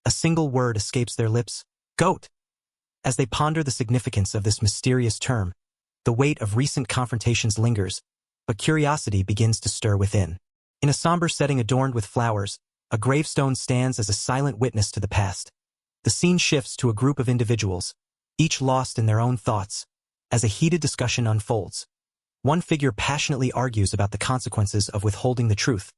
A single word escapes their lips: goat. As they ponder the significance of this mysterious term, the weight of recent confrontations lingers, but curiosity begins to stir within. In a somber setting adorned with flowers, a gravestone stands as a silent witness to the past. The scene shifts to a group of individuals, each lost in their own thoughts, as a heated discussion unfolds. One figure passionately argues about the consequences of withholding the truth,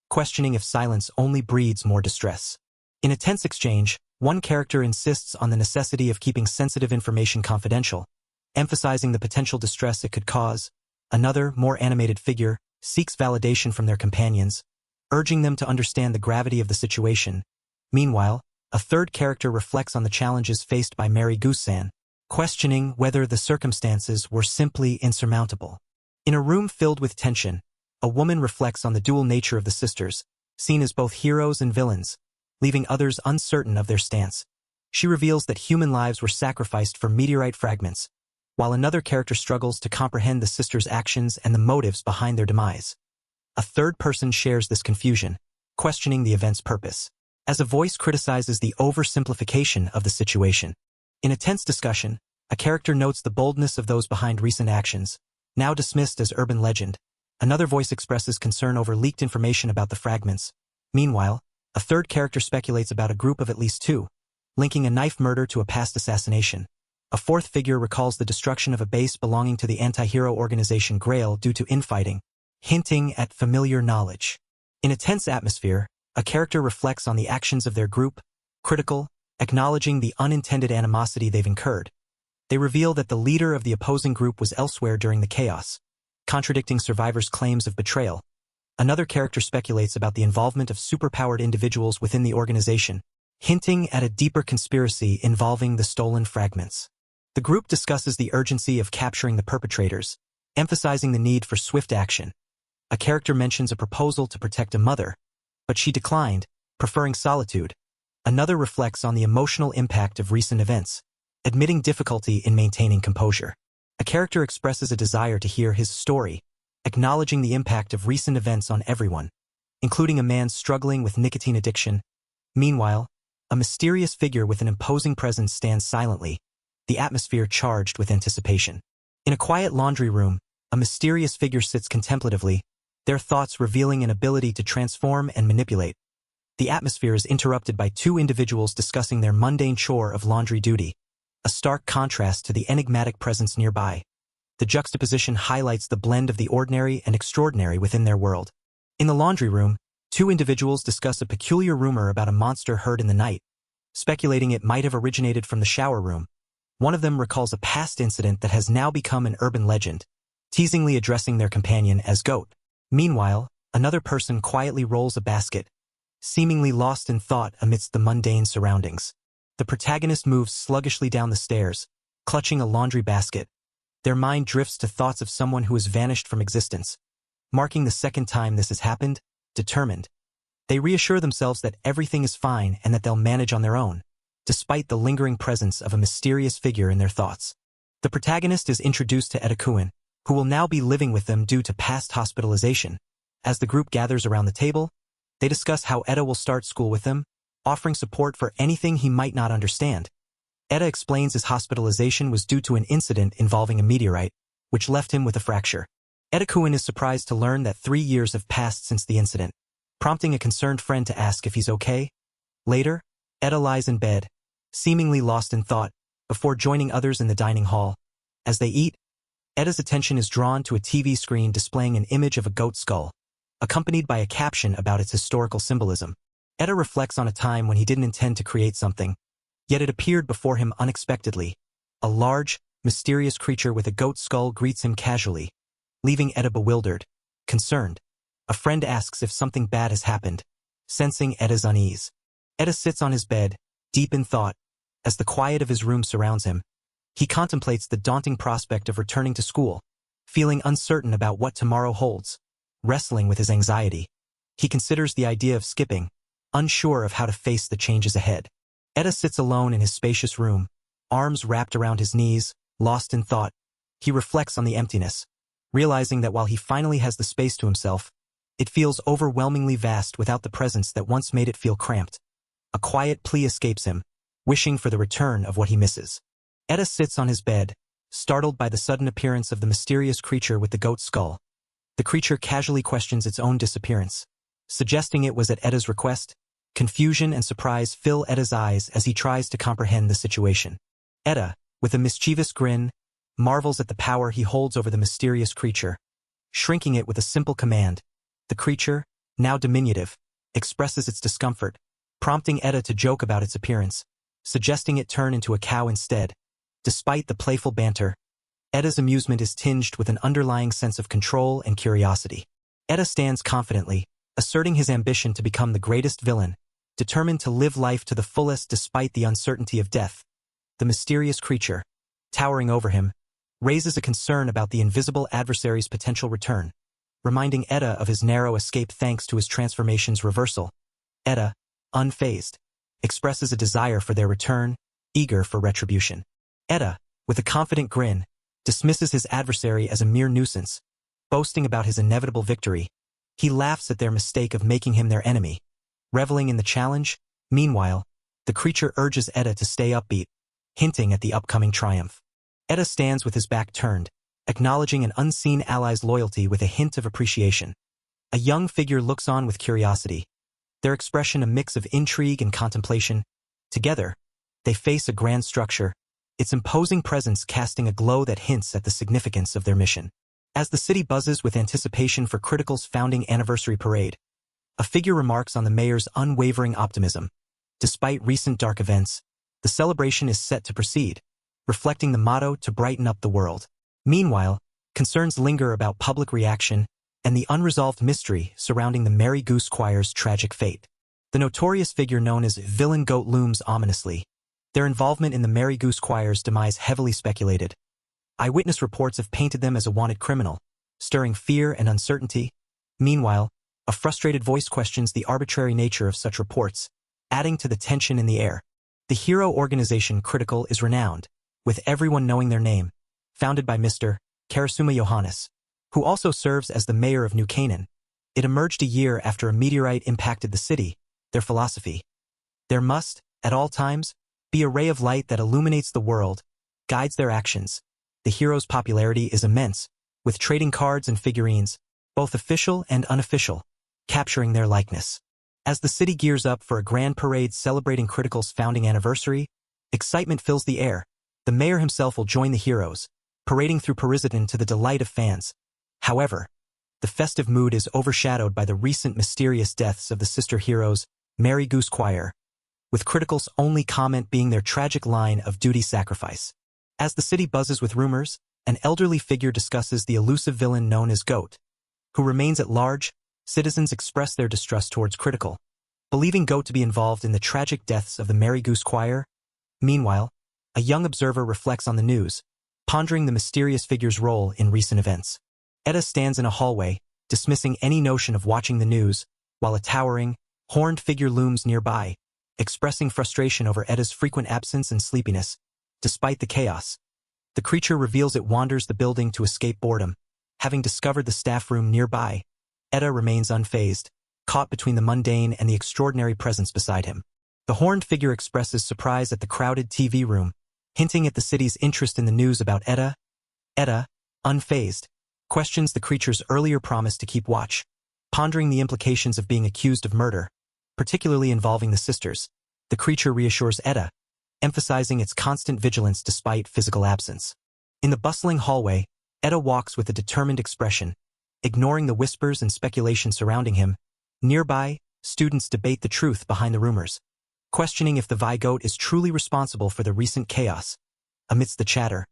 questioning if silence only breeds more distress. In a tense exchange, one character insists on the necessity of keeping sensitive information confidential, emphasizing the potential distress it could cause. Another, more animated figure, seeks validation from their companions, urging them to understand the gravity of the situation. Meanwhile, a third character reflects on the challenges faced by Mary Goose-san, questioning whether the circumstances were simply insurmountable. In a room filled with tension, a woman reflects on the dual nature of the sisters, seen as both heroes and villains, leaving others uncertain of their stance. She reveals that human lives were sacrificed for meteorite fragments, while another character struggles to comprehend the sisters' actions and the motives behind their demise. A third person shares this confusion, questioning the event's purpose, as a voice criticizes the oversimplification of the situation. In a tense discussion, a character notes the boldness of those behind recent actions, now dismissed as urban legend. Another voice expresses concern over leaked information about the fragments. Meanwhile, a third character speculates about a group of at least two, linking a knife murder to a past assassination. A fourth figure recalls the destruction of a base belonging to the anti-hero organization Grail due to infighting, hinting at familiar knowledge. In a tense atmosphere, a character reflects on the actions of their group, Critical, acknowledging the unintended animosity they've incurred. They reveal that the leader of the opposing group was elsewhere during the chaos, contradicting survivors' claims of betrayal. Another character speculates about the involvement of superpowered individuals within the organization, hinting at a deeper conspiracy involving the stolen fragments. The group discusses the urgency of capturing the perpetrators, emphasizing the need for swift action. A character mentions a proposal to protect a mother, but she declined, preferring solitude. Another reflects on the emotional impact of recent events, admitting difficulty in maintaining composure. A character expresses a desire to hear his story, acknowledging the impact of recent events on everyone, including a man struggling with nicotine addiction. Meanwhile, a mysterious figure with an imposing presence stands silently, the atmosphere charged with anticipation. In a quiet laundry room, a mysterious figure sits contemplatively, their thoughts revealing an ability to transform and manipulate. The atmosphere is interrupted by two individuals discussing their mundane chore of laundry duty, a stark contrast to the enigmatic presence nearby. The juxtaposition highlights the blend of the ordinary and extraordinary within their world. In the laundry room, two individuals discuss a peculiar rumor about a monster heard in the night, speculating it might have originated from the shower room. One of them recalls a past incident that has now become an urban legend, teasingly addressing their companion as Goat. Meanwhile, another person quietly rolls a basket, seemingly lost in thought amidst the mundane surroundings. The protagonist moves sluggishly down the stairs, clutching a laundry basket. Their mind drifts to thoughts of someone who has vanished from existence. Marking the second time this has happened, determined, they reassure themselves that everything is fine and that they'll manage on their own, despite the lingering presence of a mysterious figure in their thoughts. The protagonist is introduced to Edakuen, who will now be living with them due to past hospitalization. As the group gathers around the table, they discuss how Eda will start school with them, offering support for anything he might not understand. Eda explains his hospitalization was due to an incident involving a meteorite, which left him with a fracture. Edakuen is surprised to learn that 3 years have passed since the incident, prompting a concerned friend to ask if he's okay. Later, Eda lies in bed, seemingly lost in thought, before joining others in the dining hall. As they eat, Eda's attention is drawn to a TV screen displaying an image of a goat skull, accompanied by a caption about its historical symbolism. Eda reflects on a time when he didn't intend to create something, yet it appeared before him unexpectedly. A large, mysterious creature with a goat skull greets him casually, leaving Eda bewildered, concerned. A friend asks if something bad has happened, sensing Eda's unease. Eda sits on his bed, deep in thought, as the quiet of his room surrounds him. He contemplates the daunting prospect of returning to school, feeling uncertain about what tomorrow holds, wrestling with his anxiety. He considers the idea of skipping, unsure of how to face the changes ahead. Eda sits alone in his spacious room, arms wrapped around his knees, lost in thought. He reflects on the emptiness, realizing that while he finally has the space to himself, it feels overwhelmingly vast without the presence that once made it feel cramped. A quiet plea escapes him, wishing for the return of what he misses. Eda sits on his bed, startled by the sudden appearance of the mysterious creature with the goat skull. The creature casually questions its own disappearance, suggesting it was at Eda's request. Confusion and surprise fill Eda's eyes as he tries to comprehend the situation. Eda, with a mischievous grin, marvels at the power he holds over the mysterious creature, shrinking it with a simple command. The creature, now diminutive, expresses its discomfort, prompting Eda to joke about its appearance, suggesting it turn into a cow instead. Despite the playful banter, Eda's amusement is tinged with an underlying sense of control and curiosity. Eda stands confidently, asserting his ambition to become the greatest villain, determined to live life to the fullest despite the uncertainty of death. The mysterious creature, towering over him, raises a concern about the invisible adversary's potential return, reminding Eda of his narrow escape thanks to his transformation's reversal. Eda, unfazed, expresses a desire for their return, eager for retribution. Eda, with a confident grin, dismisses his adversary as a mere nuisance, boasting about his inevitable victory. He laughs at their mistake of making him their enemy, reveling in the challenge. Meanwhile, the creature urges Eda to stay upbeat, hinting at the upcoming triumph. Eda stands with his back turned, acknowledging an unseen ally's loyalty with a hint of appreciation. A young figure looks on with curiosity, their expression a mix of intrigue and contemplation. Together, they face a grand structure, its imposing presence casting a glow that hints at the significance of their mission. As the city buzzes with anticipation for Critical's founding anniversary parade, a figure remarks on the mayor's unwavering optimism. Despite recent dark events, The celebration is set to proceed, reflecting the motto to brighten up the world. Meanwhile, concerns linger about public reaction and the unresolved mystery surrounding the Merry Goose Choir's tragic fate. The notorious figure known as Villain Goat looms ominously. Their involvement in the Merry Goose Choir's demise heavily speculated. Eyewitness reports have painted them as a wanted criminal, stirring fear and uncertainty. Meanwhile, a frustrated voice questions the arbitrary nature of such reports, adding to the tension in the air. The hero organization Critical is renowned, with everyone knowing their name, founded by Mr. Karasuma Johannes, who also serves as the mayor of New Canaan. It emerged a year after a meteorite impacted the city. Their philosophy: there must, at all times, be a ray of light that illuminates the world, guides their actions. The hero's popularity is immense, with trading cards and figurines, both official and unofficial, capturing their likeness. As the city gears up for a grand parade celebrating Critical's founding anniversary, excitement fills the air. The mayor himself will join the heroes, parading through Parisian to the delight of fans. However, the festive mood is overshadowed by the recent mysterious deaths of the sister heroes, Merry Goose Choir, with Critical's only comment being their tragic line of duty sacrifice. As the city buzzes with rumors, an elderly figure discusses the elusive villain known as Goat, who remains at large. Citizens express their distrust towards Critical, believing Goat to be involved in the tragic deaths of the Merry Goose Choir. Meanwhile, a young observer reflects on the news, pondering the mysterious figure's role in recent events. Eda stands in a hallway, dismissing any notion of watching the news, while a towering, horned figure looms nearby, expressing frustration over Eda's frequent absence and sleepiness. Despite the chaos, the creature reveals it wanders the building to escape boredom. Having discovered the staff room nearby, Eda remains unfazed, caught between the mundane and the extraordinary presence beside him. The horned figure expresses surprise at the crowded TV room, hinting at the city's interest in the news about Eda. Eda, unfazed, questions the creature's earlier promise to keep watch, pondering the implications of being accused of murder, particularly involving the sisters. The creature reassures Eda, emphasizing its constant vigilance despite physical absence. In the bustling hallway, Eda walks with a determined expression, ignoring the whispers and speculation surrounding him. Nearby, students debate the truth behind the rumors, questioning if the Vigoat is truly responsible for the recent chaos. Amidst the chatter,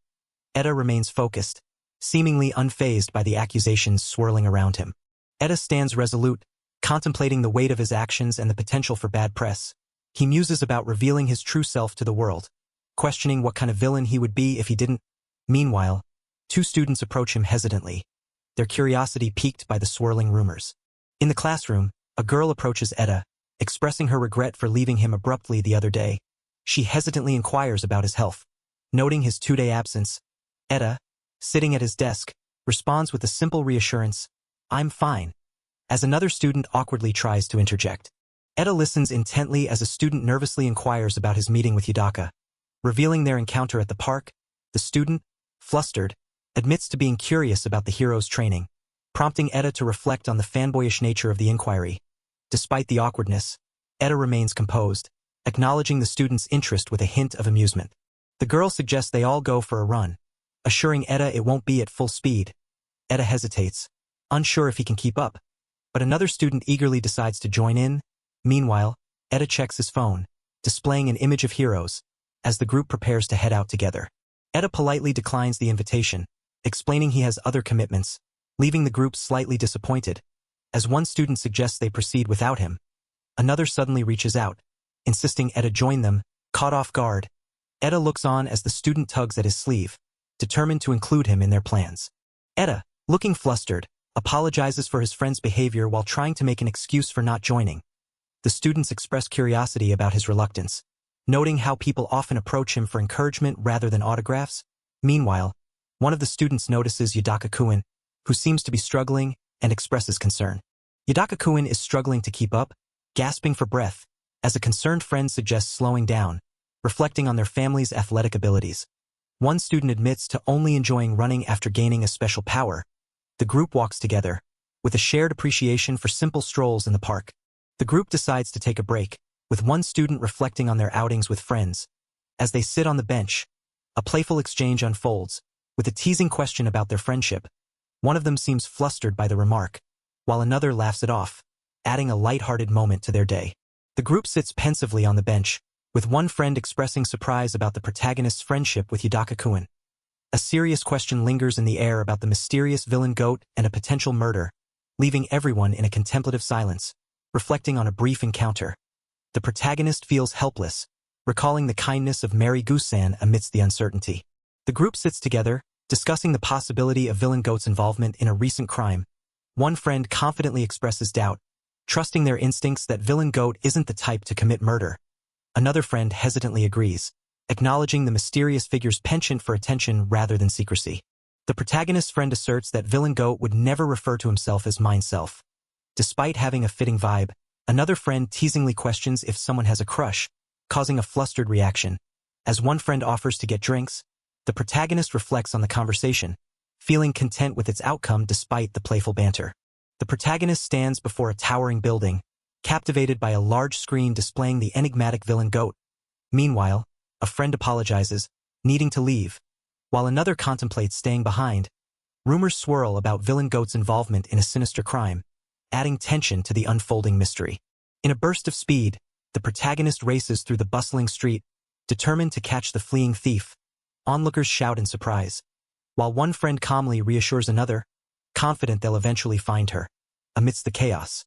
Eda remains focused, seemingly unfazed by the accusations swirling around him. Eda stands resolute, contemplating the weight of his actions and the potential for bad press. He muses about revealing his true self to the world, questioning what kind of villain he would be if he didn't. Meanwhile, two students approach him hesitantly, their curiosity piqued by the swirling rumors. In the classroom, a girl approaches Eda, expressing her regret for leaving him abruptly the other day. She hesitantly inquires about his health. Noting his 2-day absence, Eda, sitting at his desk, responds with a simple reassurance, "I'm fine," as another student awkwardly tries to interject. Eda listens intently as a student nervously inquires about his meeting with Yudaka. Revealing their encounter at the park, the student, flustered, admits to being curious about the hero's training, prompting Eda to reflect on the fanboyish nature of the inquiry. Despite the awkwardness, Eda remains composed, acknowledging the student's interest with a hint of amusement. The girl suggests they all go for a run, assuring Eda it won't be at full speed. Eda hesitates, unsure if he can keep up, but another student eagerly decides to join in. Meanwhile, Eda checks his phone, displaying an image of heroes, as the group prepares to head out together. Eda politely declines the invitation, explaining he has other commitments, leaving the group slightly disappointed. As one student suggests they proceed without him, another suddenly reaches out, insisting Eda join them. Caught off guard, Eda looks on as the student tugs at his sleeve, determined to include him in their plans. Eda, looking flustered, apologizes for his friend's behavior while trying to make an excuse for not joining. The students express curiosity about his reluctance, noting how people often approach him for encouragement rather than autographs. Meanwhile, one of the students notices Yudaka-kun, who seems to be struggling, and expresses concern. Yudaka-kun is struggling to keep up, gasping for breath, as a concerned friend suggests slowing down, reflecting on their family's athletic abilities. One student admits to only enjoying running after gaining a special power. The group walks together, with a shared appreciation for simple strolls in the park. The group decides to take a break, with one student reflecting on their outings with friends. As they sit on the bench, a playful exchange unfolds, with a teasing question about their friendship. One of them seems flustered by the remark, while another laughs it off, adding a light-hearted moment to their day. The group sits pensively on the bench, with one friend expressing surprise about the protagonist's friendship with Yudaka-kun. A serious question lingers in the air about the mysterious villain goat and a potential murder, leaving everyone in a contemplative silence, reflecting on a brief encounter. The protagonist feels helpless, recalling the kindness of Mary Goose-san amidst the uncertainty. The group sits together, discussing the possibility of villain goat's involvement in a recent crime. One friend confidently expresses doubt, trusting their instincts that villain goat isn't the type to commit murder. Another friend hesitantly agrees, acknowledging the mysterious figure's penchant for attention rather than secrecy. The protagonist's friend asserts that villain goat would never refer to himself as mine-self. Despite having a fitting vibe, another friend teasingly questions if someone has a crush, causing a flustered reaction. As one friend offers to get drinks, the protagonist reflects on the conversation, feeling content with its outcome despite the playful banter. The protagonist stands before a towering building, captivated by a large screen displaying the enigmatic villain goat. Meanwhile, a friend apologizes, needing to leave, while another contemplates staying behind. Rumors swirl about villain goat's involvement in a sinister crime, adding tension to the unfolding mystery. In a burst of speed, the protagonist races through the bustling street, determined to catch the fleeing thief. Onlookers shout in surprise, while one friend calmly reassures another, confident they'll eventually find her. Amidst the chaos,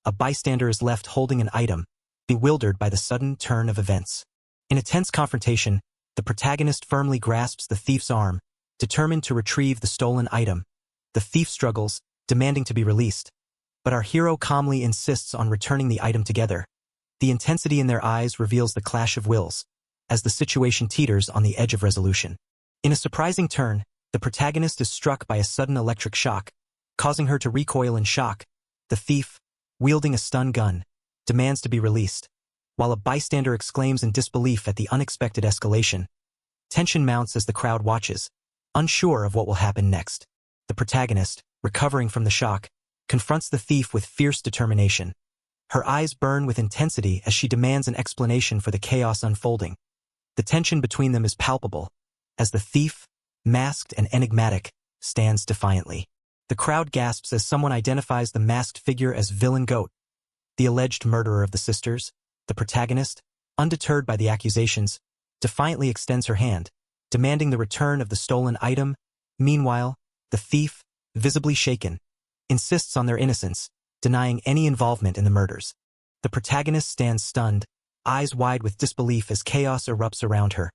a bystander is left holding an item, bewildered by the sudden turn of events. In a tense confrontation, the protagonist firmly grasps the thief's arm, determined to retrieve the stolen item. The thief struggles, demanding to be released, but our hero calmly insists on returning the item together. The intensity in their eyes reveals the clash of wills, as the situation teeters on the edge of resolution. In a surprising turn, the protagonist is struck by a sudden electric shock, causing her to recoil in shock. The thief, wielding a stun gun, demands to be released, while a bystander exclaims in disbelief at the unexpected escalation. Tension mounts as the crowd watches, unsure of what will happen next. The protagonist, recovering from the shock, confronts the thief with fierce determination. Her eyes burn with intensity as she demands an explanation for the chaos unfolding. The tension between them is palpable, as the thief, masked and enigmatic, stands defiantly. The crowd gasps as someone identifies the masked figure as villain goat, the alleged murderer of the sisters. The protagonist, undeterred by the accusations, defiantly extends her hand, demanding the return of the stolen item. Meanwhile, the thief, visibly shaken, insists on their innocence, denying any involvement in the murders. The protagonist stands stunned, eyes wide with disbelief as chaos erupts around her.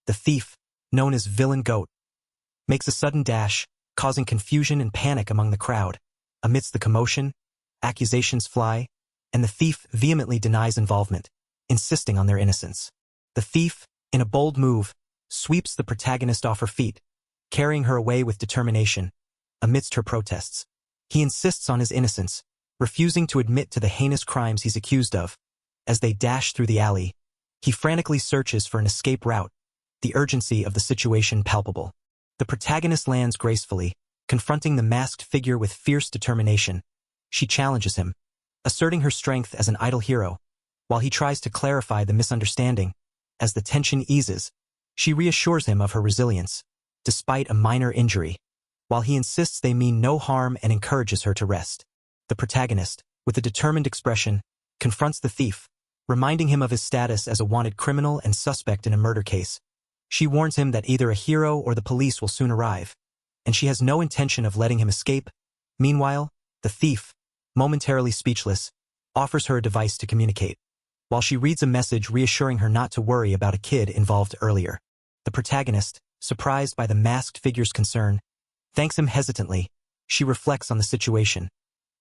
The thief, known as villain goat, makes a sudden dash, causing confusion and panic among the crowd. Amidst the commotion, accusations fly, and the thief vehemently denies involvement, insisting on their innocence. The thief, in a bold move, sweeps the protagonist off her feet, carrying her away with determination. Amidst her protests, he insists on his innocence, refusing to admit to the heinous crimes he's accused of. As they dash through the alley, he frantically searches for an escape route, the urgency of the situation palpable. The protagonist lands gracefully, confronting the masked figure with fierce determination. She challenges him, asserting her strength as an idle hero, while he tries to clarify the misunderstanding. As the tension eases, she reassures him of her resilience, despite a minor injury, while he insists they mean no harm and encourages her to rest. The protagonist, with a determined expression, confronts the thief, reminding him of his status as a wanted criminal and suspect in a murder case. She warns him that either a hero or the police will soon arrive, and she has no intention of letting him escape. Meanwhile, the thief, momentarily speechless, offers her a device to communicate, while she reads a message reassuring her not to worry about a kid involved earlier. The protagonist, surprised by the masked figure's concern, thanks him hesitantly. She reflects on the situation,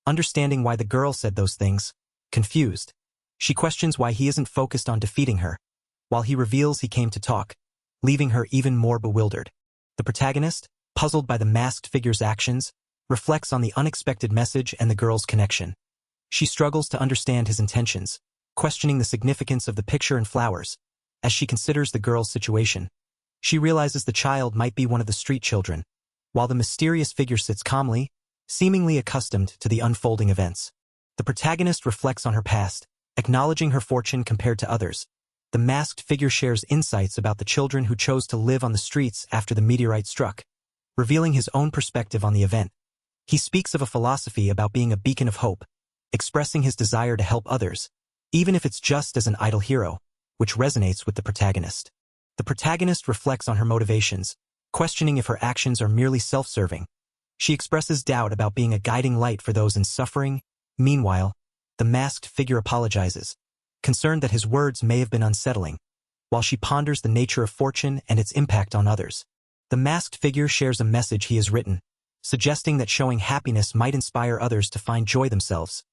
understanding why the girl said those things. Confused, she questions why he isn't focused on defeating her, while he reveals he came to talk, leaving her even more bewildered. The protagonist, puzzled by the masked figure's actions, reflects on the unexpected message and the girl's connection. She struggles to understand his intentions, questioning the significance of the picture and flowers. As she considers the girl's situation, she realizes the child might be one of the street children, while the mysterious figure sits calmly, seemingly accustomed to the unfolding events. The protagonist reflects on her past, acknowledging her fortune compared to others. The masked figure shares insights about the children who chose to live on the streets after the meteorite struck, revealing his own perspective on the event. He speaks of a philosophy about being a beacon of hope, expressing his desire to help others, even if it's just as an idle hero. which resonates with the protagonist. The protagonist reflects on her motivations, questioning if her actions are merely self-serving. She expresses doubt about being a guiding light for those in suffering. Meanwhile, the masked figure apologizes, concerned that his words may have been unsettling, while she ponders the nature of fortune and its impact on others. The masked figure shares a message he has written, suggesting that showing happiness might inspire others to find joy themselves.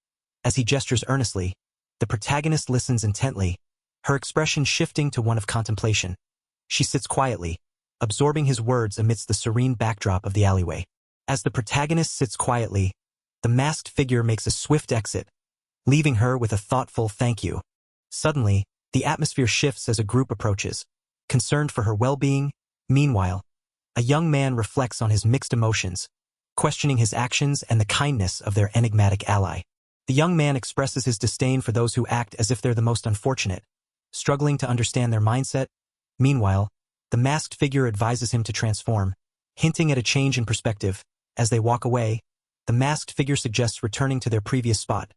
As he gestures earnestly, the protagonist listens intently, her expression shifting to one of contemplation. She sits quietly, absorbing his words amidst the serene backdrop of the alleyway. As the protagonist sits quietly, the masked figure makes a swift exit, leaving her with a thoughtful thank you. Suddenly, the atmosphere shifts as a group approaches, concerned for her well-being. Meanwhile, a young man reflects on his mixed emotions, questioning his actions and the kindness of their enigmatic ally. The young man expresses his disdain for those who act as if they're the most unfortunate, struggling to understand their mindset. Meanwhile, the masked figure advises him to transform, hinting at a change in perspective. As they walk away, the masked figure suggests returning to their previous spot,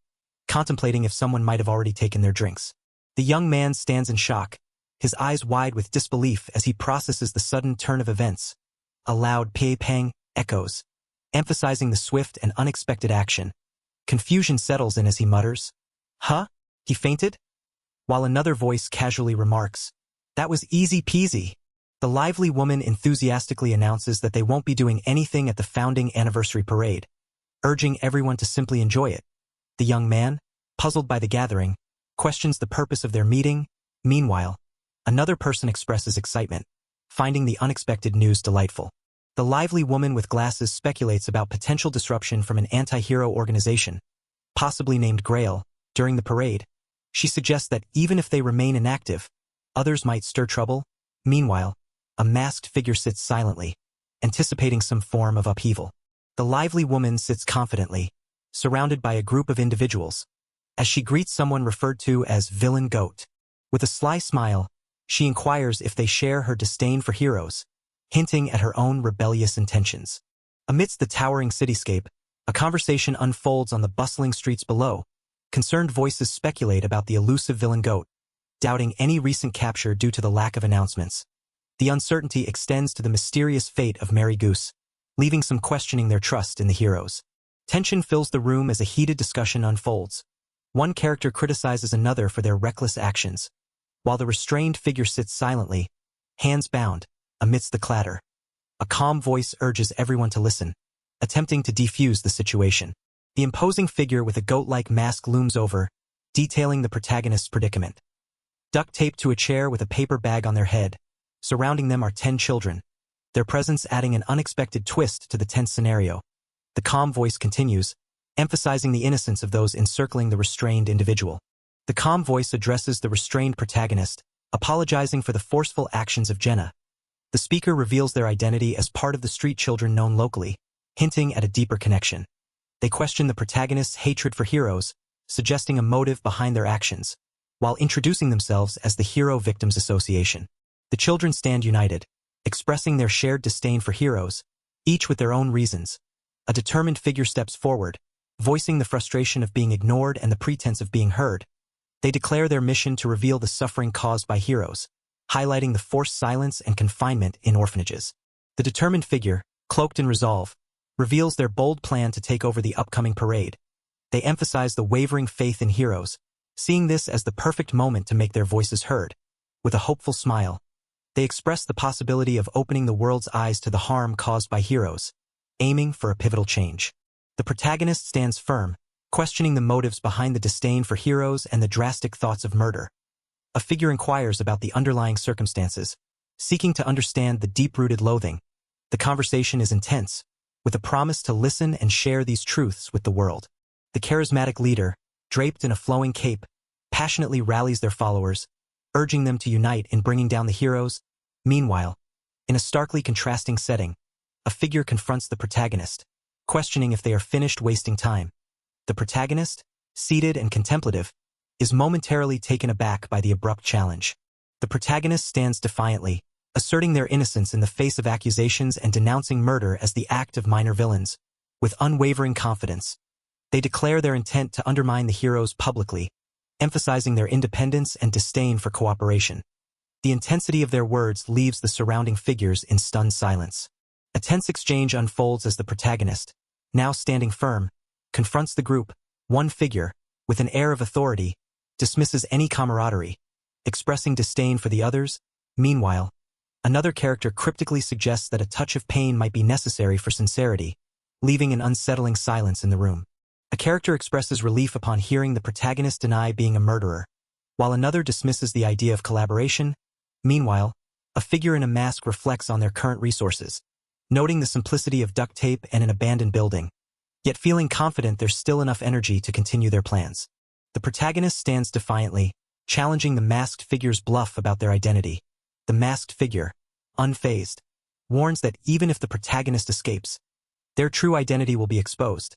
contemplating if someone might have already taken their drinks. The young man stands in shock, his eyes wide with disbelief as he processes the sudden turn of events. A loud pang echoes, emphasizing the swift and unexpected action. Confusion settles in as he mutters, "Huh? He fainted?" While another voice casually remarks, "That was easy peasy." The lively woman enthusiastically announces that they won't be doing anything at the founding anniversary parade, urging everyone to simply enjoy it. The young man, puzzled by the gathering, questions the purpose of their meeting. Meanwhile, another person expresses excitement, finding the unexpected news delightful. The lively woman with glasses speculates about potential disruption from an anti-hero organization, possibly named Grail. During the parade, she suggests that even if they remain inactive, others might stir trouble. Meanwhile, a masked figure sits silently, anticipating some form of upheaval. The lively woman sits confidently, surrounded by a group of individuals, as she greets someone referred to as Villain Goat. With a sly smile, she inquires if they share her disdain for heroes, hinting at her own rebellious intentions. Amidst the towering cityscape, a conversation unfolds on the bustling streets below. Concerned voices speculate about the elusive Villain Goat, doubting any recent capture due to the lack of announcements. The uncertainty extends to the mysterious fate of Mary Goose, leaving some questioning their trust in the heroes. Tension fills the room as a heated discussion unfolds. One character criticizes another for their reckless actions, while the restrained figure sits silently, hands bound, amidst the clatter. A calm voice urges everyone to listen, attempting to defuse the situation. The imposing figure with a goat-like mask looms over, detailing the protagonist's predicament. Duct taped to a chair with a paper bag on their head, surrounding them are 10 children, their presence adding an unexpected twist to the tense scenario. The calm voice continues, emphasizing the innocence of those encircling the restrained individual. The calm voice addresses the restrained protagonist, apologizing for the forceful actions of Jenna. The speaker reveals their identity as part of the street children known locally, hinting at a deeper connection. They question the protagonist's hatred for heroes, suggesting a motive behind their actions, while introducing themselves as the Hero Victims Association. The children stand united, expressing their shared disdain for heroes, each with their own reasons. A determined figure steps forward, voicing the frustration of being ignored and the pretense of being heard. They declare their mission to reveal the suffering caused by heroes, highlighting the forced silence and confinement in orphanages. The determined figure, cloaked in resolve, reveals their bold plan to take over the upcoming parade. They emphasize the wavering faith in heroes, seeing this as the perfect moment to make their voices heard. With a hopeful smile, they express the possibility of opening the world's eyes to the harm caused by heroes, aiming for a pivotal change. The protagonist stands firm, questioning the motives behind the disdain for heroes and the drastic thoughts of murder. A figure inquires about the underlying circumstances, seeking to understand the deep-rooted loathing. The conversation is intense, with a promise to listen and share these truths with the world. The charismatic leader, draped in a flowing cape, passionately rallies their followers, urging them to unite in bringing down the heroes. Meanwhile, in a starkly contrasting setting, a figure confronts the protagonist, questioning if they are finished wasting time. The protagonist, seated and contemplative, is momentarily taken aback by the abrupt challenge. The protagonist stands defiantly, asserting their innocence in the face of accusations and denouncing murder as the act of minor villains. With unwavering confidence, they declare their intent to undermine the heroes publicly, emphasizing their independence and disdain for cooperation. The intensity of their words leaves the surrounding figures in stunned silence. A tense exchange unfolds as the protagonist, now standing firm, confronts the group. One figure, with an air of authority, dismisses any camaraderie, expressing disdain for the others. Meanwhile, another character cryptically suggests that a touch of pain might be necessary for sincerity, leaving an unsettling silence in the room. A character expresses relief upon hearing the protagonist deny being a murderer, while another dismisses the idea of collaboration. Meanwhile, a figure in a mask reflects on their current resources, noting the simplicity of duct tape and an abandoned building, yet feeling confident there's still enough energy to continue their plans. The protagonist stands defiantly, challenging the masked figure's bluff about their identity. The masked figure, unfazed, warns that even if the protagonist escapes, their true identity will be exposed.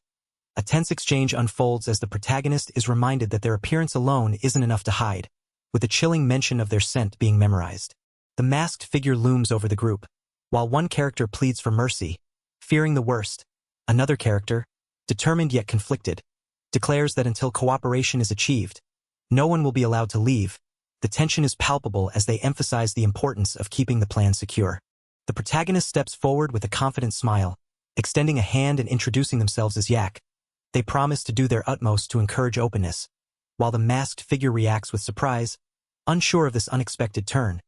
A tense exchange unfolds as the protagonist is reminded that their appearance alone isn't enough to hide, with a chilling mention of their scent being memorized. The masked figure looms over the group, while one character pleads for mercy, fearing the worst. Another character, determined yet conflicted, declares that until cooperation is achieved, no one will be allowed to leave. The tension is palpable as they emphasize the importance of keeping the plan secure. The protagonist steps forward with a confident smile, extending a hand and introducing themselves as Yak. They promise to do their utmost to encourage openness, while the masked figure reacts with surprise, unsure of this unexpected turn.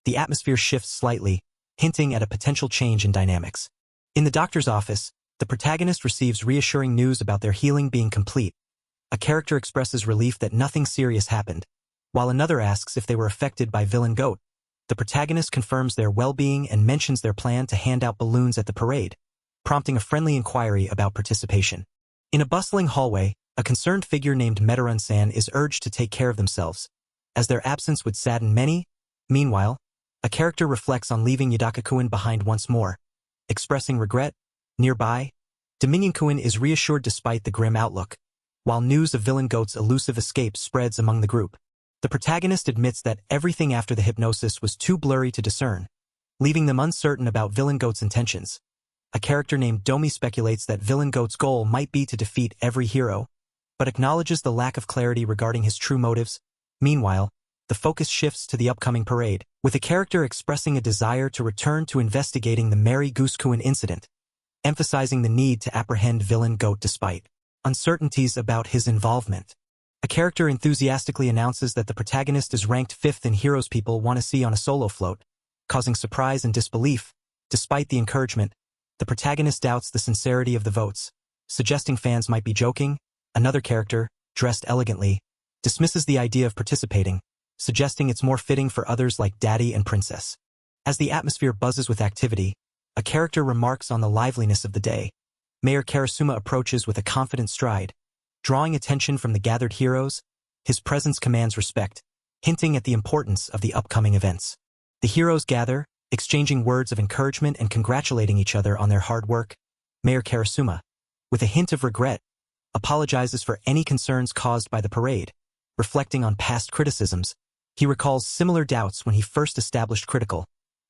The atmosphere shifts slightly, hinting at a potential change in dynamics. In the doctor's office, the protagonist receives reassuring news about their healing being complete. A character expresses relief that nothing serious happened, while another asks if they were affected by villain goat. The protagonist confirms their well-being and mentions their plan to hand out balloons at the parade, prompting a friendly inquiry about participation. In a bustling hallway, a concerned figure named Metarun-san is urged to take care of themselves, as their absence would sadden many. Meanwhile, a character reflects on leaving Yadaka-kun behind once more, expressing regret. Nearby, Dominion-kun is reassured despite the grim outlook, while news of villain goat's elusive escape spreads among the group. The protagonist admits that everything after the hypnosis was too blurry to discern, leaving them uncertain about villain goat's intentions. A character named Domi speculates that villain goat's goal might be to defeat every hero, but acknowledges the lack of clarity regarding his true motives. Meanwhile, the focus shifts to the upcoming parade, with a character expressing a desire to return to investigating the Mary Goose-kun incident, emphasizing the need to apprehend villain goat despite uncertainties about his involvement. A character enthusiastically announces that the protagonist is ranked 5th in heroes people want to see on a solo float, causing surprise and disbelief. Despite the encouragement, the protagonist doubts the sincerity of the votes, suggesting fans might be joking. Another character, dressed elegantly, dismisses the idea of participating, suggesting it's more fitting for others like Daddy and Princess. As the atmosphere buzzes with activity, a character remarks on the liveliness of the day. Mayor Karasuma approaches with a confident stride, drawing attention from the gathered heroes. His presence commands respect, hinting at the importance of the upcoming events. The heroes gather, exchanging words of encouragement and congratulating each other on their hard work. Mayor Karasuma, with a hint of regret, apologizes for any concerns caused by the parade. Reflecting on past criticisms, he recalls similar doubts when he first established Critical,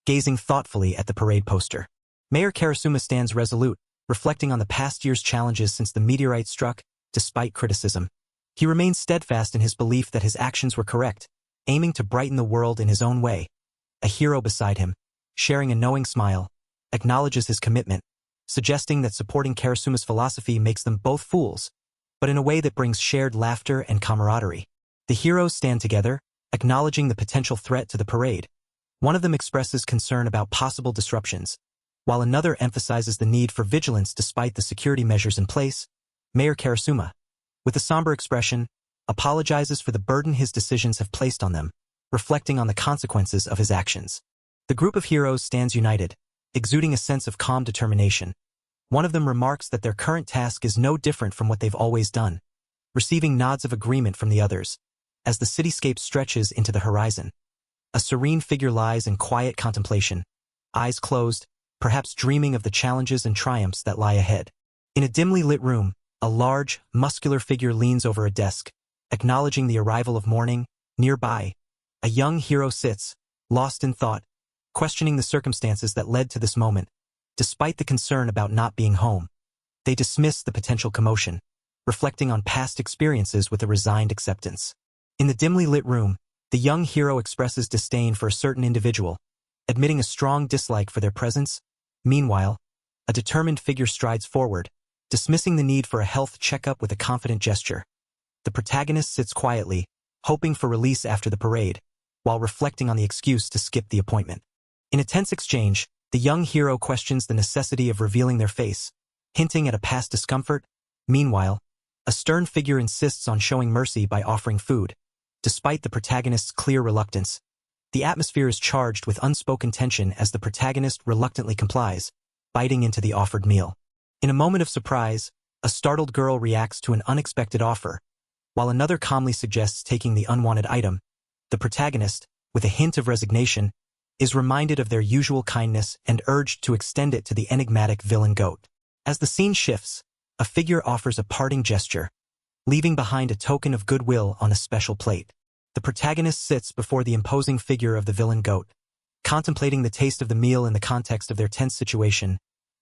gazing thoughtfully at the parade poster. Mayor Karasuma stands resolute, reflecting on the past year's challenges since the meteorite struck. Despite criticism, he remains steadfast in his belief that his actions were correct, aiming to brighten the world in his own way. A hero beside him, sharing a knowing smile, acknowledges his commitment, suggesting that supporting Karasuma's philosophy makes them both fools, but in a way that brings shared laughter and camaraderie. The heroes stand together, acknowledging the potential threat to the parade. One of them expresses concern about possible disruptions, while another emphasizes the need for vigilance despite the security measures in place. Mayor Karasuma, with a somber expression, apologizes for the burden his decisions have placed on them, reflecting on the consequences of his actions. The group of heroes stands united, exuding a sense of calm determination. One of them remarks that their current task is no different from what they've always done, receiving nods of agreement from the others. As the cityscape stretches into the horizon, a serene figure lies in quiet contemplation, eyes closed, perhaps dreaming of the challenges and triumphs that lie ahead. In a dimly lit room, a large, muscular figure leans over a desk, acknowledging the arrival of morning. Nearby, a young hero sits, lost in thought, questioning the circumstances that led to this moment. Despite the concern about not being home, they dismiss the potential commotion, reflecting on past experiences with a resigned acceptance. In the dimly lit room, the young hero expresses disdain for a certain individual, admitting a strong dislike for their presence. Meanwhile, a determined figure strides forward, dismissing the need for a health checkup with a confident gesture. The protagonist sits quietly, hoping for release after the parade, while reflecting on the excuse to skip the appointment. In a tense exchange, the young hero questions the necessity of revealing their face, hinting at a past discomfort. Meanwhile, a stern figure insists on showing mercy by offering food. Despite the protagonist's clear reluctance, the atmosphere is charged with unspoken tension as the protagonist reluctantly complies, biting into the offered meal. In a moment of surprise, a startled girl reacts to an unexpected offer, while another calmly suggests taking the unwanted item. The protagonist, with a hint of resignation, is reminded of their usual kindness and urged to extend it to the enigmatic villain goat. As the scene shifts, a figure offers a parting gesture, leaving behind a token of goodwill on a special plate. The protagonist sits before the imposing figure of the villain goat, contemplating the taste of the meal in the context of their tense situation.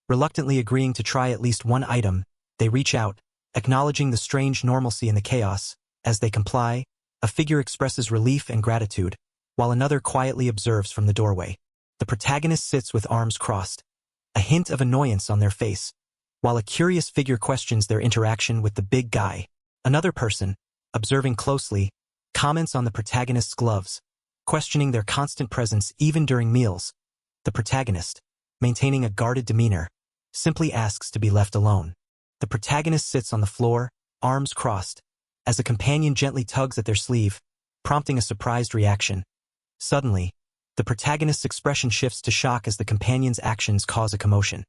Reluctantly agreeing to try at least one item, they reach out, acknowledging the strange normalcy in the chaos. As they comply, a figure expresses relief and gratitude, while another quietly observes from the doorway. The protagonist sits with arms crossed, a hint of annoyance on their face, while a curious figure questions their interaction with the big guy. Another person, observing closely, comments on the protagonist's gloves, questioning their constant presence even during meals. The protagonist, maintaining a guarded demeanor, simply asks to be left alone. The protagonist sits on the floor, arms crossed, as a companion gently tugs at their sleeve, prompting a surprised reaction. Suddenly, the protagonist's expression shifts to shock as the companion's actions cause a commotion.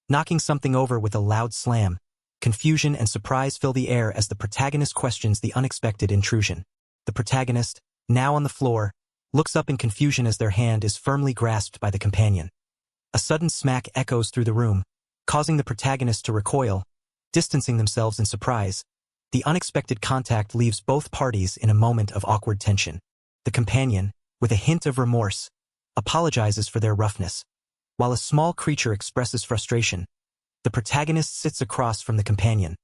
Knocking something over with a loud slam, confusion and surprise fill the air as the protagonist questions the unexpected intrusion. The protagonist, now on the floor, looks up in confusion as their hand is firmly grasped by the companion. A sudden smack echoes through the room, causing the protagonist to recoil, distancing themselves in surprise. The unexpected contact leaves both parties in a moment of awkward tension. The companion, with a hint of remorse, apologizes for their roughness. While a small creature expresses frustration, the protagonist sits across from the companion,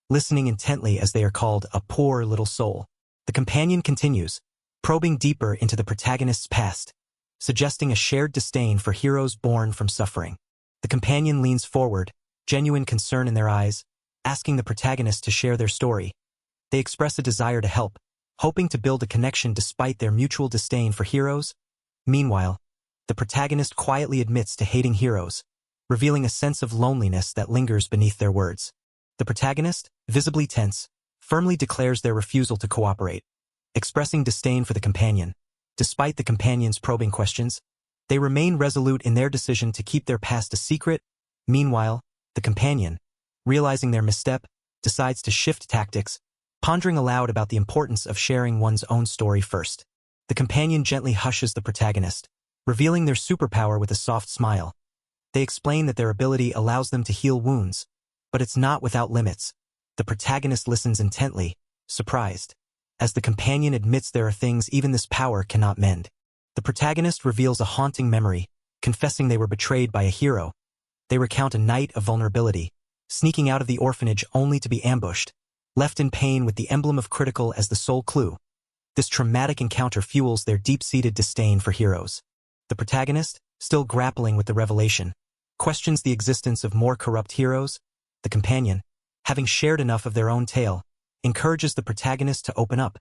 listening intently as they are called a poor little soul. The companion continues, probing deeper into the protagonist's past, suggesting a shared disdain for heroes born from suffering. The companion leans forward, genuine concern in their eyes, asking the protagonist to share their story. They express a desire to help, hoping to build a connection despite their mutual disdain for heroes. Meanwhile, the protagonist quietly admits to hating heroes, revealing a sense of loneliness that lingers beneath their words. The protagonist, visibly tense, firmly declares their refusal to cooperate, expressing disdain for the companion. Despite the companion's probing questions, they remain resolute in their decision to keep their past a secret. Meanwhile, the companion, realizing their misstep, decides to shift tactics, pondering aloud about the importance of sharing one's own story first. The companion gently hushes the protagonist, revealing their superpower with a soft smile. They explain that their ability allows them to heal wounds, but it's not without limits. The protagonist listens intently, surprised, as the companion admits there are things even this power cannot mend. The protagonist reveals a haunting memory, confessing they were betrayed by a hero. They recount a night of vulnerability, sneaking out of the orphanage only to be ambushed, left in pain with the emblem of critical as the sole clue. This traumatic encounter fuels their deep-seated disdain for heroes. The protagonist, still grappling with the revelation, questions the existence of more corrupt heroes. The companion, having shared enough of their own tale, encourages the protagonist to open up,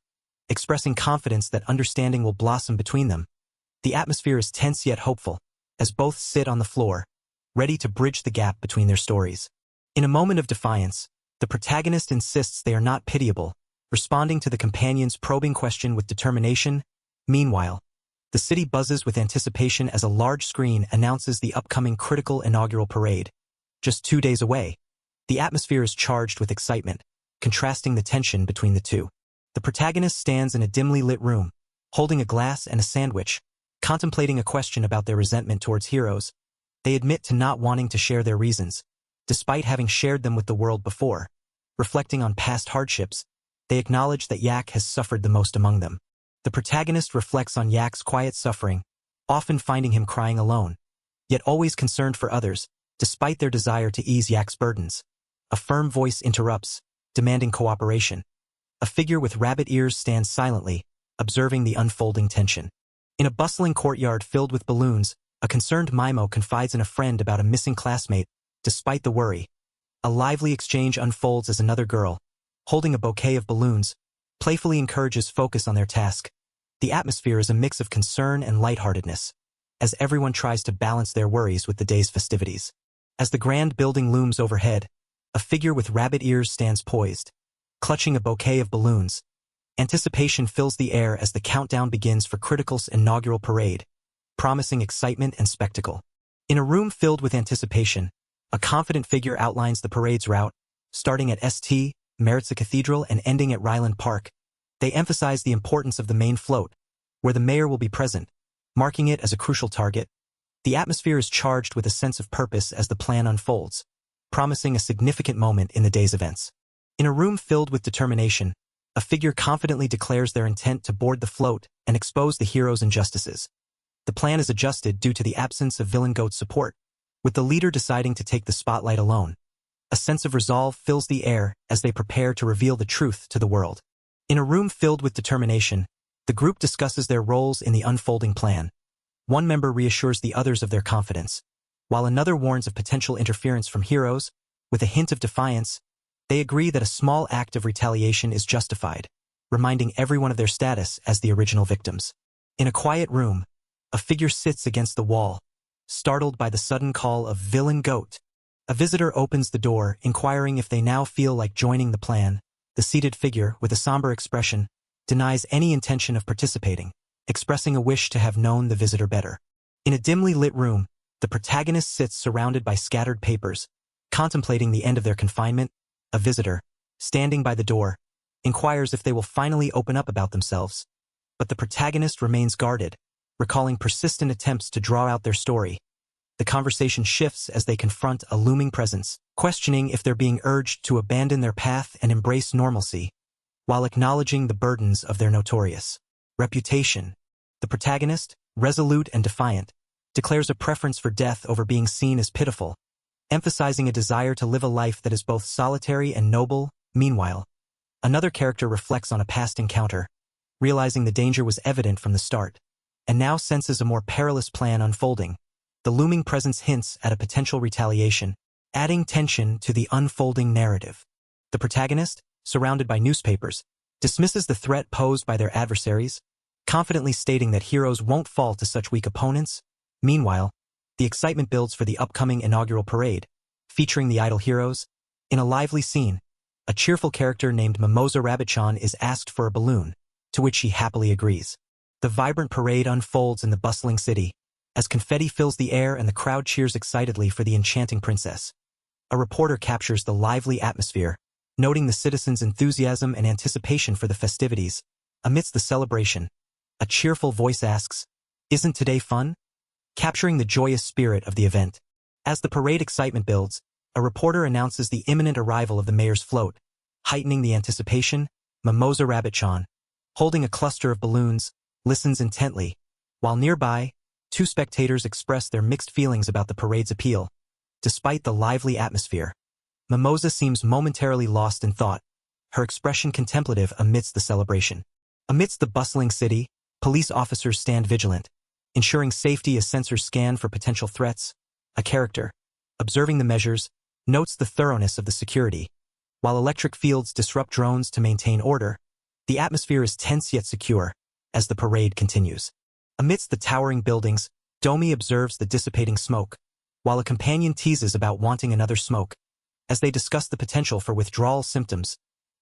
expressing confidence that understanding will blossom between them. The atmosphere is tense yet hopeful, as both sit on the floor, ready to bridge the gap between their stories. In a moment of defiance, the protagonist insists they are not pitiable, responding to the companion's probing question with determination. Meanwhile, the city buzzes with anticipation as a large screen announces the upcoming critical inaugural parade. Just 2 days away, the atmosphere is charged with excitement, contrasting the tension between the two. The protagonist stands in a dimly lit room, holding a glass and a sandwich, contemplating a question about their resentment towards heroes. They admit to not wanting to share their reasons, despite having shared them with the world before. Reflecting on past hardships, they acknowledge that Yak has suffered the most among them. The protagonist reflects on Yak's quiet suffering, often finding him crying alone, yet always concerned for others, despite their desire to ease Yak's burdens. A firm voice interrupts, demanding cooperation. a figure with rabbit ears stands silently, observing the unfolding tension. In a bustling courtyard filled with balloons, a concerned Mimo confides in a friend about a missing classmate. Despite the worry, a lively exchange unfolds as another girl, holding a bouquet of balloons, playfully encourages focus on their task. The atmosphere is a mix of concern and lightheartedness, as everyone tries to balance their worries with the day's festivities. As the grand building looms overhead, a figure with rabbit ears stands poised, clutching a bouquet of balloons. Anticipation fills the air as the countdown begins for Critical's inaugural parade, promising excitement and spectacle. In a room filled with anticipation, a confident figure outlines the parade's route, starting at St. Maritza Cathedral and ending at Ryland Park. They emphasize the importance of the main float, where the mayor will be present, marking it as a crucial target. The atmosphere is charged with a sense of purpose as the plan unfolds, promising a significant moment in the day's events. In a room filled with determination, a figure confidently declares their intent to board the float and expose the hero's injustices. The plan is adjusted due to the absence of Villain Goat's support, with the leader deciding to take the spotlight alone. A sense of resolve fills the air as they prepare to reveal the truth to the world. In a room filled with determination, the group discusses their roles in the unfolding plan. One member reassures the others of their confidence, while another warns of potential interference from heroes. With a hint of defiance, they agree that a small act of retaliation is justified, reminding everyone of their status as the original victims. In a quiet room, a figure sits against the wall, startled by the sudden call of Villain Goat. A visitor opens the door, inquiring if they now feel like joining the plan. The seated figure, with a somber expression, denies any intention of participating, expressing a wish to have known the visitor better. In a dimly lit room, the protagonist sits surrounded by scattered papers, contemplating the end of their confinement. A visitor, standing by the door, inquires if they will finally open up about themselves. But the protagonist remains guarded, recalling persistent attempts to draw out their story. The conversation shifts as they confront a looming presence, questioning if they're being urged to abandon their path and embrace normalcy, while acknowledging the burdens of their notorious reputation. The protagonist, resolute and defiant, declares a preference for death over being seen as pitiful, emphasizing a desire to live a life that is both solitary and noble. Meanwhile, another character reflects on a past encounter, realizing the danger was evident from the start, and now senses a more perilous plan unfolding. The looming presence hints at a potential retaliation, adding tension to the unfolding narrative. The protagonist, surrounded by newspapers, dismisses the threat posed by their adversaries, confidently stating that heroes won't fall to such weak opponents. Meanwhile, the excitement builds for the upcoming inaugural parade, featuring the idol heroes. In a lively scene, a cheerful character named Mimosa Rabbitchan is asked for a balloon, to which she happily agrees. The vibrant parade unfolds in the bustling city, as confetti fills the air and the crowd cheers excitedly for the enchanting princess. A reporter captures the lively atmosphere, noting the citizens' enthusiasm and anticipation for the festivities. Amidst the celebration, a cheerful voice asks, "Isn't today fun?" capturing the joyous spirit of the event. As the parade excitement builds, a reporter announces the imminent arrival of the mayor's float, heightening the anticipation. Mimosa Rabbitchan, holding a cluster of balloons, listens intently, while nearby, two spectators express their mixed feelings about the parade's appeal. Despite the lively atmosphere, Mimosa seems momentarily lost in thought, her expression contemplative amidst the celebration. Amidst the bustling city, police officers stand vigilant, ensuring safety as sensors scan for potential threats. A character, observing the measures, notes the thoroughness of the security. While electric fields disrupt drones to maintain order, the atmosphere is tense yet secure as the parade continues. Amidst the towering buildings, Domi observes the dissipating smoke, while a companion teases about wanting another smoke. As they discuss the potential for withdrawal symptoms,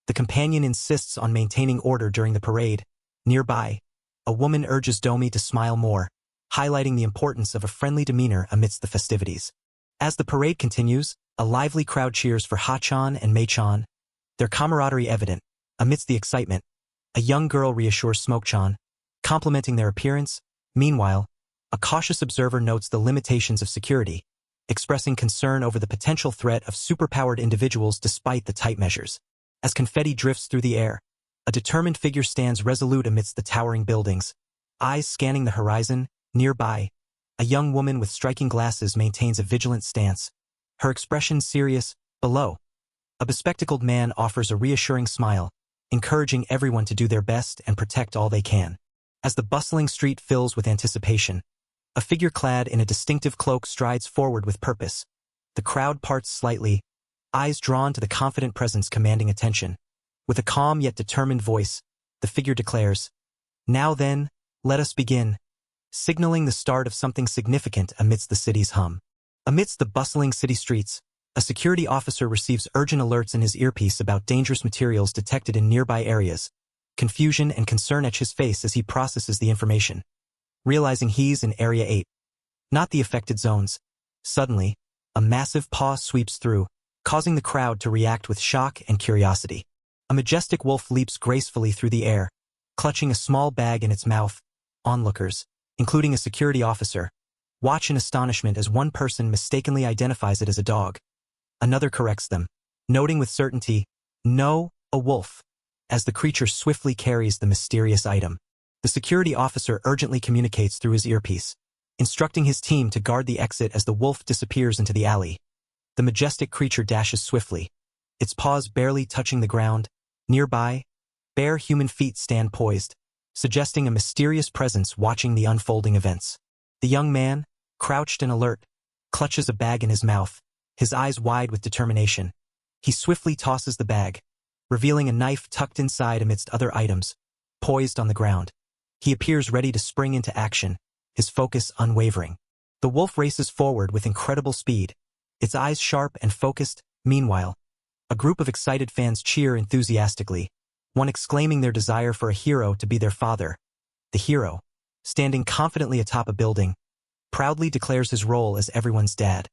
the companion insists on maintaining order during the parade. Nearby, a woman urges Domi to smile more, highlighting the importance of a friendly demeanor amidst the festivities. As the parade continues, a lively crowd cheers for Ha-chan and Mei-chan, their camaraderie evident. Amidst the excitement, a young girl reassures Smoke-chan, complimenting their appearance. Meanwhile, a cautious observer notes the limitations of security, expressing concern over the potential threat of superpowered individuals despite the tight measures. As confetti drifts through the air, a determined figure stands resolute amidst the towering buildings, eyes scanning the horizon. Nearby, a young woman with striking glasses maintains a vigilant stance, her expression serious. Below, a bespectacled man offers a reassuring smile, encouraging everyone to do their best and protect all they can. As the bustling street fills with anticipation, a figure clad in a distinctive cloak strides forward with purpose. The crowd parts slightly, eyes drawn to the confident presence commanding attention. With a calm yet determined voice, the figure declares, "Now then, let us begin," signaling the start of something significant amidst the city's hum. Amidst the bustling city streets, a security officer receives urgent alerts in his earpiece about dangerous materials detected in nearby areas. Confusion and concern etch his face as he processes the information, realizing he's in Area 8, not the affected zones. Suddenly, a massive paw sweeps through, causing the crowd to react with shock and curiosity. A majestic wolf leaps gracefully through the air, clutching a small bag in its mouth. Onlookers, including a security officer, watch in astonishment as one person mistakenly identifies it as a dog. Another corrects them, noting with certainty, "No, a wolf," as the creature swiftly carries the mysterious item. The security officer urgently communicates through his earpiece, instructing his team to guard the exit as the wolf disappears into the alley. The majestic creature dashes swiftly, its paws barely touching the ground. Nearby, bare human feet stand poised, suggesting a mysterious presence watching the unfolding events. The young man, crouched and alert, clutches a bag in his mouth, his eyes wide with determination. He swiftly tosses the bag, revealing a knife tucked inside amidst other items, poised on the ground. He appears ready to spring into action, his focus unwavering. The wolf races forward with incredible speed, its eyes sharp and focused. Meanwhile, a group of excited fans cheer enthusiastically, one exclaiming their desire for a hero to be their father. The hero, standing confidently atop a building, proudly declares his role as everyone's dad,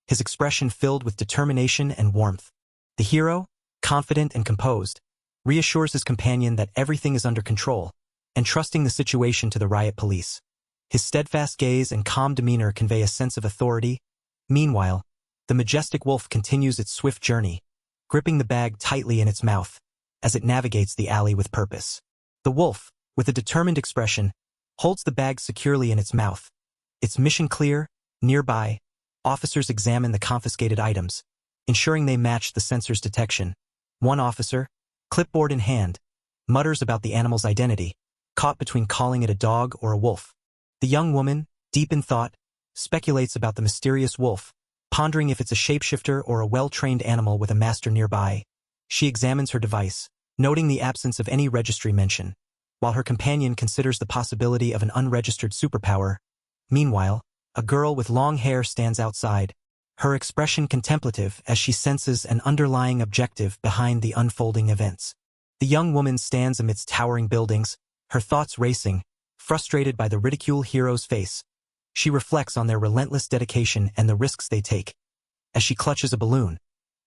his expression filled with determination and warmth. The hero, confident and composed, reassures his companion that everything is under control, entrusting the situation to the riot police. His steadfast gaze and calm demeanor convey a sense of authority. Meanwhile, the majestic wolf continues its swift journey, gripping the bag tightly in its mouth as it navigates the alley with purpose. The wolf, with a determined expression, holds the bag securely in its mouth. Its mission clear. Nearby, officers examine the confiscated items, ensuring they match the sensor's detection. One officer, clipboard in hand, mutters about the animal's identity, caught between calling it a dog or a wolf. The young woman, deep in thought, speculates about the mysterious wolf, pondering if it's a shapeshifter or a well-trained animal with a master nearby. She examines her device, noting the absence of any registry mention, while her companion considers the possibility of an unregistered superpower. Meanwhile, a girl with long hair stands outside, her expression contemplative as she senses an underlying objective behind the unfolding events. The young woman stands amidst towering buildings, her thoughts racing, frustrated by the ridicule hero's face. She reflects on their relentless dedication and the risks they take. As she clutches a balloon,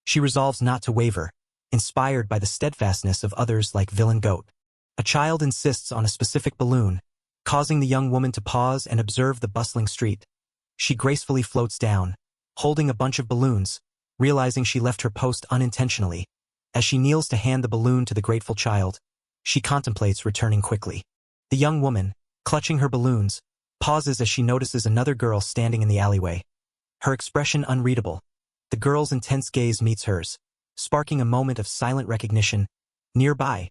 she resolves not to waver, inspired by the steadfastness of others like Villain Goat. A child insists on a specific balloon, causing the young woman to pause and observe the bustling street. She gracefully floats down, holding a bunch of balloons, realizing she left her post unintentionally. As she kneels to hand the balloon to the grateful child, she contemplates returning quickly. The young woman, clutching her balloons, pauses as she notices another girl standing in the alleyway. Her expression unreadable. The girl's intense gaze meets hers, sparking a moment of silent recognition. Nearby,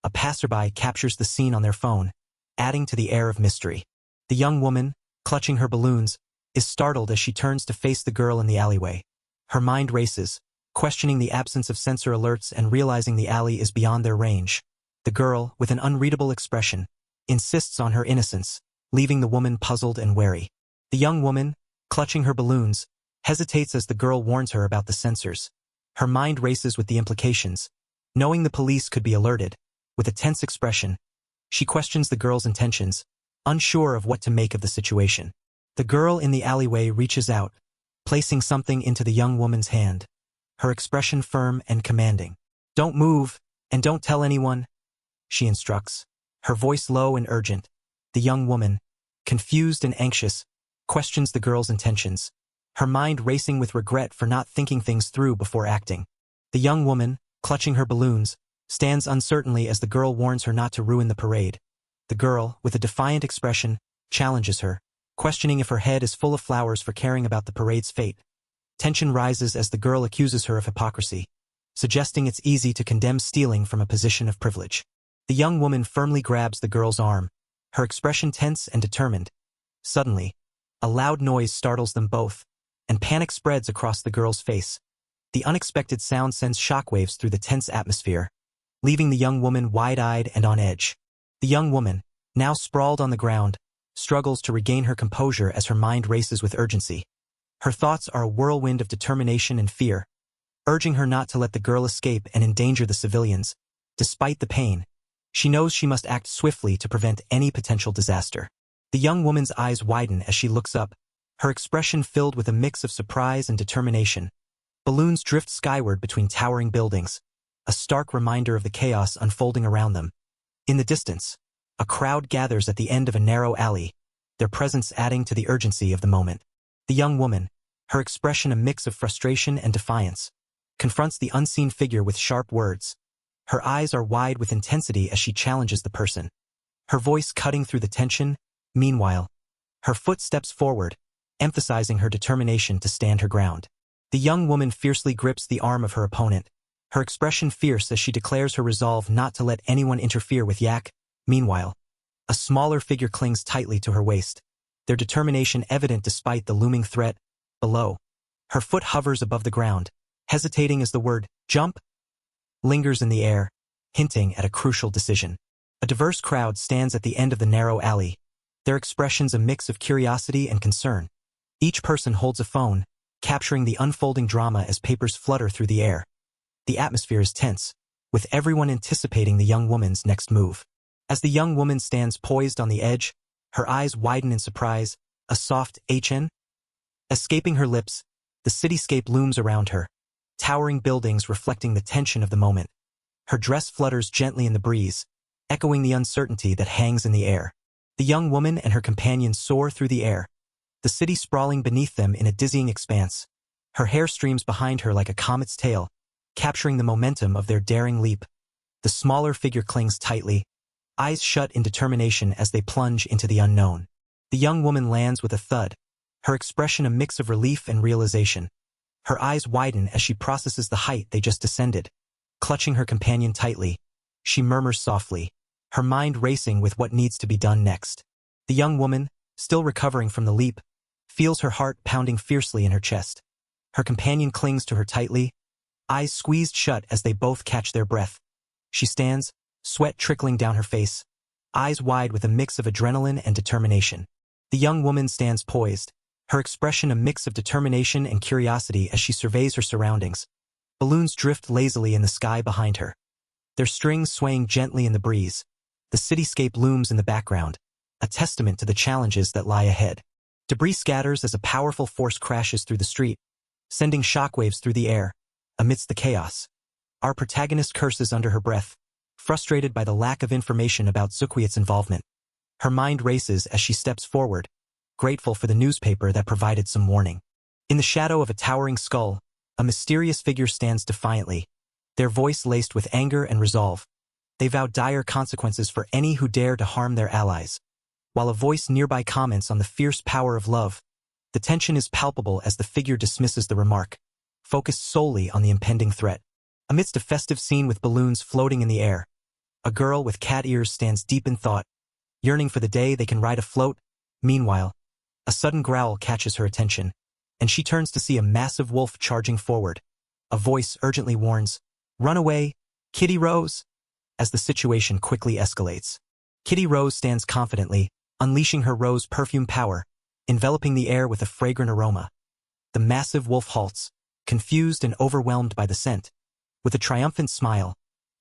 a passerby captures the scene on their phone, adding to the air of mystery. The young woman, clutching her balloons, is startled as she turns to face the girl in the alleyway. Her mind races, questioning the absence of sensor alerts and realizing the alley is beyond their range. The girl, with an unreadable expression, insists on her innocence, leaving the woman puzzled and wary. The young woman, clutching her balloons, hesitates as the girl warns her about the sensors. Her mind races with the implications. Knowing the police could be alerted, with a tense expression, she questions the girl's intentions, unsure of what to make of the situation. The girl in the alleyway reaches out, placing something into the young woman's hand, her expression firm and commanding. "Don't move, and don't tell anyone," she instructs, her voice low and urgent. The young woman, confused and anxious, questions the girl's intentions, her mind racing with regret for not thinking things through before acting. The young woman, clutching her balloons, stands uncertainly as the girl warns her not to ruin the parade. The girl, with a defiant expression, challenges her, questioning if her head is full of flowers for caring about the parade's fate. Tension rises as the girl accuses her of hypocrisy. suggesting it's easy to condemn stealing from a position of privilege. The young woman firmly grabs the girl's arm, her expression tense and determined. Suddenly, a loud noise startles them both, and panic spreads across the girl's face. The unexpected sound sends shockwaves through the tense atmosphere, leaving the young woman wide-eyed and on edge. The young woman, now sprawled on the ground, struggles to regain her composure as her mind races with urgency. Her thoughts are a whirlwind of determination and fear, urging her not to let the girl escape and endanger the civilians. Despite the pain, she knows she must act swiftly to prevent any potential disaster. The young woman's eyes widen as she looks up, her expression filled with a mix of surprise and determination. Balloons drift skyward between towering buildings, a stark reminder of the chaos unfolding around them. In the distance, a crowd gathers at the end of a narrow alley, their presence adding to the urgency of the moment. The young woman, her expression a mix of frustration and defiance, confronts the unseen figure with sharp words. Her eyes are wide with intensity as she challenges the person, her voice cutting through the tension. Meanwhile, her foot steps forward, emphasizing her determination to stand her ground. The young woman fiercely grips the arm of her opponent, her expression fierce as she declares her resolve not to let anyone interfere with Meanwhile, a smaller figure clings tightly to her waist, their determination evident despite the looming threat. Below, her foot hovers above the ground, hesitating as the word jump lingers in the air, hinting at a crucial decision. A diverse crowd stands at the end of the narrow alley, their expressions a mix of curiosity and concern. Each person holds a phone, capturing the unfolding drama as papers flutter through the air. The atmosphere is tense, with everyone anticipating the young woman's next move. As the young woman stands poised on the edge, her eyes widen in surprise, a soft "hn" escaping her lips. The cityscape looms around her, towering buildings reflecting the tension of the moment. Her dress flutters gently in the breeze, echoing the uncertainty that hangs in the air. The young woman and her companion soar through the air, the city sprawling beneath them in a dizzying expanse. Her hair streams behind her like a comet's tail, capturing the momentum of their daring leap. The smaller figure clings tightly, eyes shut in determination as they plunge into the unknown. The young woman lands with a thud, her expression a mix of relief and realization. Her eyes widen as she processes the height they just descended. Clutching her companion tightly, she murmurs softly, her mind racing with what needs to be done next. The young woman, still recovering from the leap, feels her heart pounding fiercely in her chest. Her companion clings to her tightly, eyes squeezed shut as they both catch their breath. She stands, sweat trickling down her face, eyes wide with a mix of adrenaline and determination. The young woman stands poised, her expression a mix of determination and curiosity as she surveys her surroundings. Balloons drift lazily in the sky behind her, their strings swaying gently in the breeze. The cityscape looms in the background, a testament to the challenges that lie ahead. Debris scatters as a powerful force crashes through the street, sending shockwaves through the air. Amidst the chaos, our protagonist curses under her breath, frustrated by the lack of information about Zuquiat's involvement. Her mind races as she steps forward, grateful for the newspaper that provided some warning. In the shadow of a towering skull, a mysterious figure stands defiantly, their voice laced with anger and resolve. They vow dire consequences for any who dare to harm their allies. While a voice nearby comments on the fierce power of love, the tension is palpable as the figure dismisses the remark, focused solely on the impending threat. Amidst a festive scene with balloons floating in the air, a girl with cat ears stands deep in thought, yearning for the day they can ride a float. Meanwhile, a sudden growl catches her attention, and she turns to see a massive wolf charging forward. A voice urgently warns, "Run away, Kitty Rose!" As the situation quickly escalates. Kitty Rose stands confidently, unleashing her rose perfume power, enveloping the air with a fragrant aroma. The massive wolf halts, confused and overwhelmed by the scent. With a triumphant smile,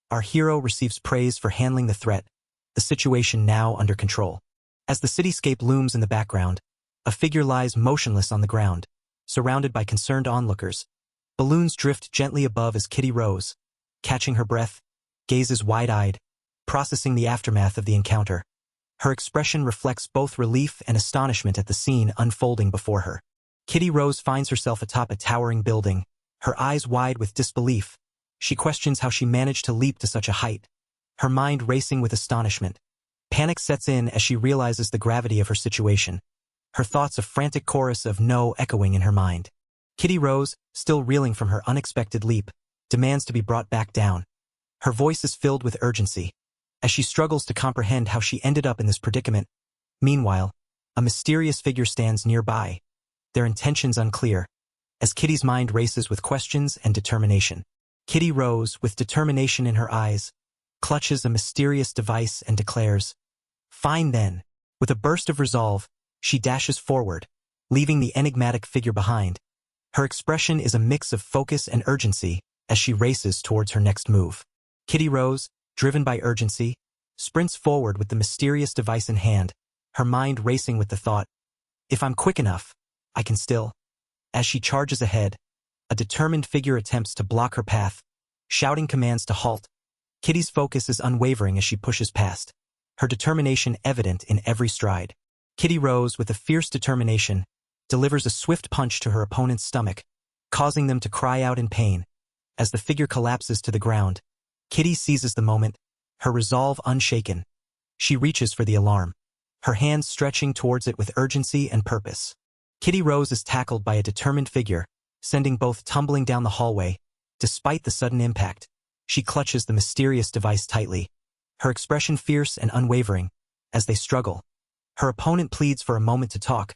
our hero receives praise for handling the threat, the situation now under control. As the cityscape looms in the background, a figure lies motionless on the ground, surrounded by concerned onlookers. Balloons drift gently above as Kitty Rose, catching her breath, gazes wide-eyed, processing the aftermath of the encounter. Her expression reflects both relief and astonishment at the scene unfolding before her. Kitty Rose finds herself atop a towering building, her eyes wide with disbelief. She questions how she managed to leap to such a height, her mind racing with astonishment. Panic sets in as she realizes the gravity of her situation, her thoughts a frantic chorus of "no" echoing in her mind. Kitty Rose, still reeling from her unexpected leap, demands to be brought back down. Her voice is filled with urgency, as she struggles to comprehend how she ended up in this predicament. Meanwhile, a mysterious figure stands nearby, their intentions unclear, as Kitty's mind races with questions and determination. Kitty Rose, with determination in her eyes, clutches a mysterious device and declares, "Fine then." With a burst of resolve, she dashes forward, leaving the enigmatic figure behind. Her expression is a mix of focus and urgency as she races towards her next move. Kitty Rose, driven by urgency, sprints forward with the mysterious device in hand, her mind racing with the thought, "If I'm quick enough, I can still." As she charges ahead, a determined figure attempts to block her path, shouting commands to halt. Kitty's focus is unwavering as she pushes past, her determination evident in every stride. Kitty Rose, with a fierce determination, delivers a swift punch to her opponent's stomach, causing them to cry out in pain. As the figure collapses to the ground, Kitty seizes the moment, her resolve unshaken. She reaches for the alarm, her hands stretching towards it with urgency and purpose. Kitty Rose is tackled by a determined figure, sending both tumbling down the hallway. Despite the sudden impact, she clutches the mysterious device tightly, her expression fierce and unwavering. As they struggle, her opponent pleads for a moment to talk,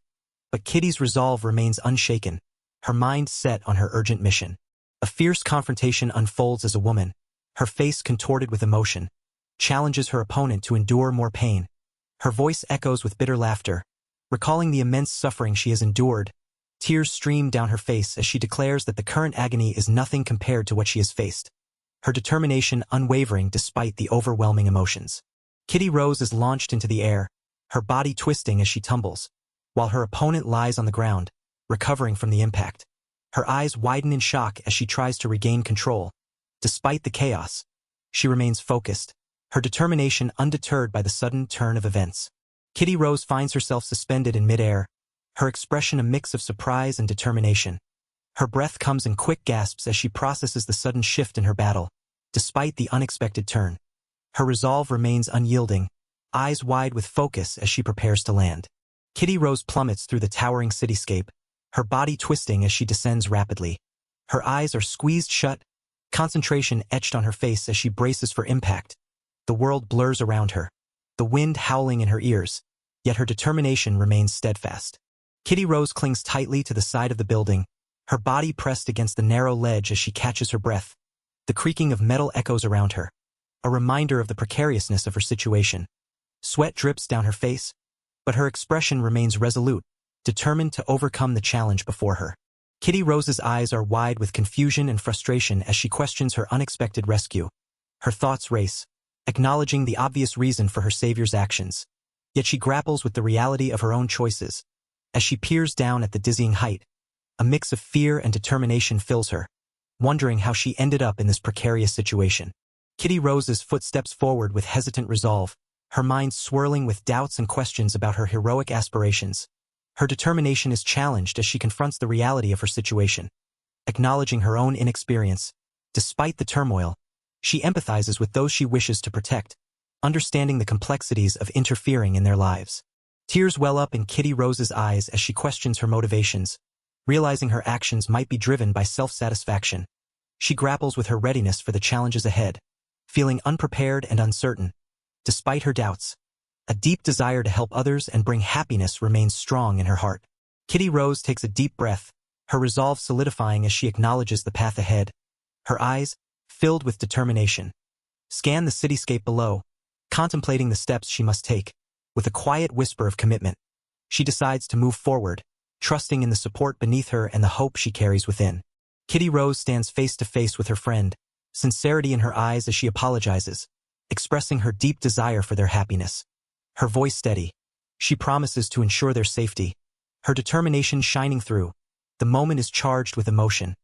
but Kitty's resolve remains unshaken, her mind set on her urgent mission. A fierce confrontation unfolds as a woman, her face contorted with emotion, challenges her opponent to endure more pain. Her voice echoes with bitter laughter, recalling the immense suffering she has endured. Tears stream down her face as she declares that the current agony is nothing compared to what she has faced, her determination unwavering despite the overwhelming emotions. Kitty Rose is launched into the air, her body twisting as she tumbles, while her opponent lies on the ground, recovering from the impact. Her eyes widen in shock as she tries to regain control. Despite the chaos, she remains focused, her determination undeterred by the sudden turn of events. Kitty Rose finds herself suspended in midair, her expression a mix of surprise and determination. Her breath comes in quick gasps as she processes the sudden shift in her battle. Despite the unexpected turn, her resolve remains unyielding, eyes wide with focus as she prepares to land. Kitty Rose plummets through the towering cityscape, her body twisting as she descends rapidly. Her eyes are squeezed shut, concentration etched on her face as she braces for impact. The world blurs around her, the wind howling in her ears, yet her determination remains steadfast. Kitty Rose clings tightly to the side of the building, her body pressed against the narrow ledge as she catches her breath. The creaking of metal echoes around her, a reminder of the precariousness of her situation. Sweat drips down her face, but her expression remains resolute, determined to overcome the challenge before her. Kitty Rose's eyes are wide with confusion and frustration as she questions her unexpected rescue. Her thoughts race, acknowledging the obvious reason for her savior's actions. Yet she grapples with the reality of her own choices. As she peers down at the dizzying height, a mix of fear and determination fills her, wondering how she ended up in this precarious situation. Kitty Rose's footsteps forward with hesitant resolve, her mind swirling with doubts and questions about her heroic aspirations. Her determination is challenged as she confronts the reality of her situation. Acknowledging her own inexperience, despite the turmoil, she empathizes with those she wishes to protect, understanding the complexities of interfering in their lives. Tears well up in Kitty Rose's eyes as she questions her motivations, realizing her actions might be driven by self-satisfaction. She grapples with her readiness for the challenges ahead, feeling unprepared and uncertain. Despite her doubts, a deep desire to help others and bring happiness remains strong in her heart. Kitty Rose takes a deep breath, her resolve solidifying as she acknowledges the path ahead. Her eyes, filled with determination, scan the cityscape below, contemplating the steps she must take. With a quiet whisper of commitment, she decides to move forward, trusting in the support beneath her and the hope she carries within. Kitty Rose stands face to face with her friend, sincerity in her eyes as she apologizes, expressing her deep desire for their happiness. Her voice steady, she promises to ensure their safety, her determination shining through. The moment is charged with emotion,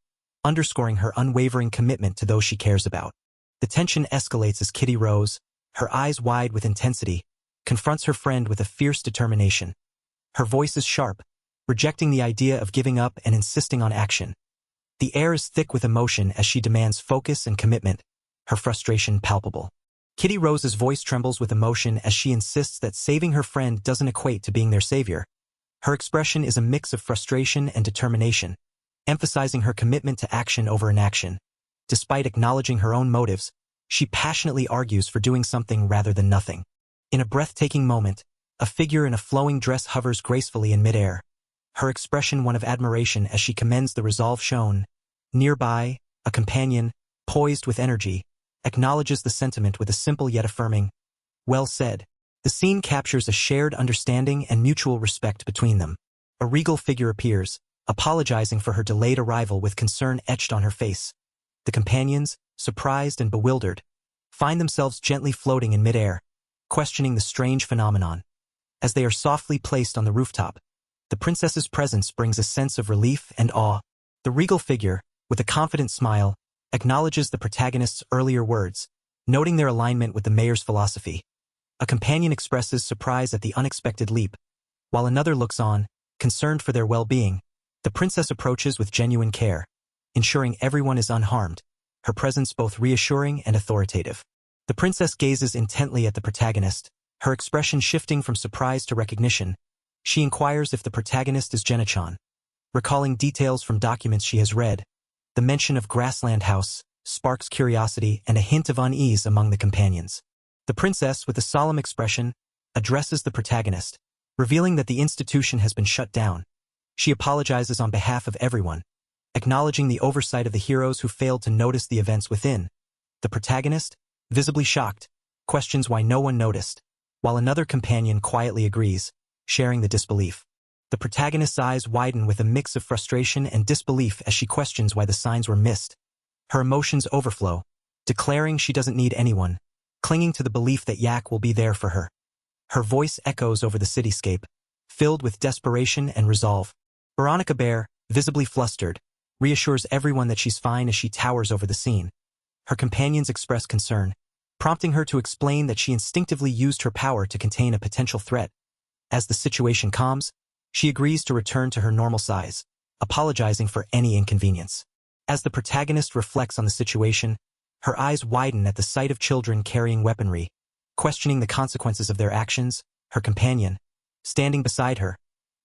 underscoring her unwavering commitment to those she cares about. The tension escalates as Kitty Rose, her eyes wide with intensity, confronts her friend with a fierce determination. Her voice is sharp, rejecting the idea of giving up and insisting on action. The air is thick with emotion as she demands focus and commitment, her frustration palpable. Kitty Rose's voice trembles with emotion as she insists that saving her friend doesn't equate to being their savior. Her expression is a mix of frustration and determination, emphasizing her commitment to action over inaction. Despite acknowledging her own motives, she passionately argues for doing something rather than nothing. In a breathtaking moment, a figure in a flowing dress hovers gracefully in midair, her expression one of admiration as she commends the resolve shown. Nearby, a companion, poised with energy, acknowledges the sentiment with a simple yet affirming, "Well said." The scene captures a shared understanding and mutual respect between them. A regal figure appears, apologizing for her delayed arrival with concern etched on her face. The companions, surprised and bewildered, find themselves gently floating in midair, questioning the strange phenomenon. As they are softly placed on the rooftop, the princess's presence brings a sense of relief and awe. The regal figure, with a confident smile, acknowledges the protagonist's earlier words, noting their alignment with the mayor's philosophy. A companion expresses surprise at the unexpected leap, while another looks on, concerned for their well-being. The princess approaches with genuine care, ensuring everyone is unharmed, her presence both reassuring and authoritative. The princess gazes intently at the protagonist, her expression shifting from surprise to recognition. She inquires if the protagonist is Genichan. Recalling details from documents she has read, the mention of Grassland House sparks curiosity and a hint of unease among the companions. The princess, with a solemn expression, addresses the protagonist, revealing that the institution has been shut down. She apologizes on behalf of everyone, acknowledging the oversight of the heroes who failed to notice the events within. The protagonist, visibly shocked, questions why no one noticed, while another companion quietly agrees, sharing the disbelief. The protagonist's eyes widen with a mix of frustration and disbelief as she questions why the signs were missed. Her emotions overflow, declaring she doesn't need anyone, clinging to the belief that Yak will be there for her. Her voice echoes over the cityscape, filled with desperation and resolve. Veronica Bear, visibly flustered, reassures everyone that she's fine as she towers over the scene. Her companions express concern, prompting her to explain that she instinctively used her power to contain a potential threat. As the situation calms, she agrees to return to her normal size, apologizing for any inconvenience. As the protagonist reflects on the situation, her eyes widen at the sight of children carrying weaponry. Questioning the consequences of their actions, her companion, standing beside her,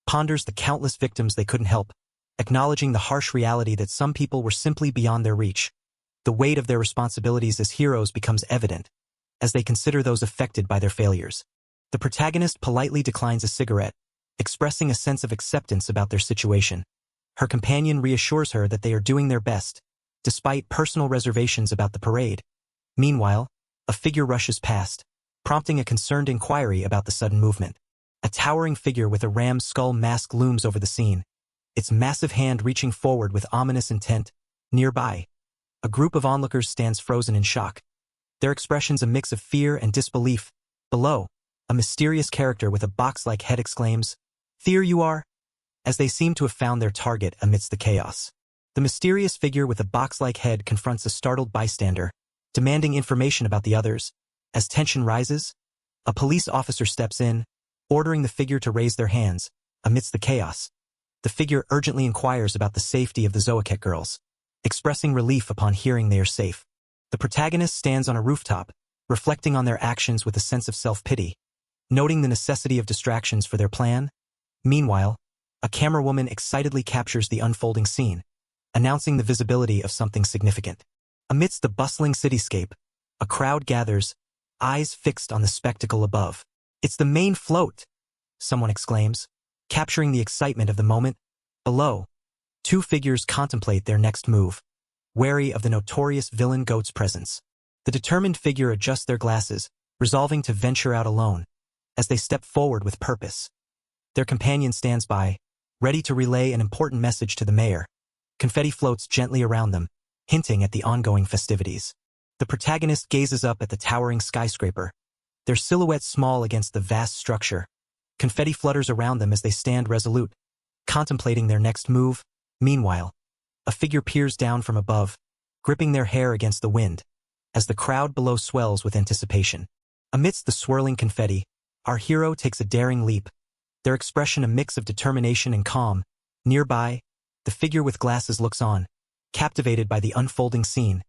ponders the countless victims they couldn't help, acknowledging the harsh reality that some people were simply beyond their reach. The weight of their responsibilities as heroes becomes evident, as they consider those affected by their failures. The protagonist politely declines a cigarette, expressing a sense of acceptance about their situation. Her companion reassures her that they are doing their best, despite personal reservations about the parade. Meanwhile, a figure rushes past, prompting a concerned inquiry about the sudden movement. A towering figure with a ram's skull mask looms over the scene, its massive hand reaching forward with ominous intent. Nearby, a group of onlookers stands frozen in shock, their expressions a mix of fear and disbelief. Below, a mysterious character with a box-like head exclaims, "There you are," as they seem to have found their target amidst the chaos. The mysterious figure with a box-like head confronts a startled bystander, demanding information about the others. As tension rises, a police officer steps in, ordering the figure to raise their hands. Amidst the chaos, the figure urgently inquires about the safety of the Zoaket girls, expressing relief upon hearing they are safe. The protagonist stands on a rooftop, reflecting on their actions with a sense of self-pity, noting the necessity of distractions for their plan. Meanwhile, a camerawoman excitedly captures the unfolding scene, announcing the visibility of something significant. Amidst the bustling cityscape, a crowd gathers, eyes fixed on the spectacle above. "It's the main float," someone exclaims, capturing the excitement of the moment. Below, two figures contemplate their next move, wary of the notorious villain goat's presence. The determined figure adjusts their glasses, resolving to venture out alone. As they step forward with purpose, their companion stands by, ready to relay an important message to the mayor. Confetti floats gently around them, hinting at the ongoing festivities. The protagonist gazes up at the towering skyscraper, their silhouettes small against the vast structure. Confetti flutters around them as they stand resolute, contemplating their next move. Meanwhile, a figure peers down from above, gripping their hair against the wind, as the crowd below swells with anticipation. Amidst the swirling confetti, our hero takes a daring leap, their expression a mix of determination and calm. Nearby, the figure with glasses looks on, captivated by the unfolding scene.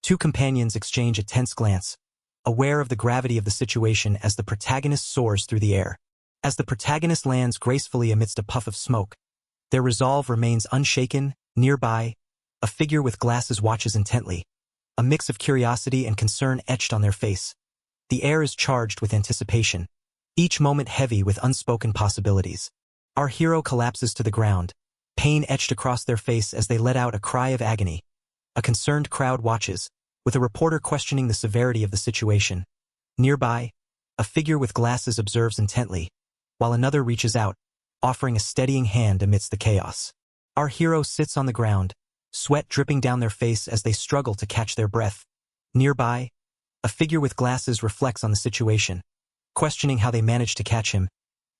Two companions exchange a tense glance, aware of the gravity of the situation as the protagonist soars through the air. As the protagonist lands gracefully amidst a puff of smoke, their resolve remains unshaken. Nearby, a figure with glasses watches intently, a mix of curiosity and concern etched on their face. The air is charged with anticipation, each moment heavy with unspoken possibilities. Our hero collapses to the ground, pain etched across their face as they let out a cry of agony. A concerned crowd watches, with a reporter questioning the severity of the situation. Nearby, a figure with glasses observes intently, while another reaches out, offering a steadying hand amidst the chaos. Our hero sits on the ground, sweat dripping down their face as they struggle to catch their breath. Nearby, a figure with glasses reflects on the situation, questioning how they managed to catch him.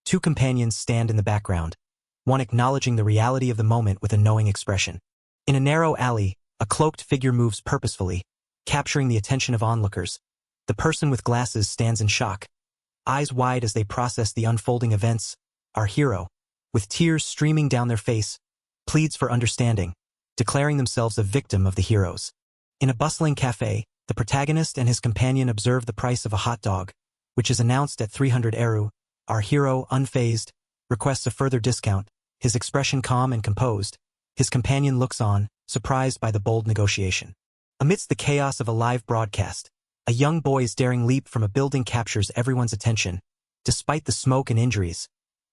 Two companions stand in the background, one acknowledging the reality of the moment with a knowing expression. In a narrow alley, a cloaked figure moves purposefully, capturing the attention of onlookers. The person with glasses stands in shock, eyes wide as they process the unfolding events. Our hero, with tears streaming down their face, pleads for understanding, declaring themselves a victim of the heroes. In a bustling cafe, the protagonist and his companion observe the price of a hot dog, which is announced at 300 eru. Our hero, unfazed, requests a further discount, his expression calm and composed. His companion looks on, surprised by the bold negotiation. Amidst the chaos of a live broadcast, a young boy's daring leap from a building captures everyone's attention. Despite the smoke and injuries,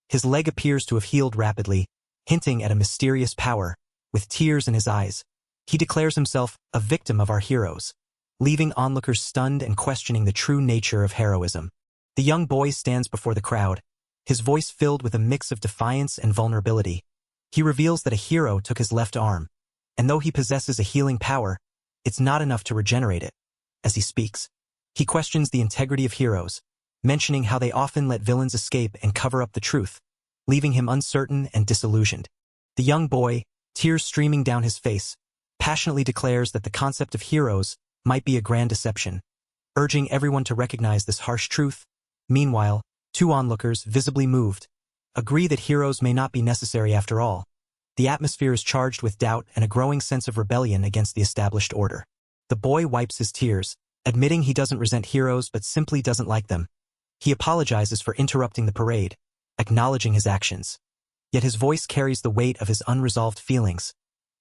his leg appears to have healed rapidly, hinting at a mysterious power. With tears in his eyes, he declares himself a victim of our heroes, leaving onlookers stunned and questioning the true nature of heroism. The young boy stands before the crowd, his voice filled with a mix of defiance and vulnerability. He reveals that a hero took his left arm, and though he possesses a healing power, it's not enough to regenerate it. As he speaks, he questions the integrity of heroes, mentioning how they often let villains escape and cover up the truth, leaving him uncertain and disillusioned. The young boy, tears streaming down his face, passionately declares that the concept of heroes might be a grand deception, urging everyone to recognize this harsh truth. Meanwhile, two onlookers, visibly moved, agree that heroes may not be necessary after all. The atmosphere is charged with doubt and a growing sense of rebellion against the established order. The boy wipes his tears, admitting he doesn't resent heroes but simply doesn't like them. He apologizes for interrupting the parade, acknowledging his actions. Yet his voice carries the weight of his unresolved feelings.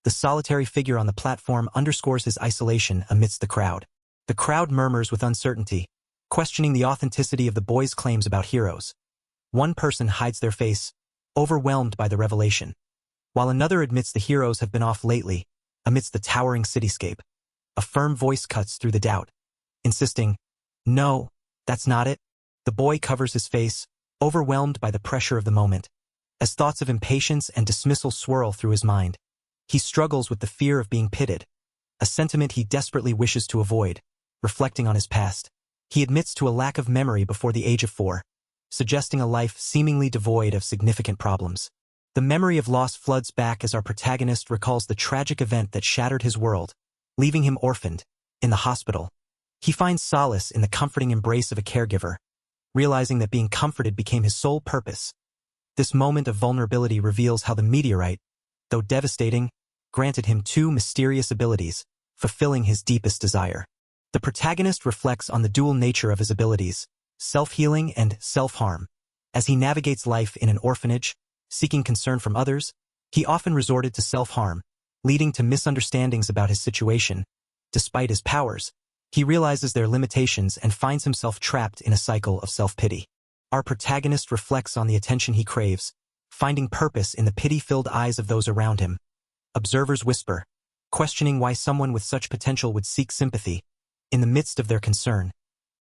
The solitary figure on the platform underscores his isolation amidst the crowd. The crowd murmurs with uncertainty, questioning the authenticity of the boy's claims about heroes. One person hides their face, overwhelmed by the revelation, while another admits the heroes have been off lately. Amidst the towering cityscape, a firm voice cuts through the doubt, insisting, "No, that's not it." The boy covers his face, overwhelmed by the pressure of the moment. As thoughts of impatience and dismissal swirl through his mind, he struggles with the fear of being pitted, a sentiment he desperately wishes to avoid. Reflecting on his past, he admits to a lack of memory before the age of 4, suggesting a life seemingly devoid of significant problems. The memory of loss floods back as our protagonist recalls the tragic event that shattered his world, leaving him orphaned. In the hospital, he finds solace in the comforting embrace of a caregiver, realizing that being comforted became his sole purpose. This moment of vulnerability reveals how the meteorite, though devastating, granted him two mysterious abilities, fulfilling his deepest desire. The protagonist reflects on the dual nature of his abilities, self-healing and self-harm. As he navigates life in an orphanage, seeking concern from others, he often resorted to self-harm, leading to misunderstandings about his situation. Despite his powers, he realizes their limitations and finds himself trapped in a cycle of self-pity. Our protagonist reflects on the attention he craves, finding purpose in the pity-filled eyes of those around him. Observers whisper, questioning why someone with such potential would seek sympathy. In the midst of their concern,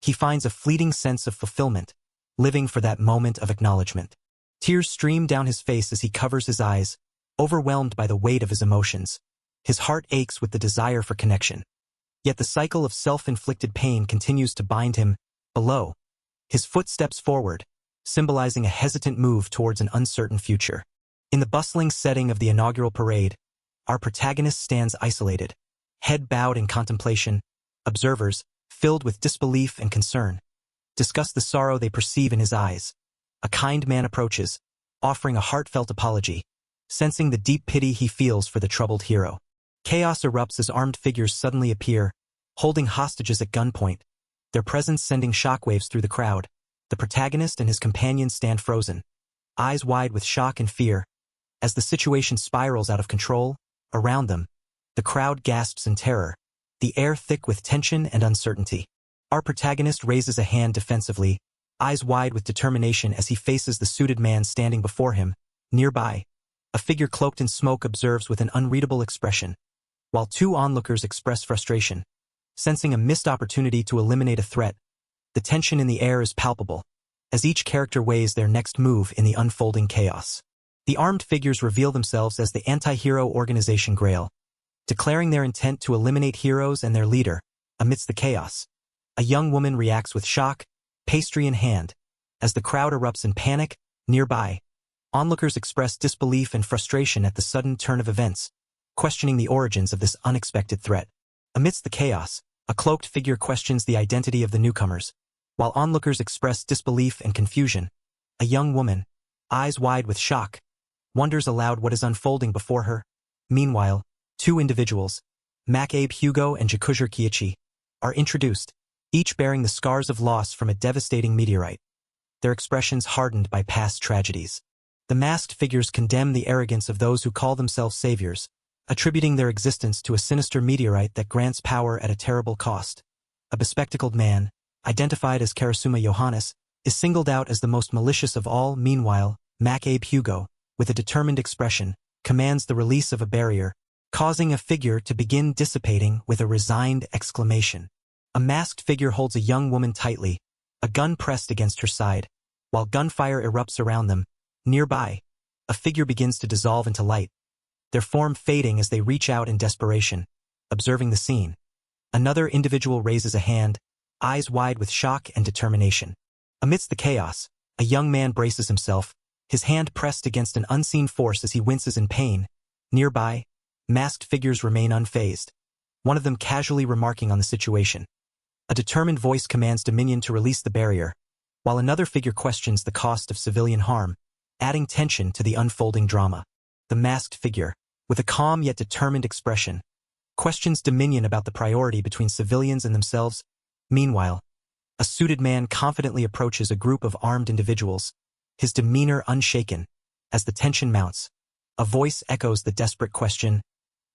he finds a fleeting sense of fulfillment, living for that moment of acknowledgement. Tears stream down his face as he covers his eyes, overwhelmed by the weight of his emotions. His heart aches with the desire for connection. Yet the cycle of self-inflicted pain continues to bind him. Below, his foot steps forward, symbolizing a hesitant move towards an uncertain future. In the bustling setting of the inaugural parade, our protagonist stands isolated, head bowed in contemplation. Observers, filled with disbelief and concern, discuss the sorrow they perceive in his eyes. A kind man approaches, offering a heartfelt apology, sensing the deep pity he feels for the troubled hero. Chaos erupts as armed figures suddenly appear, holding hostages at gunpoint, their presence sending shockwaves through the crowd. The protagonist and his companion stand frozen, eyes wide with shock and fear. As the situation spirals out of control, around them, the crowd gasps in terror, the air thick with tension and uncertainty. Our protagonist raises a hand defensively, eyes wide with determination as he faces the suited man standing before him. Nearby, a figure cloaked in smoke observes with an unreadable expression, while two onlookers express frustration. Sensing a missed opportunity to eliminate a threat, the tension in the air is palpable, as each character weighs their next move in the unfolding chaos. The armed figures reveal themselves as the anti-hero organization Grail, declaring their intent to eliminate heroes and their leader. Amidst the chaos, a young woman reacts with shock, pastry in hand, as the crowd erupts in panic. Nearby, onlookers express disbelief and frustration at the sudden turn of events, questioning the origins of this unexpected threat. Amidst the chaos, a cloaked figure questions the identity of the newcomers, while onlookers express disbelief and confusion. A young woman, eyes wide with shock, wonders aloud what is unfolding before her. Meanwhile, two individuals, Macabe Hugo and Jakuzur Kiichi, are introduced, each bearing the scars of loss from a devastating meteorite, their expressions hardened by past tragedies. The masked figures condemn the arrogance of those who call themselves saviors, attributing their existence to a sinister meteorite that grants power at a terrible cost. A bespectacled man, identified as Karasuma Johannes, is singled out as the most malicious of all. Meanwhile, Macabe Hugo, with a determined expression, commands the release of a barrier, causing a figure to begin dissipating with a resigned exclamation. A masked figure holds a young woman tightly, a gun pressed against her side, while gunfire erupts around them. Nearby, a figure begins to dissolve into light, their form fading as they reach out in desperation. Observing the scene, another individual raises a hand, eyes wide with shock and determination. Amidst the chaos, a young man braces himself, his hand pressed against an unseen force as he winces in pain. Nearby, masked figures remain unfazed, one of them casually remarking on the situation. A determined voice commands Dominion to release the barrier, while another figure questions the cost of civilian harm, adding tension to the unfolding drama. The masked figure, with a calm yet determined expression, questions Dominion about the priority between civilians and themselves. Meanwhile, a suited man confidently approaches a group of armed individuals, his demeanor unshaken. As the tension mounts, a voice echoes the desperate question,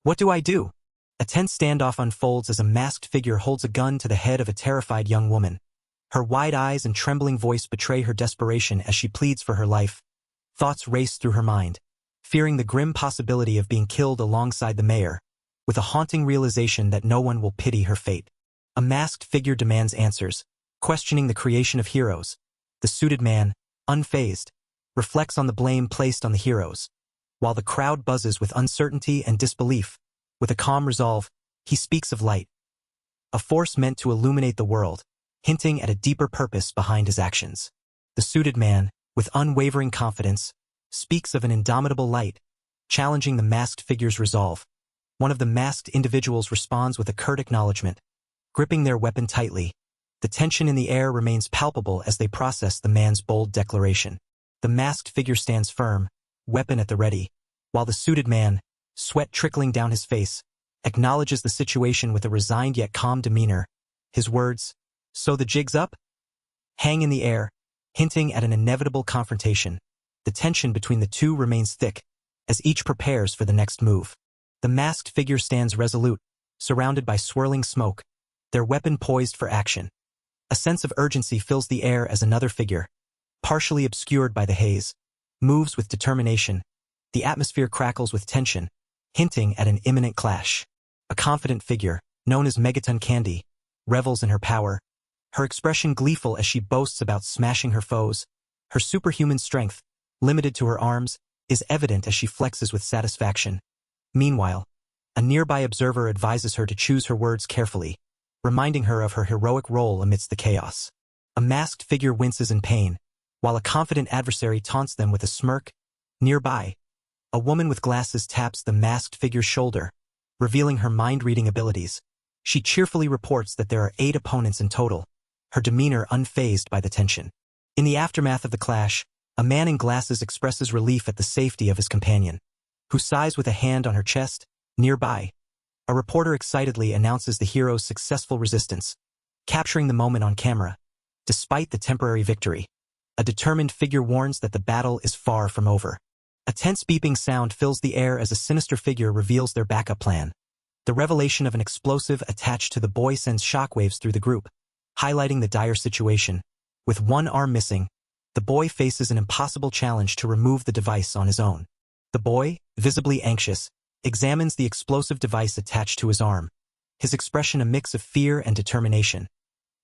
"What do I do?" A tense standoff unfolds as a masked figure holds a gun to the head of a terrified young woman. Her wide eyes and trembling voice betray her desperation as she pleads for her life. Thoughts race through her mind, fearing the grim possibility of being killed alongside the mayor, with a haunting realization that no one will pity her fate. A masked figure demands answers, questioning the creation of heroes. The suited man, unfazed, reflects on the blame placed on the heroes, while the crowd buzzes with uncertainty and disbelief. With a calm resolve, he speaks of light, a force meant to illuminate the world, hinting at a deeper purpose behind his actions. The suited man, with unwavering confidence, speaks of an indomitable light, challenging the masked figure's resolve. One of the masked individuals responds with a curt acknowledgement, gripping their weapon tightly. The tension in the air remains palpable as they process the man's bold declaration. The masked figure stands firm, weapon at the ready, while the suited man, sweat trickling down his face, acknowledges the situation with a resigned yet calm demeanor. His words, "So the jig's up?" hang in the air, hinting at an inevitable confrontation. The tension between the two remains thick, as each prepares for the next move. The masked figure stands resolute, surrounded by swirling smoke, their weapon poised for action. A sense of urgency fills the air as another figure, partially obscured by the haze, moves with determination. The atmosphere crackles with tension, hinting at an imminent clash. A confident figure, known as Megaton Candy, revels in her power, her expression gleeful as she boasts about smashing her foes. Her superhuman strength, limited to her arms, is evident as she flexes with satisfaction. Meanwhile, a nearby observer advises her to choose her words carefully, reminding her of her heroic role amidst the chaos. A masked figure winces in pain, while a confident adversary taunts them with a smirk. Nearby, a woman with glasses taps the masked figure's shoulder, revealing her mind-reading abilities. She cheerfully reports that there are 8 opponents in total, her demeanor unfazed by the tension. In the aftermath of the clash, a man in glasses expresses relief at the safety of his companion, who sighs with a hand on her chest. Nearby, a reporter excitedly announces the hero's successful resistance, capturing the moment on camera. Despite the temporary victory, a determined figure warns that the battle is far from over. A tense beeping sound fills the air as a sinister figure reveals their backup plan, The revelation of an explosive attached to the boy sends shockwaves through the group, highlighting the dire situation. With one arm missing, the boy faces an impossible challenge to remove the device on his own. The boy, visibly anxious, examines the explosive device attached to his arm, his expression a mix of fear and determination.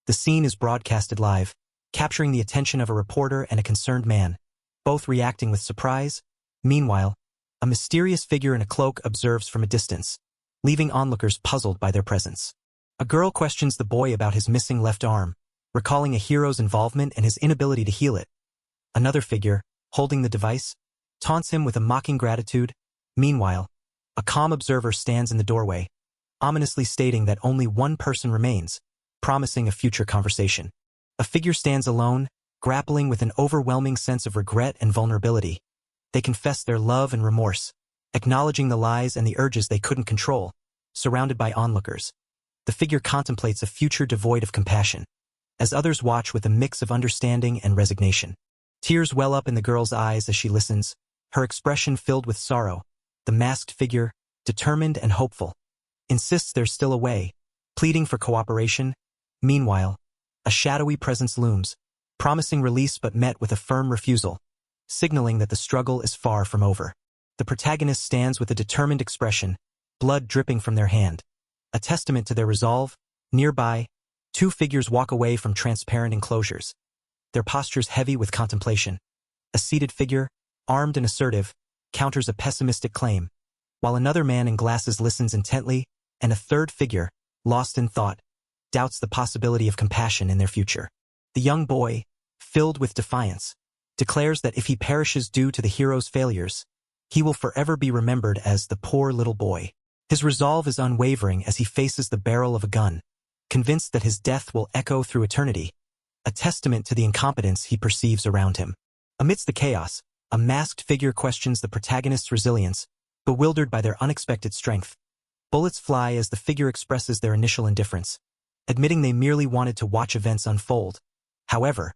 The scene is broadcasted live, capturing the attention of a reporter and a concerned man, both reacting with surprise. Meanwhile, a mysterious figure in a cloak observes from a distance, leaving onlookers puzzled by their presence. A girl questions the boy about his missing left arm, recalling a hero's involvement and his inability to heal it. Another figure, holding the device, taunts him with a mocking gratitude. Meanwhile, a calm observer stands in the doorway, ominously stating that only one person remains, promising a future conversation. A figure stands alone, grappling with an overwhelming sense of regret and vulnerability. They confess their love and remorse, acknowledging the lies and the urges they couldn't control, surrounded by onlookers. The figure contemplates a future devoid of compassion, as others watch with a mix of understanding and resignation. Tears well up in the girl's eyes as she listens, her expression filled with sorrow. The masked figure, determined and hopeful, insists there's still a way, pleading for cooperation. Meanwhile, a shadowy presence looms, promising release but met with a firm refusal, signaling that the struggle is far from over. The protagonist stands with a determined expression, blood dripping from their hand, a testament to their resolve. Nearby, two figures walk away from transparent enclosures, their postures heavy with contemplation. A seated figure, armed and assertive, counters a pessimistic claim, while another man in glasses listens intently, and a third figure, lost in thought, doubts the possibility of compassion in their future. The young boy, filled with defiance, declares that if he perishes due to the hero's failures, he will forever be remembered as the poor little boy. His resolve is unwavering as he faces the barrel of a gun, convinced that his death will echo through eternity, a testament to the incompetence he perceives around him. Amidst the chaos, a masked figure questions the protagonist's resilience, bewildered by their unexpected strength. Bullets fly as the figure expresses their initial indifference, admitting they merely wanted to watch events unfold. However,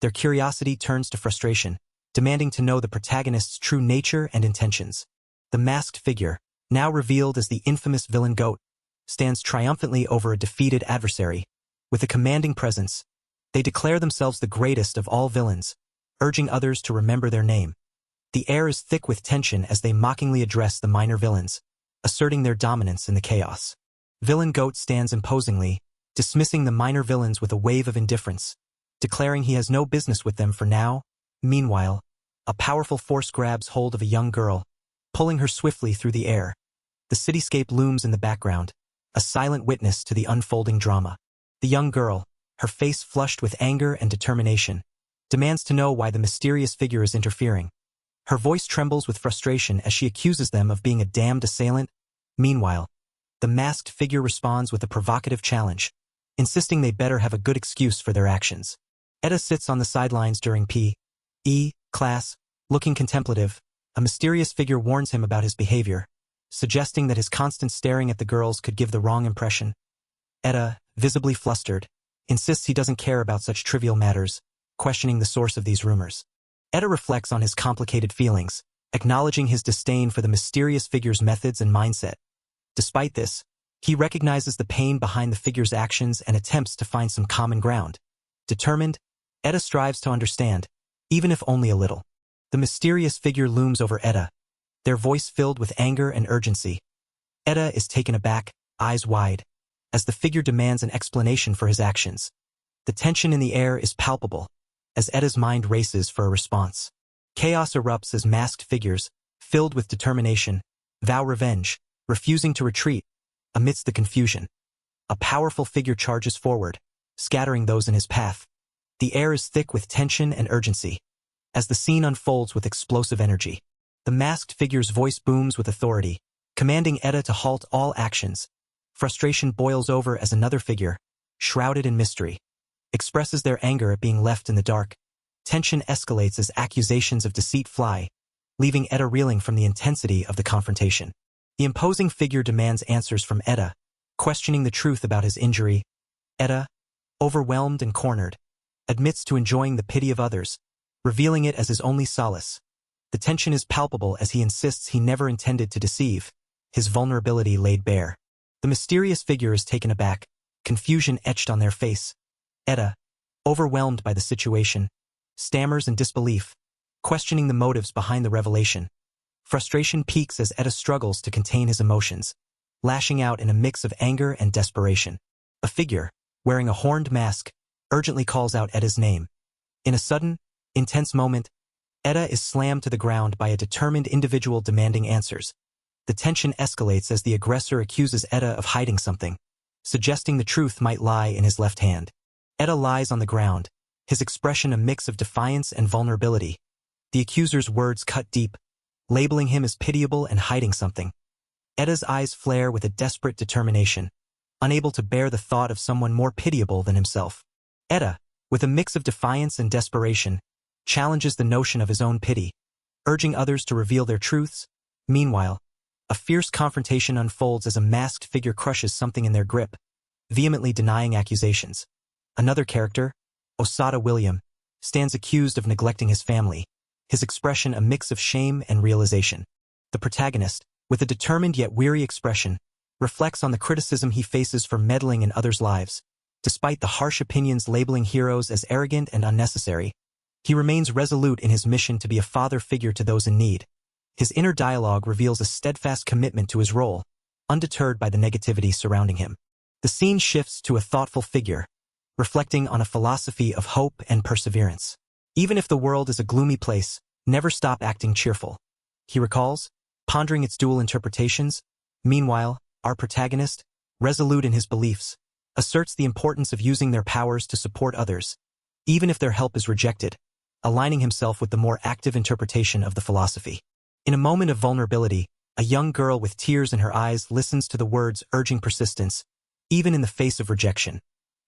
their curiosity turns to frustration, demanding to know the protagonist's true nature and intentions. The masked figure, now revealed as the infamous villain Goat, stands triumphantly over a defeated adversary. With a commanding presence, they declare themselves the greatest of all villains, urging others to remember their name. The air is thick with tension as they mockingly address the minor villains, asserting their dominance in the chaos. Villain Goat stands imposingly, dismissing the minor villains with a wave of indifference, declaring he has no business with them for now. Meanwhile, a powerful force grabs hold of a young girl, pulling her swiftly through the air. The cityscape looms in the background, a silent witness to the unfolding drama. The young girl, her face flushed with anger and determination, demands to know why the mysterious figure is interfering. Her voice trembles with frustration as she accuses them of being a damned assailant. Meanwhile, the masked figure responds with a provocative challenge, insisting they better have a good excuse for their actions. Eda sits on the sidelines during P.E. class, looking contemplative. A mysterious figure warns him about his behavior, suggesting that his constant staring at the girls could give the wrong impression. Eda, visibly flustered, insists he doesn't care about such trivial matters, questioning the source of these rumors. Eda reflects on his complicated feelings, acknowledging his disdain for the mysterious figure's methods and mindset. Despite this, he recognizes the pain behind the figure's actions and attempts to find some common ground. Determined, Eda strives to understand, even if only a little. The mysterious figure looms over Eda, their voice filled with anger and urgency. Eda is taken aback, eyes wide, as the figure demands an explanation for his actions. The tension in the air is palpable, as Eda's mind races for a response. Chaos erupts as masked figures, filled with determination, vow revenge, refusing to retreat. Amidst the confusion, a powerful figure charges forward, scattering those in his path. The air is thick with tension and urgency, as the scene unfolds with explosive energy. The masked figure's voice booms with authority, commanding Eda to halt all actions. Frustration boils over as another figure, shrouded in mystery, expresses their anger at being left in the dark. Tension escalates as accusations of deceit fly, leaving Eda reeling from the intensity of the confrontation. The imposing figure demands answers from Eda, questioning the truth about his injury. Eda, overwhelmed and cornered, admits to enjoying the pity of others, revealing it as his only solace. The tension is palpable as he insists he never intended to deceive, his vulnerability laid bare. The mysterious figure is taken aback, confusion etched on their face. Eda, overwhelmed by the situation, stammers in disbelief, questioning the motives behind the revelation. Frustration peaks as Eda struggles to contain his emotions, lashing out in a mix of anger and desperation. A figure, wearing a horned mask, urgently calls out Eda's name. In a sudden, intense moment, Eda is slammed to the ground by a determined individual demanding answers. The tension escalates as the aggressor accuses Eda of hiding something, suggesting the truth might lie in his left hand. Eda lies on the ground, his expression a mix of defiance and vulnerability. The accuser's words cut deep, labeling him as pitiable and hiding something. Eda's eyes flare with a desperate determination, unable to bear the thought of someone more pitiable than himself. Eda, with a mix of defiance and desperation, challenges the notion of his own pity, urging others to reveal their truths. Meanwhile, a fierce confrontation unfolds as a masked figure crushes something in their grip, vehemently denying accusations. Another character, Osada William, stands accused of neglecting his family, his expression a mix of shame and realization. The protagonist, with a determined yet weary expression, reflects on the criticism he faces for meddling in others' lives. Despite the harsh opinions labeling heroes as arrogant and unnecessary, he remains resolute in his mission to be a father figure to those in need. His inner dialogue reveals a steadfast commitment to his role, undeterred by the negativity surrounding him. The scene shifts to a thoughtful figure, reflecting on a philosophy of hope and perseverance. Even if the world is a gloomy place, never stop acting cheerful, he recalls, pondering its dual interpretations. Meanwhile, our protagonist, resolute in his beliefs, asserts the importance of using their powers to support others, even if their help is rejected, aligning himself with the more active interpretation of the philosophy. In a moment of vulnerability, a young girl with tears in her eyes listens to the words urging persistence, even in the face of rejection.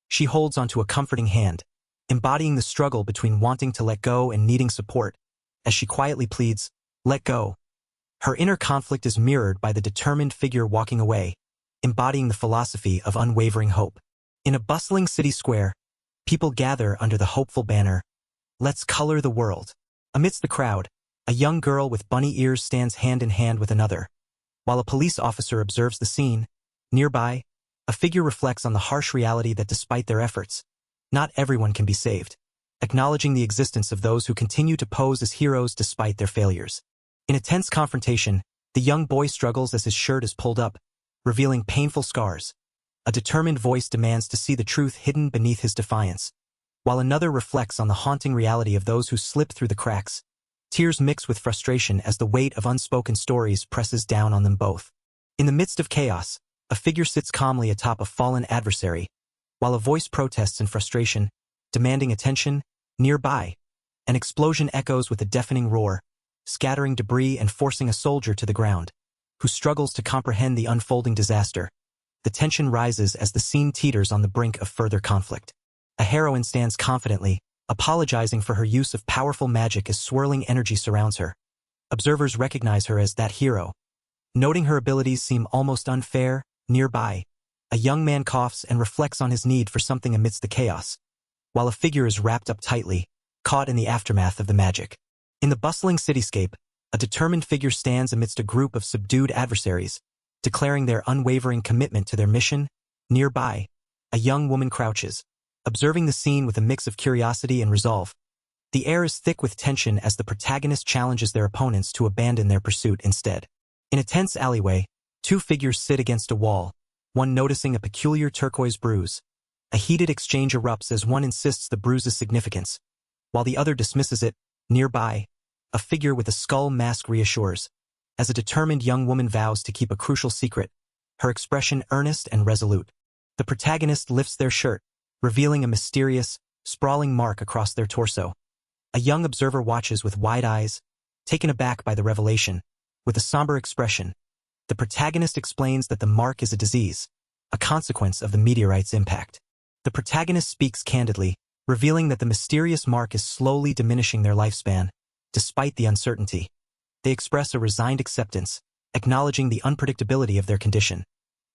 She holds onto a comforting hand, embodying the struggle between wanting to let go and needing support. As she quietly pleads, "Let go." Her inner conflict is mirrored by the determined figure walking away, embodying the philosophy of unwavering hope. In a bustling city square, people gather under the hopeful banner, "Let's color the world." Amidst the crowd, a young girl with bunny ears stands hand in hand with another. While a police officer observes the scene, nearby, a figure reflects on the harsh reality that despite their efforts, not everyone can be saved, acknowledging the existence of those who continue to pose as heroes despite their failures. In a tense confrontation, the young boy struggles as his shirt is pulled up, revealing painful scars. A determined voice demands to see the truth hidden beneath his defiance, while another reflects on the haunting reality of those who slip through the cracks. Tears mix with frustration as the weight of unspoken stories presses down on them both. In the midst of chaos, a figure sits calmly atop a fallen adversary, while a voice protests in frustration, demanding attention. Nearby, an explosion echoes with a deafening roar, scattering debris and forcing a soldier to the ground, who struggles to comprehend the unfolding disaster. The tension rises as the scene teeters on the brink of further conflict. A heroine stands confidently, apologizing for her use of powerful magic as swirling energy surrounds her. Observers recognize her as that hero, noting her abilities seem almost unfair. Nearby, a young man coughs and reflects on his need for something amidst the chaos, while a figure is wrapped up tightly, caught in the aftermath of the magic. In the bustling cityscape, a determined figure stands amidst a group of subdued adversaries, declaring their unwavering commitment to their mission. Nearby, a young woman crouches, observing the scene with a mix of curiosity and resolve. The air is thick with tension as the protagonist challenges their opponents to abandon their pursuit instead. In a tense alleyway, two figures sit against a wall, one noticing a peculiar turquoise bruise. A heated exchange erupts as one insists the bruise's significance, while the other dismisses it. Nearby, a figure with a skull mask reassures, as a determined young woman vows to keep a crucial secret, her expression earnest and resolute. The protagonist lifts their shirt, revealing a mysterious, sprawling mark across their torso. A young observer watches with wide eyes, taken aback by the revelation. With a somber expression, the protagonist explains that the mark is a disease, a consequence of the meteorite's impact. The protagonist speaks candidly, revealing that the mysterious mark is slowly diminishing their lifespan, despite the uncertainty. They express a resigned acceptance, acknowledging the unpredictability of their condition.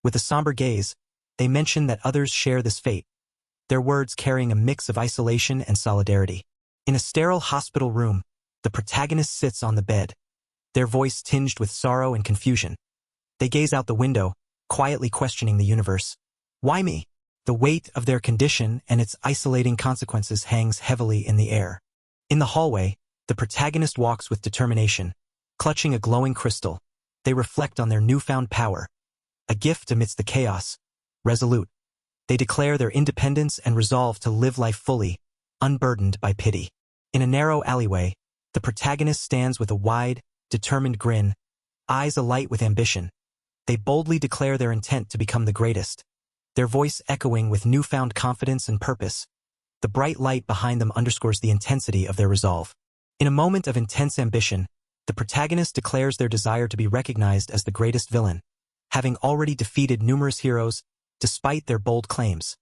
With a somber gaze, they mention that others share this fate, their words carrying a mix of isolation and solidarity. In a sterile hospital room, the protagonist sits on the bed, their voice tinged with sorrow and confusion. They gaze out the window, quietly questioning the universe. Why me? The weight of their condition and its isolating consequences hangs heavily in the air. In the hallway, the protagonist walks with determination, clutching a glowing crystal. They reflect on their newfound power, a gift amidst the chaos. Resolute, they declare their independence and resolve to live life fully, unburdened by pity. In a narrow alleyway, the protagonist stands with a wide, determined grin, eyes alight with ambition. They boldly declare their intent to become the greatest, their voice echoing with newfound confidence and purpose. The bright light behind them underscores the intensity of their resolve. In a moment of intense ambition, the protagonist declares their desire to be recognized as the greatest villain, having already defeated numerous heroes despite their bold claims.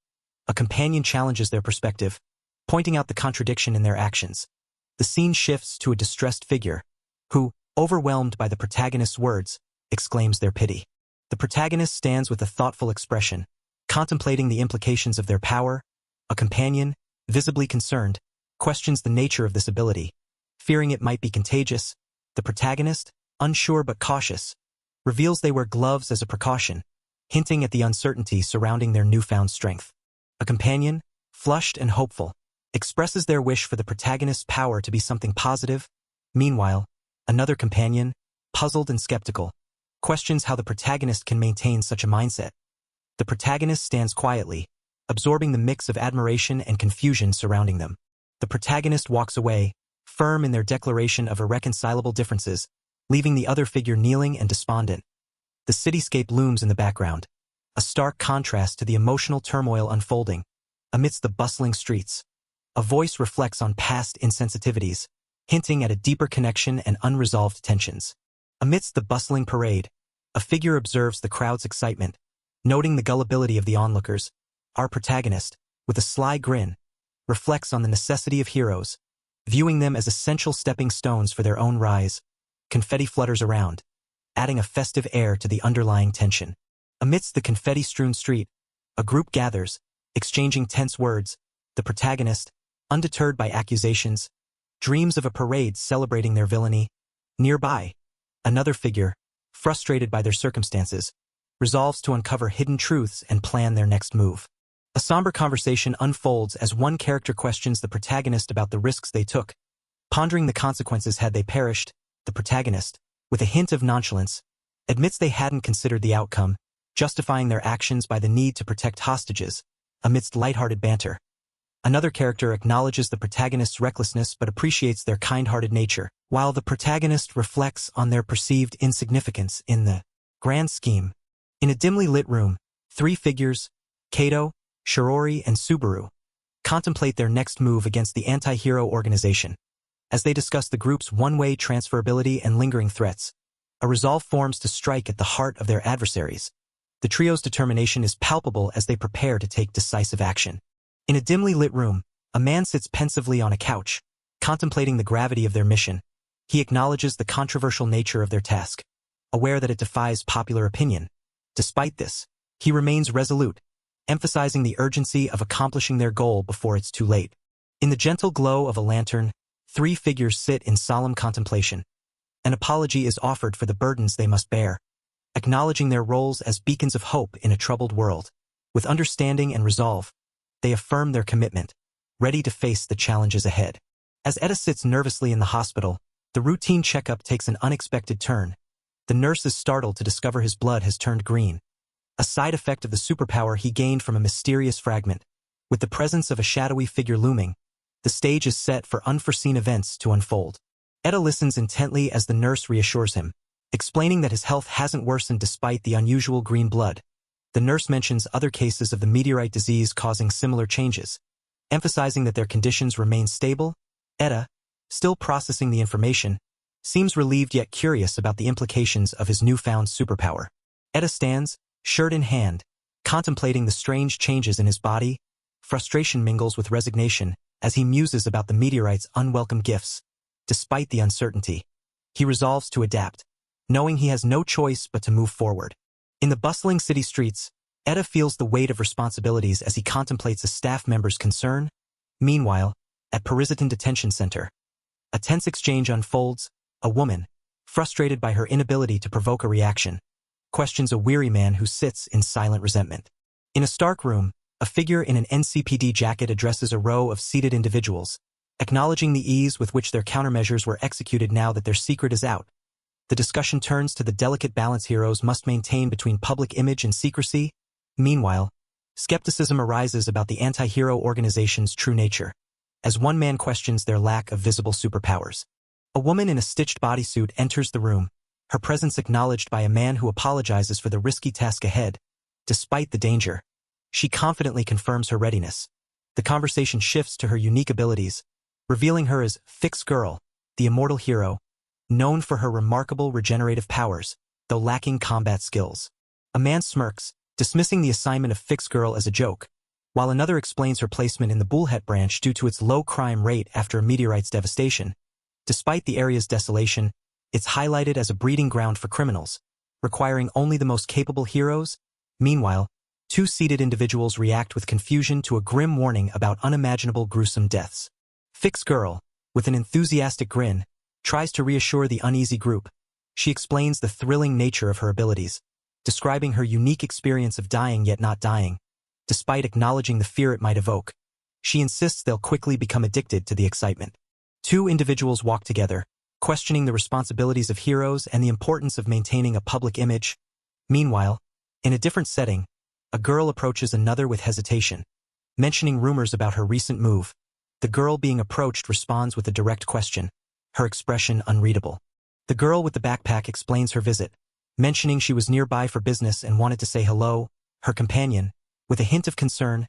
A companion challenges their perspective, pointing out the contradiction in their actions. The scene shifts to a distressed figure, who, overwhelmed by the protagonist's words, exclaims their pity. The protagonist stands with a thoughtful expression, contemplating the implications of their power. A companion, visibly concerned, questions the nature of this ability. Fearing it might be contagious, the protagonist, unsure but cautious, reveals they wear gloves as a precaution, hinting at the uncertainty surrounding their newfound strength. A companion, flushed and hopeful, expresses their wish for the protagonist's power to be something positive. Meanwhile, another companion, puzzled and skeptical, questions how the protagonist can maintain such a mindset. The protagonist stands quietly, absorbing the mix of admiration and confusion surrounding them. The protagonist walks away, firm in their declaration of irreconcilable differences, leaving the other figure kneeling and despondent. The cityscape looms in the background, a stark contrast to the emotional turmoil unfolding. Amidst the bustling streets, a voice reflects on past insensitivities, hinting at a deeper connection and unresolved tensions. Amidst the bustling parade, a figure observes the crowd's excitement, noting the gullibility of the onlookers. Our protagonist, with a sly grin, reflects on the necessity of heroes, viewing them as essential stepping stones for their own rise. Confetti flutters around, adding a festive air to the underlying tension. Amidst the confetti-strewn street, a group gathers, exchanging tense words. The protagonist, undeterred by accusations, dreams of a parade celebrating their villainy. Nearby, another figure, frustrated by their circumstances, resolves to uncover hidden truths and plan their next move. A somber conversation unfolds as one character questions the protagonist about the risks they took. Pondering the consequences had they perished, the protagonist, with a hint of nonchalance, admits they hadn't considered the outcome, justifying their actions by the need to protect hostages. Amidst lighthearted banter, another character acknowledges the protagonist's recklessness but appreciates their kind-hearted nature, while the protagonist reflects on their perceived insignificance in the grand scheme. In a dimly lit room, three figures, Kato, Shirori, and Subaru, contemplate their next move against the anti-hero organization. As they discuss the group's one-way transferability and lingering threats, a resolve forms to strike at the heart of their adversaries. The trio's determination is palpable as they prepare to take decisive action. In a dimly lit room, a man sits pensively on a couch, contemplating the gravity of their mission. He acknowledges the controversial nature of their task, aware that it defies popular opinion. Despite this, he remains resolute, emphasizing the urgency of accomplishing their goal before it's too late. In the gentle glow of a lantern, three figures sit in solemn contemplation. An apology is offered for the burdens they must bear, acknowledging their roles as beacons of hope in a troubled world. With understanding and resolve, they affirm their commitment, ready to face the challenges ahead. As Eda sits nervously in the hospital, the routine checkup takes an unexpected turn. The nurse is startled to discover his blood has turned green, a side effect of the superpower he gained from a mysterious fragment. With the presence of a shadowy figure looming, the stage is set for unforeseen events to unfold. Eda listens intently as the nurse reassures him, explaining that his health hasn't worsened despite the unusual green blood. The nurse mentions other cases of the meteorite disease causing similar changes, emphasizing that their conditions remain stable. Eda, still processing the information, seems relieved yet curious about the implications of his newfound superpower. Eda stands, shirt in hand, contemplating the strange changes in his body. Frustration mingles with resignation as he muses about the meteorite's unwelcome gifts. Despite the uncertainty, he resolves to adapt, knowing he has no choice but to move forward. In the bustling city streets, Eda feels the weight of responsibilities as he contemplates a staff member's concern. Meanwhile, at Parisitan Detention Center, a tense exchange unfolds. A woman, frustrated by her inability to provoke a reaction, questions a weary man who sits in silent resentment. In a stark room, a figure in an NCPD jacket addresses a row of seated individuals, acknowledging the ease with which their countermeasures were executed now that their secret is out. The discussion turns to the delicate balance heroes must maintain between public image and secrecy. Meanwhile, skepticism arises about the anti-hero organization's true nature, as one man questions their lack of visible superpowers. A woman in a stitched bodysuit enters the room, her presence acknowledged by a man who apologizes for the risky task ahead. Despite the danger, she confidently confirms her readiness. The conversation shifts to her unique abilities, revealing her as Fix Girl, the immortal hero, known for her remarkable regenerative powers, though lacking combat skills. A man smirks, dismissing the assignment of Fix Girl as a joke, while another explains her placement in the Bullhead branch due to its low crime rate after a meteorite's devastation. Despite the area's desolation, it's highlighted as a breeding ground for criminals, requiring only the most capable heroes. Meanwhile, two seated individuals react with confusion to a grim warning about unimaginable gruesome deaths. Fix Girl, with an enthusiastic grin, tries to reassure the uneasy group. She explains the thrilling nature of her abilities, describing her unique experience of dying yet not dying. Despite acknowledging the fear it might evoke, she insists they'll quickly become addicted to the excitement. Two individuals walk together, questioning the responsibilities of heroes and the importance of maintaining a public image. Meanwhile, in a different setting, a girl approaches another with hesitation, mentioning rumors about her recent move. The girl being approached responds with a direct question, her expression unreadable. The girl with the backpack explains her visit, mentioning she was nearby for business and wanted to say hello. Her companion, with a hint of concern,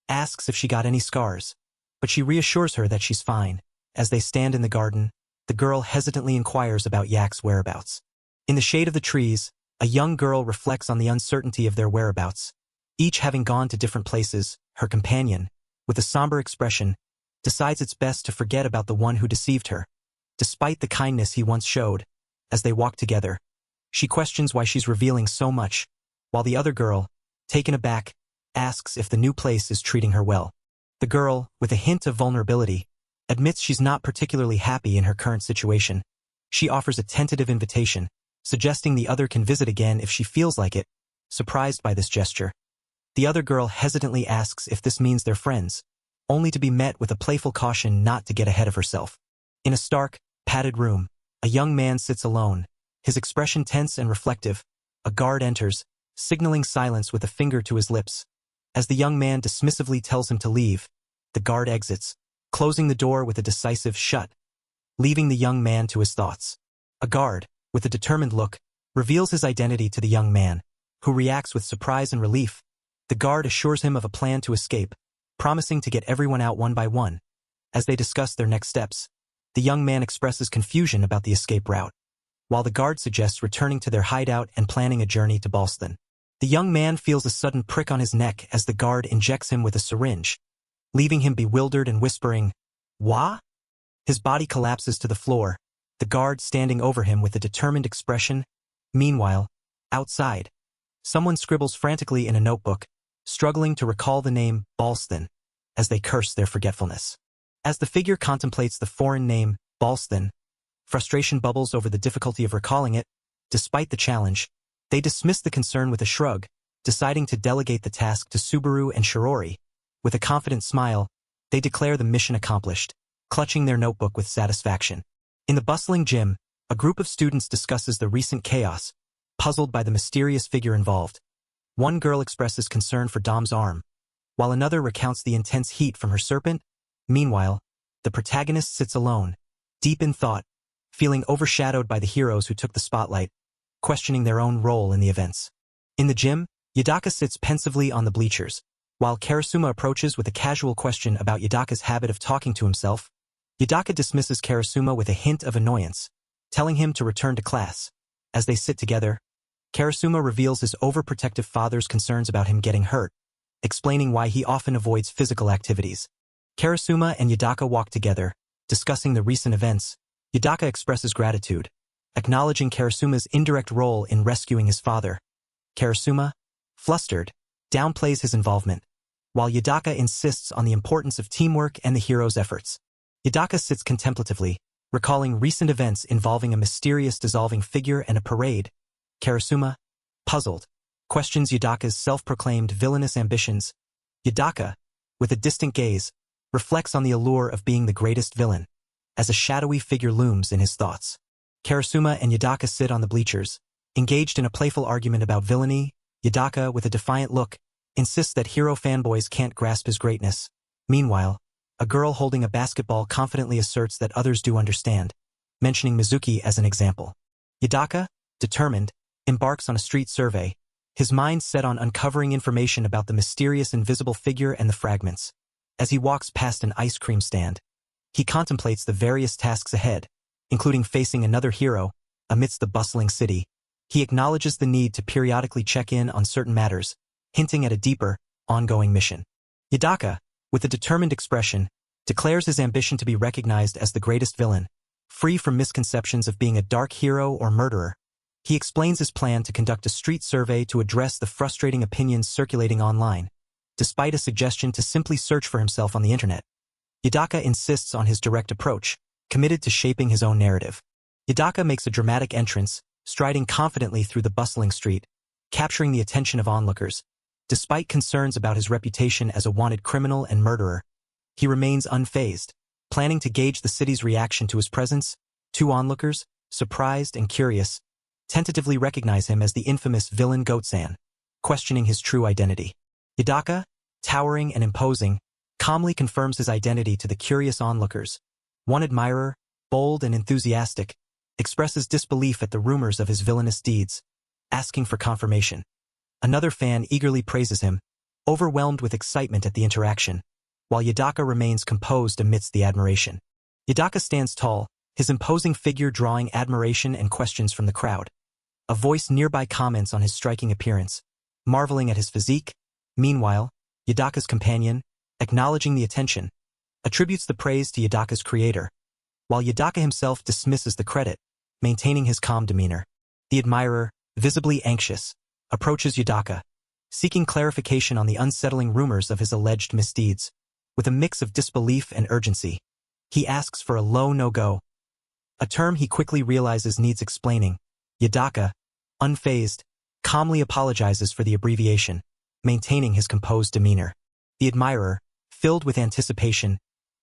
asks if she got any scars, but she reassures her that she's fine. As they stand in the garden, the girl hesitantly inquires about Yak's whereabouts. In the shade of the trees, a young girl reflects on the uncertainty of their whereabouts. Each having gone to different places, her companion, with a somber expression, decides it's best to forget about the one who deceived her. Despite the kindness he once showed, as they walk together, she questions why she's revealing so much, while the other girl, taken aback, asks if the new place is treating her well. The girl, with a hint of vulnerability, admits she's not particularly happy in her current situation. She offers a tentative invitation, suggesting the other can visit again if she feels like it. Surprised by this gesture, the other girl hesitantly asks if this means they're friends, only to be met with a playful caution not to get ahead of herself. In a stark, padded room, a young man sits alone, his expression tense and reflective. A guard enters, signaling silence with a finger to his lips. As the young man dismissively tells him to leave, the guard exits, closing the door with a decisive shut, leaving the young man to his thoughts. A guard, with a determined look, reveals his identity to the young man, who reacts with surprise and relief. The guard assures him of a plan to escape, promising to get everyone out one by one. As they discuss their next steps, the young man expresses confusion about the escape route, while the guard suggests returning to their hideout and planning a journey to Ballston. The young man feels a sudden prick on his neck as the guard injects him with a syringe, leaving him bewildered and whispering, "Wah?" His body collapses to the floor, the guard standing over him with a determined expression. Meanwhile, outside, someone scribbles frantically in a notebook, struggling to recall the name Ballston, as they curse their forgetfulness. As the figure contemplates the foreign name, Ballston, frustration bubbles over the difficulty of recalling it. Despite the challenge, they dismiss the concern with a shrug, deciding to delegate the task to Subaru and Shirori. With a confident smile, they declare the mission accomplished, clutching their notebook with satisfaction. In the bustling gym, a group of students discusses the recent chaos, puzzled by the mysterious figure involved. One girl expresses concern for Dom's arm, while another recounts the intense heat from her serpent. Meanwhile, the protagonist sits alone, deep in thought, feeling overshadowed by the heroes who took the spotlight, questioning their own role in the events. In the gym, Yadaka sits pensively on the bleachers, while Karasuma approaches with a casual question about Yadaka's habit of talking to himself. Yadaka dismisses Karasuma with a hint of annoyance, telling him to return to class. As they sit together, Karasuma reveals his overprotective father's concerns about him getting hurt, explaining why he often avoids physical activities. Karasuma and Yadaka walk together, discussing the recent events. Yadaka expresses gratitude, acknowledging Karasuma's indirect role in rescuing his father. Karasuma, flustered, downplays his involvement, while Yadaka insists on the importance of teamwork and the hero's efforts. Yadaka sits contemplatively, recalling recent events involving a mysterious dissolving figure and a parade. Karasuma, puzzled, questions Yudaka's self-proclaimed villainous ambitions. Yudaka, with a distant gaze, reflects on the allure of being the greatest villain, as a shadowy figure looms in his thoughts. Karasuma and Yudaka sit on the bleachers, engaged in a playful argument about villainy. Yudaka, with a defiant look, insists that hero fanboys can't grasp his greatness. Meanwhile, a girl holding a basketball confidently asserts that others do understand, mentioning Mizuki as an example. Yudaka, determined, embarks on a street survey, his mind set on uncovering information about the mysterious invisible figure and the fragments. As he walks past an ice cream stand, he contemplates the various tasks ahead, including facing another hero amidst the bustling city. He acknowledges the need to periodically check in on certain matters, hinting at a deeper, ongoing mission. Yudaka, with a determined expression, declares his ambition to be recognized as the greatest villain, free from misconceptions of being a dark hero or murderer. He explains his plan to conduct a street survey to address the frustrating opinions circulating online, despite a suggestion to simply search for himself on the internet. Yudaka insists on his direct approach, committed to shaping his own narrative. Yudaka makes a dramatic entrance, striding confidently through the bustling street, capturing the attention of onlookers. Despite concerns about his reputation as a wanted criminal and murderer, he remains unfazed, planning to gauge the city's reaction to his presence. Two onlookers, surprised and curious, tentatively recognize him as the infamous villain Goat-san, questioning his true identity. Yudaka, towering and imposing, calmly confirms his identity to the curious onlookers. One admirer, bold and enthusiastic, expresses disbelief at the rumors of his villainous deeds, asking for confirmation. Another fan eagerly praises him, overwhelmed with excitement at the interaction, while Yudaka remains composed amidst the admiration. Yudaka stands tall, his imposing figure drawing admiration and questions from the crowd. A voice nearby comments on his striking appearance, marveling at his physique. Meanwhile, Yudaka's companion, acknowledging the attention, attributes the praise to Yudaka's creator, while Yudaka himself dismisses the credit, maintaining his calm demeanor. The admirer, visibly anxious, approaches Yudaka, seeking clarification on the unsettling rumors of his alleged misdeeds. With a mix of disbelief and urgency, he asks for a low no-go, a term he quickly realizes needs explaining. Yudaka, unfazed, calmly apologizes for the abbreviation, maintaining his composed demeanor. The admirer, filled with anticipation,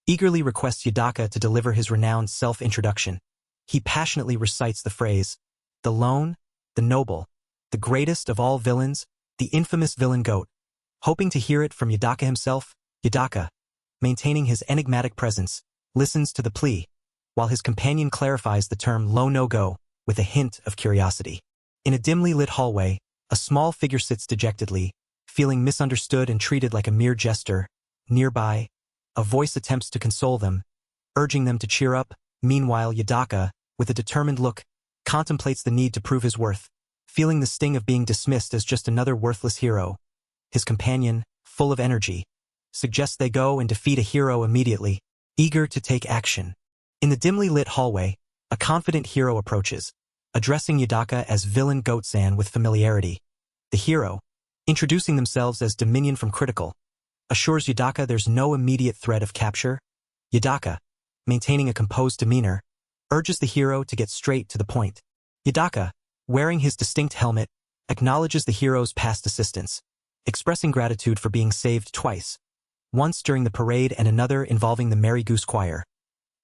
eagerly requests Yudaka to deliver his renowned self-introduction. He passionately recites the phrase, "The lone, the noble, the greatest of all villains, the infamous villain Goat." Hoping to hear it from Yudaka himself, Yudaka, maintaining his enigmatic presence, listens to the plea, while his companion clarifies the term low no-go with a hint of curiosity. In a dimly lit hallway, a small figure sits dejectedly, feeling misunderstood and treated like a mere jester. Nearby, a voice attempts to console them, urging them to cheer up. Meanwhile, Yudaka, with a determined look, contemplates the need to prove his worth, feeling the sting of being dismissed as just another worthless hero. His companion, full of energy, suggests they go and defeat a hero immediately, eager to take action. In the dimly lit hallway, a confident hero approaches, addressing Yudaka as villain Goat-san with familiarity. The hero, introducing themselves as Dominion from Critical, assures Yudaka there's no immediate threat of capture. Yudaka, maintaining a composed demeanor, urges the hero to get straight to the point. Yudaka, wearing his distinct helmet, acknowledges the hero's past assistance, expressing gratitude for being saved twice, once during the parade and another involving the Merry Goose Choir.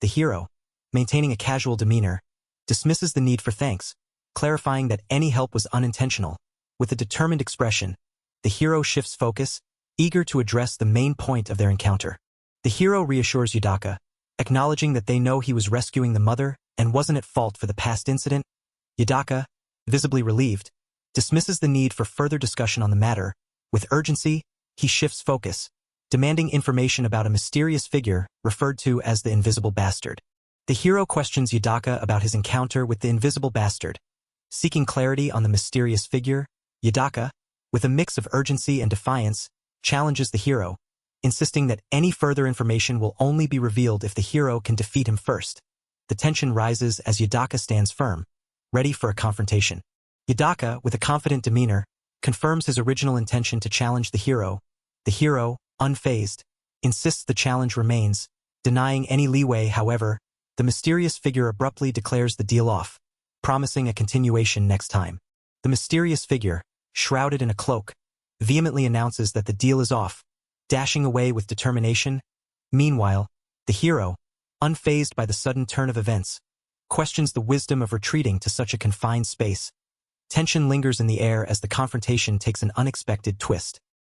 The hero, maintaining a casual demeanor, dismisses the need for thanks, clarifying that any help was unintentional. With a determined expression, the hero shifts focus, eager to address the main point of their encounter. The hero reassures Yudaka, acknowledging that they know he was rescuing the mother and wasn't at fault for the past incident. Yudaka, visibly relieved, dismisses the need for further discussion on the matter. With urgency, he shifts focus, demanding information about a mysterious figure referred to as the Invisible Bastard. The hero questions Yudaka about his encounter with the Invisible Bastard. Seeking clarity on the mysterious figure, Yudaka, with a mix of urgency and defiance, challenges the hero, insisting that any further information will only be revealed if the hero can defeat him first. The tension rises as Yudaka stands firm, ready for a confrontation. Yudaka, with a confident demeanor, confirms his original intention to challenge the hero. The hero, unfazed, insists the challenge remains, denying any leeway. However, the mysterious figure abruptly declares the deal off, promising a continuation next time. The mysterious figure, shrouded in a cloak, vehemently announces that the deal is off, dashing away with determination. Meanwhile, the hero, unfazed by the sudden turn of events, questions the wisdom of retreating to such a confined space. Tension lingers in the air as the confrontation takes an unexpected twist.